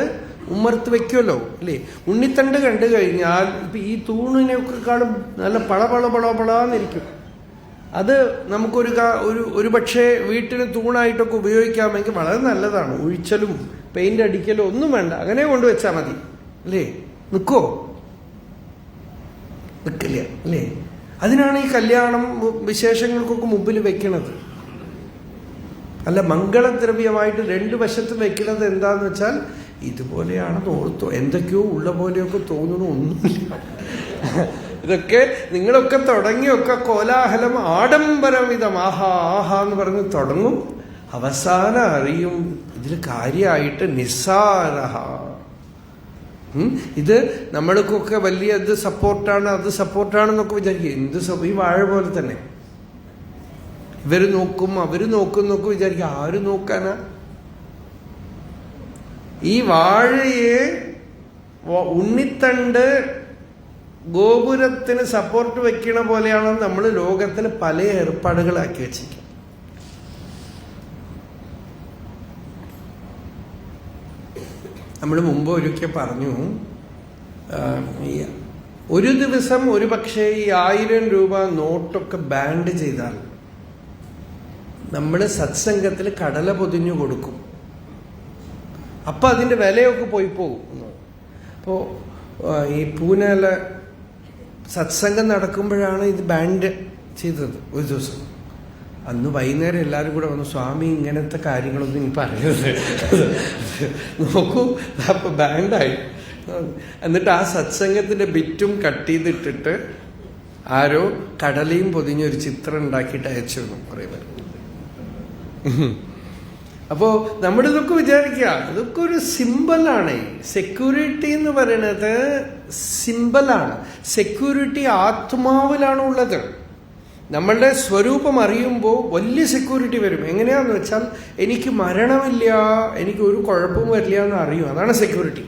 ഉമ്മർത്ത് വെക്കുമല്ലോ അല്ലേ? ഉണ്ണിത്തണ്ട് കണ്ടു കഴിഞ്ഞാൽ ഇപ്പൊ ഈ തൂണിനെക്കാളും നല്ല പളപളന്നിരിക്കും. അത് നമുക്കൊരു പക്ഷേ വീട്ടിന് തൂണായിട്ടൊക്കെ ഉപയോഗിക്കാമെങ്കിൽ വളരെ നല്ലതാണ്. ഒഴിച്ചലും പെയിന്റ് അടിക്കലും ഒന്നും വേണ്ട, അങ്ങനെ കൊണ്ടുവച്ചാൽ മതി അല്ലേ? നിൽക്കോ? നിൽക്കില്ല അല്ലേ? അതിനാണ് ഈ കല്യാണം വിശേഷങ്ങൾക്കൊക്കെ മുമ്പിൽ വെക്കണത്. അല്ല, മംഗളദ്രവ്യമായിട്ട് രണ്ടു വശത്തും വെക്കുന്നത് എന്താന്ന് വെച്ചാൽ ഇതുപോലെയാണെന്ന് ഓർത്തോ. എന്തൊക്കെയോ ഉള്ള പോലെയൊക്കെ തോന്നുന്നു, ഒന്നുമില്ല. ഇതൊക്കെ നിങ്ങളൊക്കെ തുടങ്ങിയൊക്കെ കോലാഹലം ആഡംബരമിതം ആഹാ ആഹാ എന്ന് പറഞ്ഞ് തുടങ്ങും. അവസാനം അറിയും ഇതിൽ കാര്യമായിട്ട് നിസ്സാരഹ. ഇത് നമ്മൾക്കൊക്കെ വലിയ ഇത് സപ്പോർട്ടാണ് അത് സപ്പോർട്ടാണെന്നൊക്കെ വിചാരിക്കും. എന്ത് ഈ വാഴ പോലെ തന്നെ ഇവര് നോക്കും അവര് നോക്കും എന്നൊക്കെ വിചാരിക്കും. ആര് നോക്കാനാ? ഈ വാഴയെ ഉണ്ണിത്തണ്ട് ഗോപുരത്തിന് സപ്പോർട്ട് വെക്കണ പോലെയാണ് നമ്മൾ ലോകത്തിൽ പല ഏർപ്പാടുകളാക്കി വെച്ചിരിക്കുന്നത്. നമ്മൾ മുമ്പ് ഒരിക്കൽ പറഞ്ഞു, ഒരു ദിവസം ഒരു പക്ഷേ ഈ 1000 രൂപ നോട്ടൊക്കെ ബാൻഡ് ചെയ്താൽ നമ്മൾ സത്സംഗത്തിൽ കടല പൊതിഞ്ഞു കൊടുക്കും. അപ്പൊ അതിന്റെ വിലയൊക്കെ പോയി പോകും. അപ്പോ ഈ പൂനെയിലെ സത്സംഗം നടക്കുമ്പോഴാണ് ഇത് ബാൻഡ് ചെയ്തത് ഒരു ദിവസം. അന്ന് വൈകുന്നേരം എല്ലാവരും കൂടെ വന്നു, സ്വാമി ഇങ്ങനത്തെ കാര്യങ്ങളൊന്നും ഇനി പറയരുത് നോക്കൂ. അപ്പൊ ബാൻഡായി. എന്നിട്ട് ആ സത്സംഗത്തിന്റെ ബിറ്റും കട്ട് ചെയ്തിട്ടിട്ട് ആരോ കടലയും പൊതിഞ്ഞൊരു ചിത്രം ഉണ്ടാക്കിയിട്ട് അയച്ചു കുറേ പേർ. അപ്പോ നമ്മളിതൊക്കെ വിചാരിക്കുക ഇതൊക്കെ ഒരു സിമ്പലാണ്. സെക്യൂരിറ്റി എന്ന് പറയുന്നത് സിമ്പലാണ്. സെക്യൂരിറ്റി ആത്മാവിലാണ് ഉള്ളത്. നമ്മളുടെ സ്വരൂപം അറിയുമ്പോൾ വലിയ സെക്യൂരിറ്റി വരും. എങ്ങനെയാന്ന് വെച്ചാൽ എനിക്ക് മരണമില്ല, എനിക്ക് ഒരു കുഴപ്പവും വരില്ല എന്ന് അറിയും. അതാണ് സെക്യൂരിറ്റി.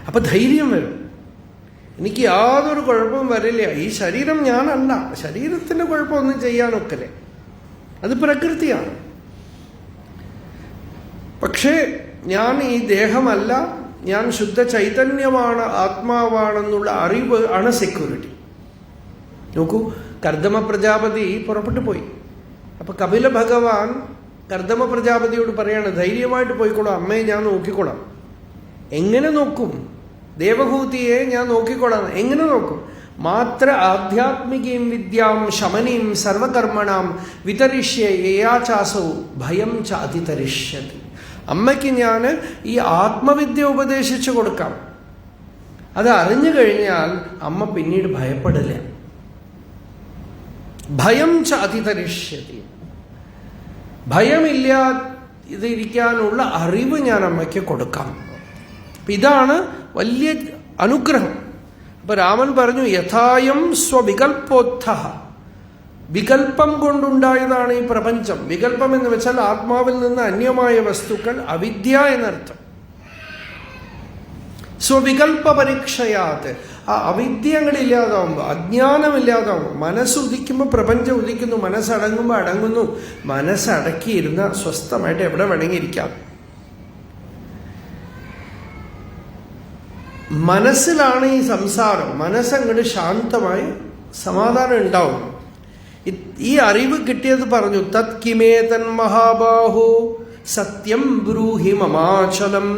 അപ്പൊ ധൈര്യം വരും. എനിക്ക് യാതൊരു കുഴപ്പവും വരില്ല. ഈ ശരീരം ഞാനല്ല, ശരീരത്തിന്റെ കുഴപ്പമൊന്നും ചെയ്യാനൊക്കല്ലേ, അത് പ്രകൃതിയാണ്. പക്ഷേ ഞാൻ ഈ ദേഹമല്ല, ഞാൻ ശുദ്ധ ചൈതന്യമാണ്, ആത്മാവാണെന്നുള്ള അറിവ് ആണ് സെക്യൂരിറ്റി. നോക്കൂ, കർദമ പ്രജാപതി പുറപ്പെട്ടു പോയി. അപ്പൊ കപില ഭഗവാൻ കർദമ പ്രജാപതിയോട് പറയാണ്, ധൈര്യമായിട്ട് പോയിക്കോളാം, അമ്മയെ ഞാൻ നോക്കിക്കോളാം. എങ്ങനെ നോക്കും? ദേവഭൂതിയെ ഞാൻ നോക്കിക്കോളാം. എങ്ങനെ നോക്കും? മാത്ര ആധ്യാത്മികീം വിദ്യാം ശമനീം സർവകർമ്മണാം വിതരിഷ്യ യേയാചാസൗ ഭയം ച അതിതരിഷ്യതി. അമ്മയ്ക്ക് ഞാൻ ഈ ആത്മവിദ്യ ഉപദേശിച്ചു കൊടുക്കാം. അത് അറിഞ്ഞു കഴിഞ്ഞാൽ അമ്മ പിന്നീട് ഭയപ്പെടില്ല. ഭയം ച അതിതരിഷ്യതി. ഭയമില്ലാതിരിക്കാനുള്ള അറിവ് ഞാൻ അമ്മയ്ക്ക് കൊടുക്കാം. ഇതാണ് വലിയ അനുഗ്രഹം. അപ്പൊ രാമൻ പറഞ്ഞു, യഥായം സ്വവികൽപ്പോത്ഥ. വികല്പം കൊണ്ടുണ്ടായതാണ് ഈ പ്രപഞ്ചം. വികല്പം എന്ന് വെച്ചാൽ ആത്മാവിൽ നിന്ന് അന്യമായ വസ്തുക്കൾ, അവിദ്യ എന്നർത്ഥം. സ്വവികൽപ്പ പരീക്ഷയാത്. ആ അവിദ്യകളില്ലാതാവുമ്പോൾ, അജ്ഞാനമില്ലാതാവുമ്പോൾ, മനസ്സുദിക്കുമ്പോൾ പ്രപഞ്ചം ഉദിക്കുന്നു, മനസ്സടങ്ങുമ്പോൾ അടങ്ങുന്നു. മനസ്സടക്കിയിരുന്ന സ്വസ്ഥമായിട്ട് എവിടെ വേണമെങ്കിരിക്കാം. മനസ്സിലാണ് ഈ സംസാരം. മനസ്സങ്ങോട്ട് ശാന്തമായി സമാധാനം ഉണ്ടാവും. ഈ അറിവ് കിട്ടിയത് പറഞ്ഞു, തത് കിമേതൻ മഹാബാഹോ സത്യം ബ്രൂഹി മമാചലം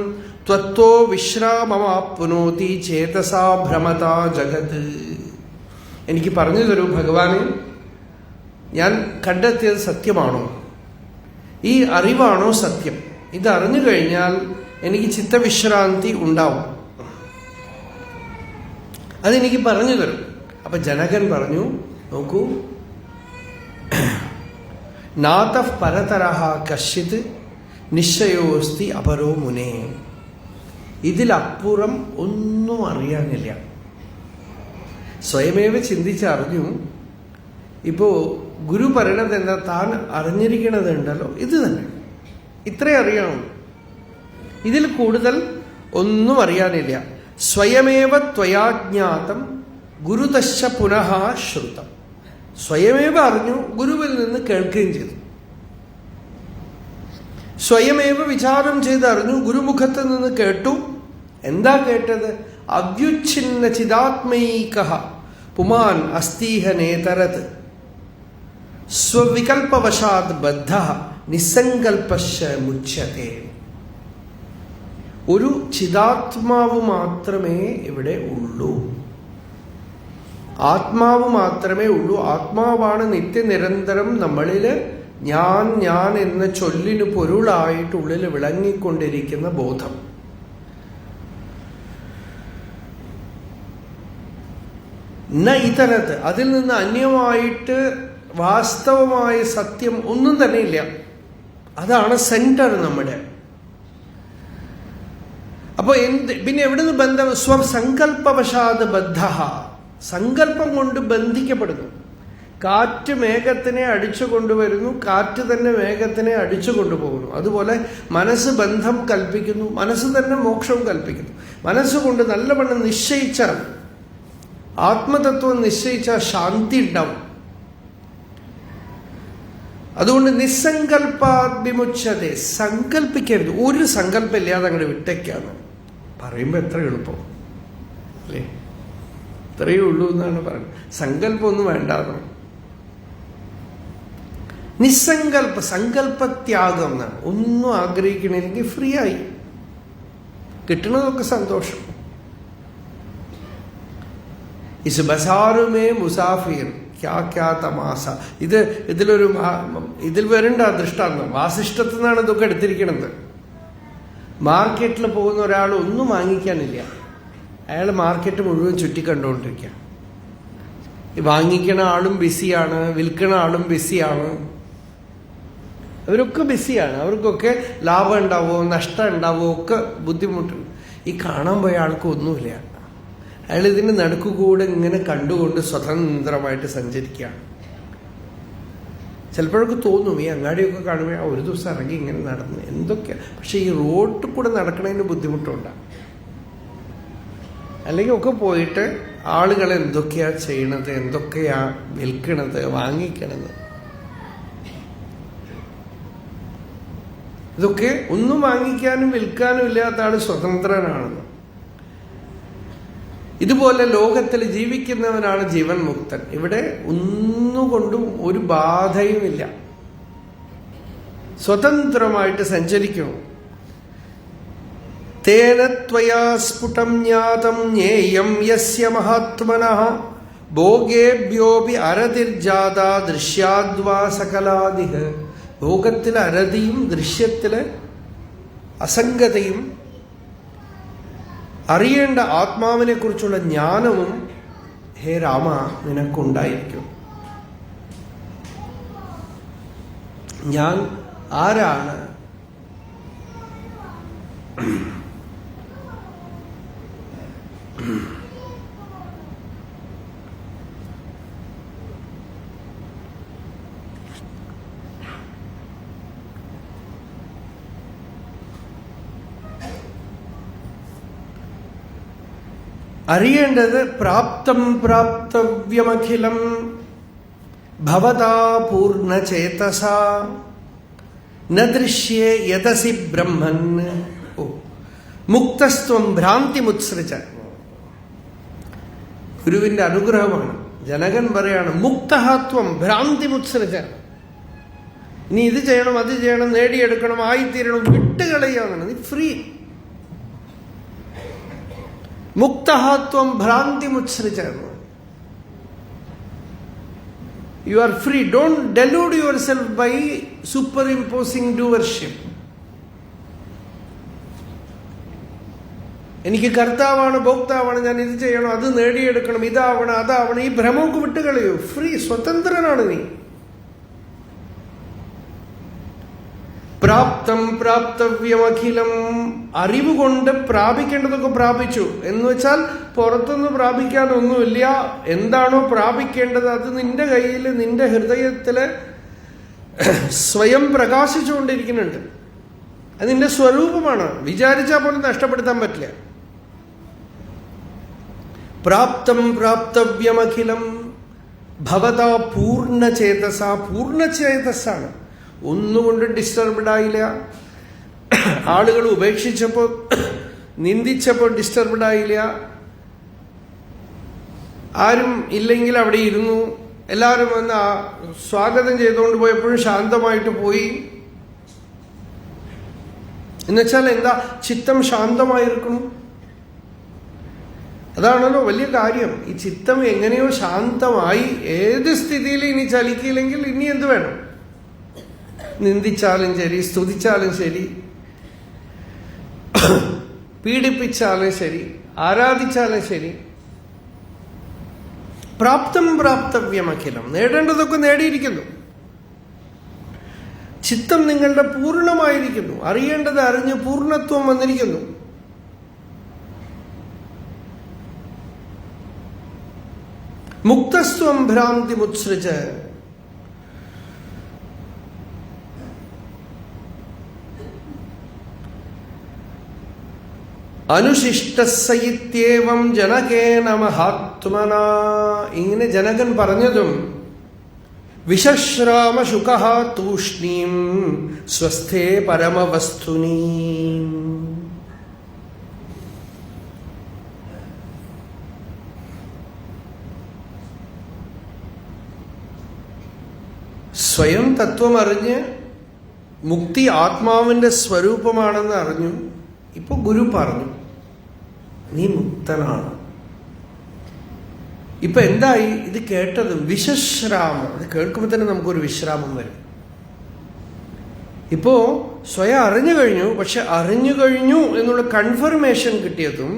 ത്വത്തോ വിശ്രാമമാപ്നോതി ചേതസാ ഭ്രമതാ ജഗത്. എനിക്ക് പറഞ്ഞു തരൂ ഭഗവാനെ, ഞാൻ കണ്ടെത്തിയത് സത്യമാണോ? ഈ അറിവാണോ സത്യം? ഇതറിഞ്ഞു കഴിഞ്ഞാൽ എനിക്ക് ചിത്തവിശ്രാന്തി ഉണ്ടാവും. അതെനിക്ക് പറഞ്ഞു തരും. അപ്പൊ ജനകൻ പറഞ്ഞു, നോക്കൂ, നാതഃ പരതരഃ കശ്ചിത് നിശ്ചയോസ്തി അപരോ മുനേ. ഇതിലപ്പുറം ഒന്നും അറിയാനില്ല. സ്വയമേവ ചിന്തിച്ചറിഞ്ഞു. ഇപ്പോൾ ഗുരു പറയണത് എന്താ? താൻ അറിഞ്ഞിരിക്കണതുണ്ടല്ലോ, ഇത് തന്നെ, ഇത്രേ അറിയാമോ. ഇതിൽ കൂടുതൽ ഒന്നും അറിയാനില്ല. സ്വയമേവ ത്വയാജ്ഞാതം ഗുരുതശ്ച പുനഃ ശ്രുതം. സ്വയമേവ അറിഞ്ഞു, ഗുരുവിൽ നിന്ന് കേൾക്കുകയും ചെയ്തു. സ്വയമേവ വിചാരം ചെയ്തറിഞ്ഞു, ഗുരുമുഖത്ത് നിന്ന് കേട്ടു. എന്താ കേട്ടത്? അവ്യുച്ഛിന്ന ചിദാത്മൈകഃ പുമാൻ അസ്തീഹ നേതരത് സ്വവികൽപവശാത് ബദ്ധഃ നിസ്സങ്കൽപശ്ച മുച്യതേ. ഒരു ചിദാത്മാവ് മാത്രമേ ഇവിടെ ഉള്ളൂ. ആത്മാവ് മാത്രമേ ഉള്ളൂ. ആത്മാവാണ് നിത്യനിരന്തരം നമ്മളില് ഞാൻ ഞാൻ എന്ന ചൊല്ലിന് പൊരുളായിട്ടുള്ളിൽ വിളങ്ങിക്കൊണ്ടിരിക്കുന്ന ബോധം. ന ഇതരത്ത്, അതിൽ നിന്ന് അന്യമായിട്ട് വാസ്തവമായ സത്യം ഒന്നും തന്നെ ഇല്ല. അതാണ് സെന്റർ നമ്മുടെ. അപ്പൊ പിന്നെ എവിടുന്ന് ബന്ധം? സ്വസങ്കല്പവശാത് ബദ്ധ, സങ്കല്പം കൊണ്ട് ബന്ധിക്കപ്പെടുന്നു. കാറ്റ് മേഘത്തിനെ അടിച്ചു കൊണ്ടുവരുന്നു, കാറ്റ് തന്നെ മേഘത്തിനെ അടിച്ചു കൊണ്ടുപോകുന്നു. അതുപോലെ മനസ്സ് ബന്ധം കൽപ്പിക്കുന്നു, മനസ്സ് തന്നെ മോക്ഷം കൽപ്പിക്കുന്നു. മനസ്സുകൊണ്ട് നല്ലവണ്ണം നിശ്ചയിച്ചാൽ, ആത്മതത്വം നിശ്ചയിച്ചാൽ ശാന്തി ഉണ്ടാവും. അതുകൊണ്ട് നിസ്സങ്കല്പാദ്വിമുച്യതേ, സങ്കല്പിക്കരുത്. ഒരു സങ്കല്പം ഇല്ലാതെ അങ്ങോട്ട് വിട്ടേക്കാന്ന് പറയുമ്പോൾ എത്ര എളുപ്പം അല്ലേ? ഇത്രയേ ഉള്ളൂ എന്നാണ് പറയുന്നത്. സങ്കല്പമൊന്നും വേണ്ടാന്ന്. നിസ്സങ്കല്പ, സങ്കല്പത്യാഗം എന്നാണ്. ഒന്നും ആഗ്രഹിക്കണമെങ്കിൽ ഫ്രീ ആയി കിട്ടണതൊക്കെ സന്തോഷം. ഇസ് ബസാറുമേ മുസാഫിർ ക്യാ ക്യാ തമാസ. ഇതിൽ വരേണ്ട ദൃഷ്ടാന്തം വാസിഷ്ഠത്തിൽ നിന്നാണ് ഇതൊക്കെ എടുത്തിരിക്കണത്. മാർക്കറ്റിൽ പോകുന്ന ഒരാൾ ഒന്നും വാങ്ങിക്കാനില്ല, അയാൾ മാർക്കറ്റ് മുഴുവൻ ചുറ്റിക്കണ്ടുകൊണ്ടിരിക്കുക. വാങ്ങിക്കണ ആളും ബിസിയാണ്, വിൽക്കണ ആളും ബിസിയാണ്, അവരൊക്കെ ബിസിയാണ്. അവർക്കൊക്കെ ലാഭം ഉണ്ടാവോ നഷ്ടം ഉണ്ടാവോ ഒക്കെ ബുദ്ധിമുട്ടുണ്ട്. ഈ കാണാൻ പോയ ആൾക്ക് ഒന്നുമില്ല. അയാൾ ഇതിൻ്റെ നടുക്കുകൂടെ ഇങ്ങനെ കണ്ടുകൊണ്ട് സ്വതന്ത്രമായിട്ട് സഞ്ചരിക്കുകയാണ്. ചിലപ്പോഴൊക്കെ തോന്നും ഈ അങ്ങാടിയൊക്കെ കാണുമ്പോൾ ഒരു ദിവസം ഇറങ്ങി ഇങ്ങനെ നടന്ന് എന്തൊക്കെയാ. പക്ഷെ ഈ റോഡിൽ കൂടെ നടക്കണതിന് ബുദ്ധിമുട്ടുണ്ടാകും. അല്ലെങ്കിൽ ഒക്കെ പോയിട്ട് ആളുകൾ എന്തൊക്കെയാ ചെയ്യണത്, എന്തൊക്കെയാ വിൽക്കണത്, വാങ്ങിക്കണത്, ഇതൊക്കെ ഒന്നും വാങ്ങിക്കാനും വിൽക്കാനും ഇല്ലാത്ത ആൾ സ്വതന്ത്രനാണെന്ന്. ഇതുപോലെ ലോകത്തിൽ ജീവിക്കുന്നവനാണ് ജീവൻ മുക്തൻ. ഇവിടെ ഒന്നുകൊണ്ടും ഒരു ബാധയുമില്ല, സ്വതന്ത്രമായിട്ട് സഞ്ചരിക്കും. തേന ത്വയാ സ്ഫുടം ജ്ഞാതം ജ്ഞേയം യസ്യ മഹാത്മനഃ ഭോഗേഭ്യോപി അരതിർജാതാ ദൃശ്യാദ്വാ സകലാദിഹ. ഭോഗത്തിൽ അരതിയും ദൃശ്യത്തില് അസംഗതയും അറിയേണ്ട ആത്മാവിനെ കുറിച്ചുള്ള ജ്ഞാനവും ഹേ രാമ നിനക്കുണ്ടായിരിക്കും. ഞാൻ ആരാണ്? അറിയേണ്ടത് പ്രാപ്തം പ്രാപ്തവ്യമഖിലം ഭവതാ പൂർണ്ണചേതസ ന ദൃശ്യേ യതസി ബ്രഹ്മൻ. മുക്തസ്ത്വം ഭ്രാന്തിമുത്സൃജ. ഗുരുവിന്റെ അനുഗ്രഹമാണ്. ജനകൻ പറയാണ് മുക്തഹത്വം ഭ്രാന്തിമുത്സൃജ. ഇനി ഇത് ചെയ്യണം അത് ചെയ്യണം നേടിയെടുക്കണം ആയിത്തീരണം വിട്ടുകളയാണ്. നീ free. മുക്തഹത്വം ഭ്രാന്തിമുത്സൃജ. You are free. Don't delude yourself by superimposing doership. എനിക്ക് കർത്താവാണ് ഭോക്താവാണ്, ഞാൻ ഇത് ചെയ്യണം അത് നേടിയെടുക്കണം ഇതാവണം അതാവണം, ഈ ഭ്രമമൊക്കെ വിട്ടുകളയോ. ഫ്രീ, സ്വതന്ത്രനാണ് നീ. പ്രാപ്തം പ്രാപ്തവ്യമഖിലം, അറിവ് കൊണ്ട് പ്രാപിക്കേണ്ടതൊക്കെ പ്രാപിച്ചു എന്ന് വെച്ചാൽ പുറത്തുനിന്ന് പ്രാപിക്കാനൊന്നുമില്ല. എന്താണോ പ്രാപിക്കേണ്ടത് അത് നിന്റെ കയ്യിൽ, നിന്റെ ഹൃദയത്തില് സ്വയം പ്രകാശിച്ചുകൊണ്ടിരിക്കുന്നുണ്ട്. അത് നിന്റെ സ്വരൂപമാണ്. വിചാരിച്ചാൽ പോലും നഷ്ടപ്പെടുത്താൻ പറ്റില്ല. പ്രാപ്തം പ്രാപ്തവ്യമഖിലം ഭവത പൂർണ്ണചേതസ. പൂർണ്ണചേതസ്സാണ്. ഒന്നുകൊണ്ടും ഡിസ്റ്റർബ്ഡ് ആയില്ല. ആളുകൾ ഉപേക്ഷിച്ചപ്പോൾ, നിന്ദിച്ചപ്പോൾ ഡിസ്റ്റർബ്ഡ് ആയില്ല. ആരും ഇല്ലെങ്കിൽ അവിടെ ഇരുന്നു. എല്ലാവരും വന്ന് സ്വാഗതം ചെയ്തുകൊണ്ട് പോയപ്പോഴും ശാന്തമായിട്ട് പോയി. എന്നുവെച്ചാൽ എന്താ? ചിത്തം ശാന്തമായിരിക്കണം. അതാണല്ലോ വലിയ കാര്യം. ഈ ചിത്തം എങ്ങനെയോ ശാന്തമായി ഏത് സ്ഥിതിയിൽ ഇനി ചലിക്കില്ലെങ്കിൽ ഇനി എന്ത് വേണം? നിന്ദിച്ചാലും ശരി, സ്തുതിച്ചാലും ശരി, പീഡിപ്പിച്ചാലും ശരി, ആരാധിച്ചാലും ശരി. പ്രാപ്തം പ്രാപ്തവ്യമഖിലം, നേടേണ്ടതൊക്കെ നേടിയിരിക്കുന്നു. ചിത്തം നിങ്ങളുടെ പൂർണ്ണമായിരിക്കുന്നു. അറിയേണ്ടത് അറിഞ്ഞ് പൂർണ്ണത്വം വന്നിരിക്കുന്നു. മുക്തസ്ത്വം ഭ്രാന്തി മുത്സൃജ. അനുശിഷ്ടസയിത്യേവം ജനകേന മഹാത്മന. ഇങ്ങനെ ജനകൻ പറഞ്ഞതും വിശശ്രാമ ശുകഃ തൂഷ്ണീം സ്വസ്ഥേ പരമവസ്തുനി. സ്വയം തത്വം അറിഞ്ഞ് മുക്തി ആത്മാവിന്റെ സ്വരൂപമാണെന്ന് അറിഞ്ഞു. ഇപ്പൊ ഗുരു പറഞ്ഞു നീ മുക്തനാണ്. ഇപ്പൊ എന്തായി? ഇത് കേട്ടതും വിശശ്രാമം. ഇത് കേൾക്കുമ്പോൾ തന്നെ നമുക്കൊരു വിശ്രാമം വരും. ഇപ്പോ സ്വയം അറിഞ്ഞു കഴിഞ്ഞു. പക്ഷെ അറിഞ്ഞു കഴിഞ്ഞു എന്നുള്ള കൺഫർമേഷൻ കിട്ടിയതും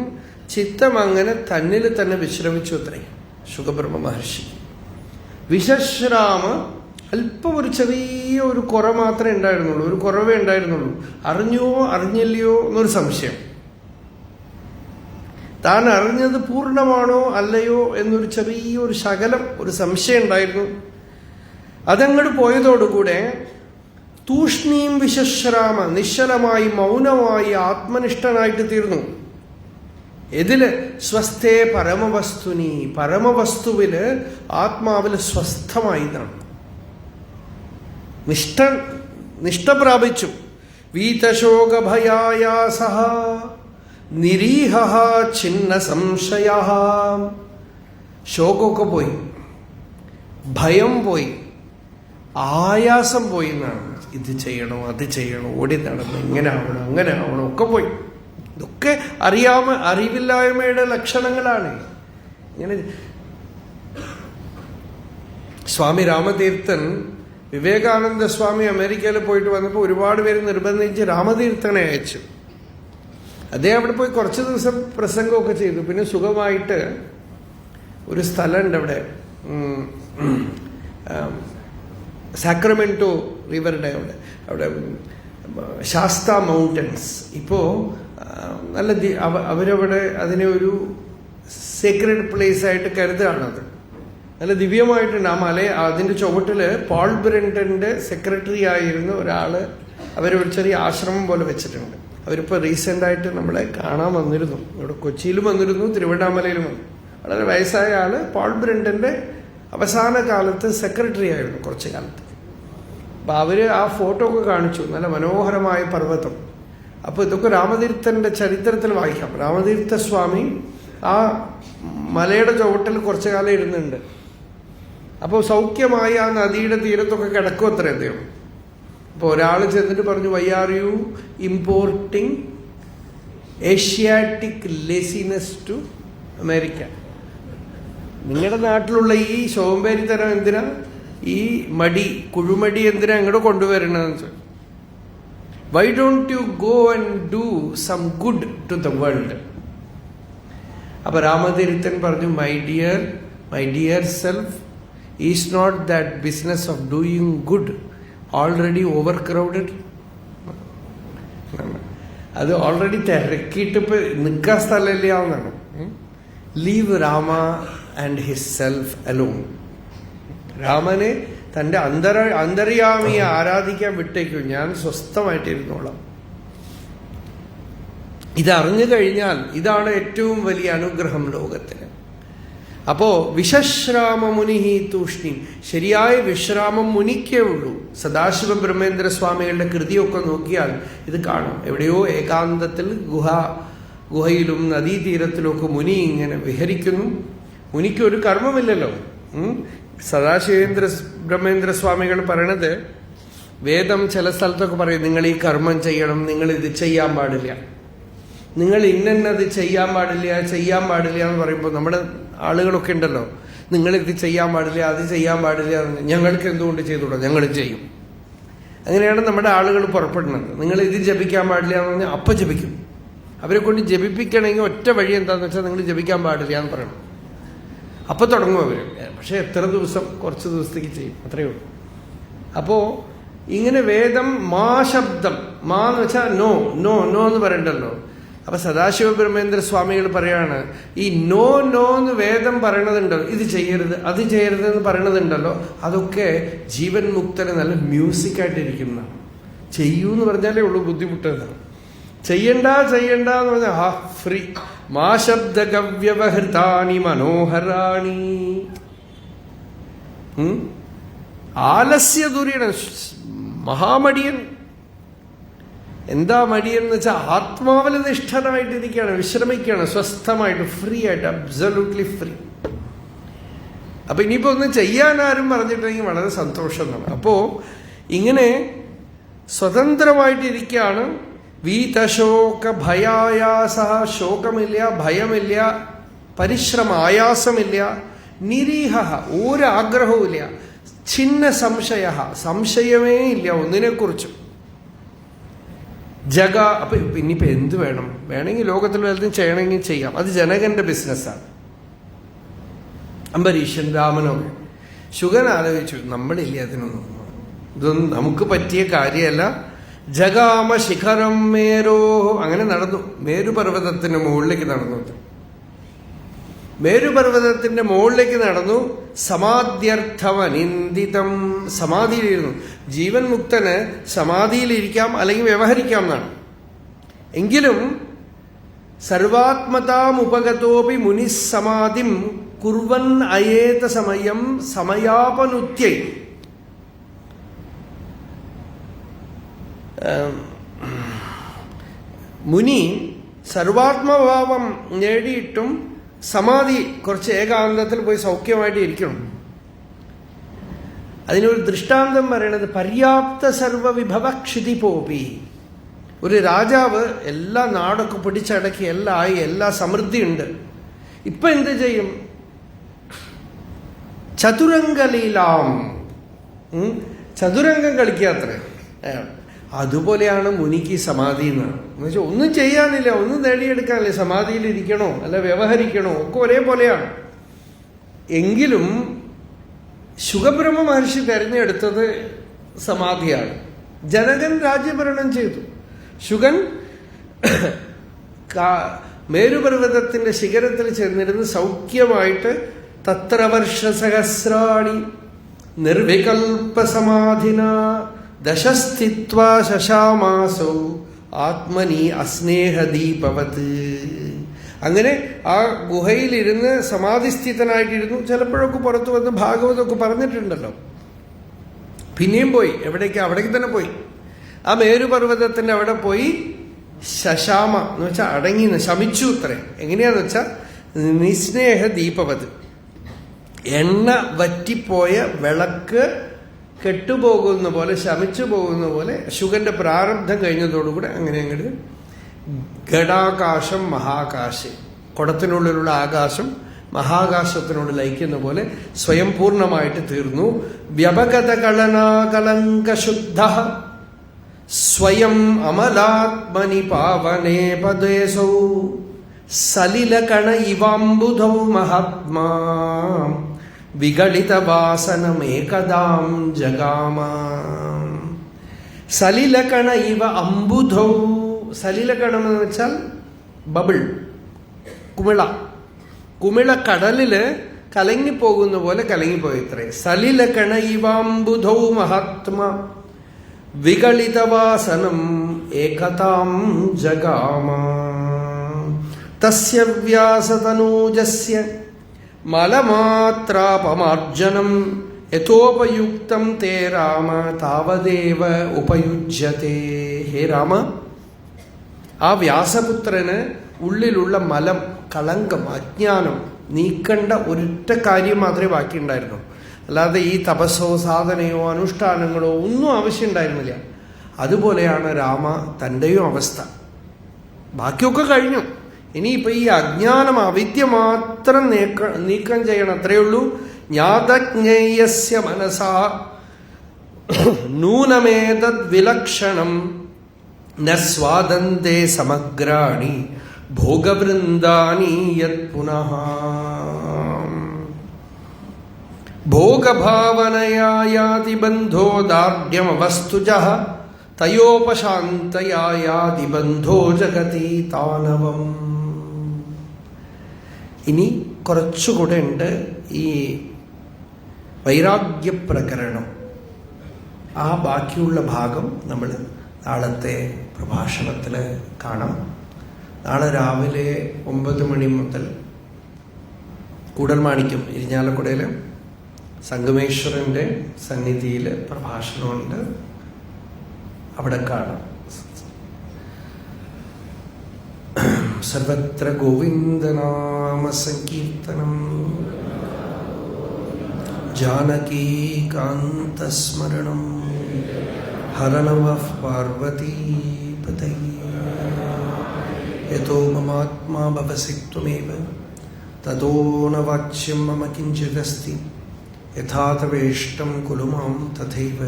ചിത്തം അങ്ങനെ തന്നിൽ തന്നെ വിശ്രമിച്ചു. അത്രയും ശുകബ്രഹ്മ മഹർഷി. വിശശ്രാമ, അല്പം ഒരു ചെറിയ ഒരു കുറ മാത്രമേ ഉണ്ടായിരുന്നുള്ളൂ. ഒരു കുറവേ ഉണ്ടായിരുന്നുള്ളൂ. അറിഞ്ഞുവോ അറിഞ്ഞില്ലയോ എന്നൊരു സംശയം. താൻ അറിഞ്ഞത് പൂർണ്ണമാണോ അല്ലയോ എന്നൊരു ചെറിയൊരു ശകലം ഒരു സംശയം ഉണ്ടായിരുന്നു. അതങ്ങോട്ട് പോയതോടുകൂടെ തൂഷ്ണീം വിശശ്രാമ, നിശ്ചലമായി മൗനമായി ആത്മനിഷ്ഠനായിട്ട് തീർന്നു. എതില്? സ്വസ്ഥേ പരമവസ്തുനി, പരമവസ്തുവില് ആത്മാവില് സ്വസ്ഥമായി എന്നാണ്. നിഷ്ഠ പ്രാപിച്ചു. വീതശോകഭയായാസഃ നിരീഹഃ ഛിന്ന സംശയഃ. ശോകമൊക്കെ പോയി, ഭയം പോയി, ആയാസം പോയി എന്നാണ്. ഇത് ചെയ്യണോ അത് ചെയ്യണോ, ഓടി നടന്നു, ഇങ്ങനെ ആവണം അങ്ങനെ ആവണം ഒക്കെ പോയി. ഇതൊക്കെ അറിവില്ലായ്മയുടെ ലക്ഷണങ്ങളാണ്. ഇങ്ങനെ സ്വാമി രാമതീർത്ഥൻ, വിവേകാനന്ദ സ്വാമി അമേരിക്കയിൽ പോയിട്ട് വന്നപ്പോൾ ഒരുപാട് പേര് നിർബന്ധിച്ച് രാമതീർത്ഥനെ അയച്ചു. അദ്ദേഹം അവിടെ പോയി കുറച്ച് ദിവസം പ്രസംഗമൊക്കെ ചെയ്തു. പിന്നെ സുഖമായിട്ട് ഒരു സ്ഥലമുണ്ട് അവിടെ, സാക്രമെന്റോ റിവറുടെ അവിടെ ശാസ്ത മൗണ്ടൻസ്. ഇപ്പോൾ നല്ല അവരവിടെ അതിനെ ഒരു സീക്രട്ട് പ്ലേസ് ആയിട്ട് കരുതുകയാണത്. നല്ല ദിവ്യമായിട്ടുണ്ട് ആ മല. അതിൻ്റെ ചുവട്ടിൽ പോൾ ബ്രണ്ടന്റെ സെക്രട്ടറി ആയിരുന്ന ഒരാള് അവരൊരു ചെറിയ ആശ്രമം പോലെ വെച്ചിട്ടുണ്ട്. അവരിപ്പോൾ റീസെൻ്റായിട്ട് നമ്മളെ കാണാൻ വന്നിരുന്നു. ഇവിടെ കൊച്ചിയിലും വന്നിരുന്നു, തിരുവണ്ണാമലയിലും വന്നു. വളരെ വയസ്സായ ആള് പോൾ ബ്രണ്ടന്റെ അവസാന കാലത്ത് സെക്രട്ടറി ആയിരുന്നു കുറച്ച് കാലത്ത്. അപ്പം അവര് ആ ഫോട്ടോ ഒക്കെ കാണിച്ചു. നല്ല മനോഹരമായ പർവ്വതം. അപ്പോൾ ഇതൊക്കെ രാമതീർത്ഥന്റെ ചരിത്രത്തിൽ വായിക്കാം. രാമതീർത്ഥ സ്വാമി ആ മലയുടെ ചുവട്ടിൽ കുറച്ചു കാലം ഇരുന്നുണ്ട്. അപ്പോൾ സൗഖ്യമായി ആ നദിയുടെ തീരത്തൊക്കെ കിടക്കും അത്ര അദ്ദേഹം. അപ്പോൾ ഒരാൾ ചെന്നിട്ട് പറഞ്ഞു, why are you importing Asiatic laziness to America? നിങ്ങളുടെ നാട്ടിലുള്ള ഈ ശോമ്പേരിത്തരം എന്തിനാ, ഈ മടി കുഴുമടി എന്തിനാ ഇങ്ങോട്ട് കൊണ്ടുവരണമെന്ന് ചോദിച്ചു. Why don't you go and do some good to the world? അപ്പൊ രാമതീർത്ഥൻ പറഞ്ഞു, my dear self, is not that business of doing good already overcrowded? അത് ഓൾറെഡി തിരക്കിയിട്ട് ഇപ്പൊ നിൽക്കാൻ സ്ഥലമില്ലാവുന്നതാണ്. Leave Rama and his self alone. രാമനെ തൻ്റെ അന്തര്യാമിയെ ആരാധിക്കാൻ വിട്ടേക്കും, ഞാൻ സ്വസ്ഥമായിട്ടിരുന്നോളാം. ഇതറിഞ്ഞു കഴിഞ്ഞാൽ ഇതാണ് ഏറ്റവും വലിയ അനുഗ്രഹം ലോകത്തിന്. അപ്പോ വിശ്രാമ മുനിഹി തൂഷ്ണി, ശരിയായ വിശ്രാമം മുനിക്കേ ഉള്ളൂ. സദാശിവ ബ്രഹ്മേന്ദ്ര സ്വാമികളുടെ കൃതിയൊക്കെ നോക്കിയാൽ ഇത് കാണും. എവിടെയോ ഏകാന്തത്തിൽ ഗുഹയിലും നദീതീരത്തിലുമൊക്കെ മുനി ഇങ്ങനെ വിഹരിക്കുന്നു. മുനിക്ക് ഒരു കർമ്മമില്ലല്ലോ. സദാശിവേന്ദ്ര ബ്രഹ്മേന്ദ്ര സ്വാമികൾ പറയണത്, വേദം ചില സ്ഥലത്തൊക്കെ പറയും നിങ്ങൾ ഈ കർമ്മം ചെയ്യണം, നിങ്ങൾ ഇത് ചെയ്യാൻ പാടില്ല, നിങ്ങൾ ഇന്നത് ചെയ്യാൻ പാടില്ല എന്ന് പറയുമ്പോൾ നമ്മുടെ ആളുകളൊക്കെ ഉണ്ടല്ലോ, നിങ്ങളിത് ചെയ്യാൻ പാടില്ല, അത് ചെയ്യാൻ പാടില്ല, ഞങ്ങൾക്ക് എന്തുകൊണ്ട് ചെയ്തുകൂടാ, ഞങ്ങൾ ചെയ്യും. അങ്ങനെയാണ് നമ്മുടെ ആളുകൾ പുറപ്പെടുന്നത്. നിങ്ങൾ ഇത് ജപിക്കാൻ പാടില്ല എന്ന് പറഞ്ഞാൽ അപ്പം ജപിക്കും. അവരെ കൊണ്ട് ജപിപ്പിക്കണമെങ്കിൽ ഒറ്റ വഴി എന്താണെന്ന് വെച്ചാൽ നിങ്ങൾ ജപിക്കാൻ പാടില്ല എന്ന് പറയണം. അപ്പം തുടങ്ങും അവർ. പക്ഷെ എത്ര ദിവസം, കുറച്ച് ദിവസത്തേക്ക് ചെയ്യും, അത്രയേ ഉള്ളൂ. അപ്പോ ഇങ്ങനെ വേദം മാ ശബ്ദം, മാ എന്ന് വെച്ചാൽ നോ നോ നോ എന്ന് പറയണ്ടല്ലോ. അപ്പൊ സദാശിവ ബ്രഹ്മേന്ദ്ര സ്വാമികൾ പറയാണ്, ഈ നോ നോ എന്ന് വേദം പറയണതുണ്ടല്ലോ, ഇത് ചെയ്യരുത് അത് ചെയ്യരുത് എന്ന് പറയണതുണ്ടല്ലോ, അതൊക്കെ ജീവൻ മുക്തന് നല്ല മ്യൂസിക്കായിട്ടിരിക്കുന്നതാണ്. ചെയ്യൂ എന്ന് പറഞ്ഞാലേ ഉള്ളൂ ബുദ്ധിമുട്ടെന്നാണ്. ചെയ്യണ്ട എന്ന് പറഞ്ഞാൽ ഫ്രീ. മാ ശബ്ദകവ്യവഹൃതാനി മനോഹരാണി. ആലസ്യദുരിയാണ് മഹാമടിയൻ. എന്താ മടിയൻ എന്ന് വെച്ചാൽ ആത്മാവിൽ നിഷ്ഠനായിട്ടിരിക്കുകയാണ്, വിശ്രമിക്കുകയാണ്, സ്വസ്ഥമായിട്ട്, ഫ്രീ ആയിട്ട്, അബ്സല്യൂട്ട്ലി ഫ്രീ. അപ്പൊ ഇനിയിപ്പോ ഒന്നും ചെയ്യാൻ ആരും പറഞ്ഞിട്ടുണ്ടെങ്കിൽ വളരെ സന്തോഷം എന്നാണ്. അപ്പോ ഇങ്ങനെ സ്വതന്ത്രമായിട്ടിരിക്കുകയാണ്. വീതശോക ഭയായാസ, ശോകമില്ല, ഭയമില്ല, ആയാസമില്ല, നിരീഹ, ഒരാഗ്രഹവുമില്ല, ഛിന്ന സംശയ, സംശയമേ ഇല്ല ഒന്നിനെക്കുറിച്ചും. അപ്പൊ ഇനിയിപ്പോ എന്ത് വേണം, വേണമെങ്കിൽ ലോകത്തിൽ വല്ലതും ചെയ്യണമെങ്കിൽ ചെയ്യാം, അത് ജനകന്റെ ബിസിനസ്സാണ്. അംബരീഷൻ, രാമനൊക്കെ. ശുഗൻ ആലോചിച്ചു, നമ്മളില്ല അതിനൊന്നും, ഇതൊന്നും നമുക്ക് പറ്റിയ കാര്യമല്ല. ജഗാമ ശിഖരം മേരോ, അങ്ങനെ നടന്നു. മേരുപർവ്വതത്തിന്റെ മുകളിലേക്ക് നടന്നു. മേരുപർവ്വതത്തിന്റെ മുകളിലേക്ക് നടന്നു. സമാധ്യർത്ഥമനിന്ദിതം, സമാധിയിലിരുന്നു. ജീവൻ മുക്തന് സമാധിയിലിരിക്കാം അല്ലെങ്കിൽ വ്യവഹരിക്കാം എന്നാണ്. എങ്കിലും സർവാത്മതാമുപഗതോപി മുനിസമാധിം കുർവൻ അയേത സമയം സമയാപനുത്യൈ. മുനി സർവാത്മഭാവം നേടിയിട്ടും സമാധി, കുറച്ച് ഏകാന്തത്തിൽ പോയി സൗഖ്യമായിട്ട് ഇരിക്കണം. അതിനൊരു ദൃഷ്ടാന്തം പറയണത് പര്യാപ്ത സർവവിഭവ ക്ഷിതിപോപി. ഒരു രാജാവ് എല്ലാ നാടൊക്കെ പിടിച്ചടക്കി, എല്ലാം ആയി, എല്ലാ സമൃദ്ധിയുണ്ട്. ഇപ്പൊ എന്ത് ചെയ്യും? ചതുരംഗലീലാം, ചതുരംഗം കളിക്കാത്രേ. അതുപോലെയാണ് മുനിക്ക് സമാധി എന്നാണ്. എന്നുവെച്ചാൽ ഒന്നും ചെയ്യാനില്ല, ഒന്നും നേടിയെടുക്കാനില്ല, സമാധിയിൽ ഇരിക്കണോ അല്ല വ്യവഹരിക്കണോ ഒക്കെ ഒരേപോലെയാണ്. എങ്കിലും ശുഗബ്രഹ്മ മഹർഷി തെരഞ്ഞെടുത്തത് സമാധിയാണ്. ജനകൻ രാജ്യഭരണം ചെയ്തു. ശുഗൻ മേരുപർവ്വതത്തിന്റെ ശിഖരത്തിൽ ചെന്നിരുന്ന് സൗഖ്യമായിട്ട് തത്ര വർഷസഹസ്രാണി നിർവികൽപ സമാധിന ദശസ്ഥിത്വാ ശശാമാസോ ആത്മനി അസ്നേഹദീപവത്. അങ്ങനെ ആ ഗുഹയിലിരുന്ന് സമാധിസ്ഥിതനായിട്ടിരുന്നു. ചിലപ്പോഴൊക്കെ പുറത്തു വന്ന് ഭാഗവതമൊക്കെ പറഞ്ഞിട്ടുണ്ടല്ലോ. പിന്നെയും പോയി എവിടേക്ക്? അവിടേക്ക് തന്നെ പോയി. ആ മേരുപർവ്വതത്തിന്റെ അവിടെ പോയി ശശാമ എന്ന് വെച്ചാൽ അടങ്ങി, ശമിച്ചു. അത്രേ. എങ്ങനെയാന്ന് വെച്ചാൽ നിസ്നേഹ ദീപവത്, എണ്ണ വറ്റിപ്പോയ വിളക്ക് കെട്ടുപോകുന്ന പോലെ, ശമിച്ചു പോകുന്ന പോലെ ശുഗന്റെ പ്രാരബ്ധം കഴിഞ്ഞതോടുകൂടെ അങ്ങനെ അങ്ങോട്ട് ഘടാകാശം മഹാകാശം, കുടത്തിനുള്ളിലുള്ള ആകാശം മഹാകാശത്തിനോട് ലയിക്കുന്ന പോലെ സ്വയം പൂർണ്ണമായിട്ട് തീർന്നു. വ്യപഗത കളനാകലങ്കശുദ്ധ സ്വയം അമലാത്മനി പാവനേ പദേസൗ സലിലകണ ഇവാംബുധൗ മഹാത്മാ വിഗളിത വാസനമേകദാം ജഗാമ. സലിലകണ ഇവ അംബുധൗ, സലിലകണം എന്ന് വെച്ചാൽ ബബിൾ, കുമിള കടലില് കലങ്ങിപ്പോകുന്ന പോലെ കലങ്ങിപ്പോയത്രേ. സലിലകണ ഇവാംബുധൗ മഹാത്മാ വികളിതവാസനം ഏകതാം ജഗാമ തസ്യ വ്യാസതനൂജസ്യ മലമാത്രാപമാർജനം യഥോപയുക്തം തേ രാമ താവദേവ ഉപയുജ്യത്തെ. ഹേ രാമ, ആ വ്യാസപുത്രന് ഉള്ളിലുള്ള മലം, കളങ്കം, അജ്ഞാനം നീക്കേണ്ട ഒരൊറ്റ കാര്യം മാത്രമേ ബാക്കിയുണ്ടായിരുന്നു. അല്ലാതെ ഈ തപസ്സോ സാധനയോ അനുഷ്ഠാനങ്ങളോ ഒന്നും ആവശ്യമുണ്ടായിരുന്നില്ല. അതുപോലെയാണ് രാമ തൻ്റെയും അവസ്ഥ. ബാക്കിയൊക്കെ കഴിഞ്ഞു. ഇനിയിപ്പോൾ ഈ അജ്ഞാനം, അവിദ്യ മാത്രം നീക്കം ചെയ്യണം, അത്രയേ ഉള്ളൂ. ജ്ഞാതജ്ഞേയസ്യ മനസാ നൂനമേതദ് വിലക്ഷണം ന സ്വാദന്തേ സമഗ്രാണി ഭോഗവൃന്ദാനി യത് പുനഃ. ഭോഗഭാവനയാ യാതി ബന്ധോ ദാർഢ്യമവസ്തുജഃ തയോപശാന്തയാ യാതി ബന്ധോ ജഗതി താനവം. ഇനി കുറച്ചുകൂടെ ഉണ്ട് ഈ വൈരാഗ്യപ്രകരണം. ആ ബാക്കിയുള്ള ഭാഗം നമ്മൾ നാളത്തെ പ്രഭാഷണത്തിൽ കാണാം. നാളെ രാവിലെ 9 മണി മുതൽ കൂടൽമാണിക്യം ഇരിഞ്ഞാലക്കുടയിൽ സംഗമേശ്വരൻ്റെ സന്നിധിയിൽ പ്രഭാഷണമുണ്ട്. അവിടെ കാണാം. സർവത്ര ഗോവിന്ദനാമ സങ്കീർത്തനം ജാനകീകാന്തസ്മരണം ഹര നമഃ പാർവതീപതയേ. യതോ മമാത്മാ ഭവസി ത്വമേവ തതോ ന വാച്യം മമ കിഞ്ചിദസ്തി യഥാ തവേഷ്ടം കുരു മാം തഥൈവ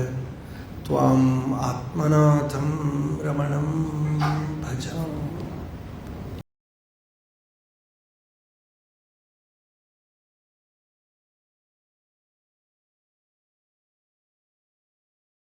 ത്വാം ആത്മനാഥം രമണം ഭജാമി.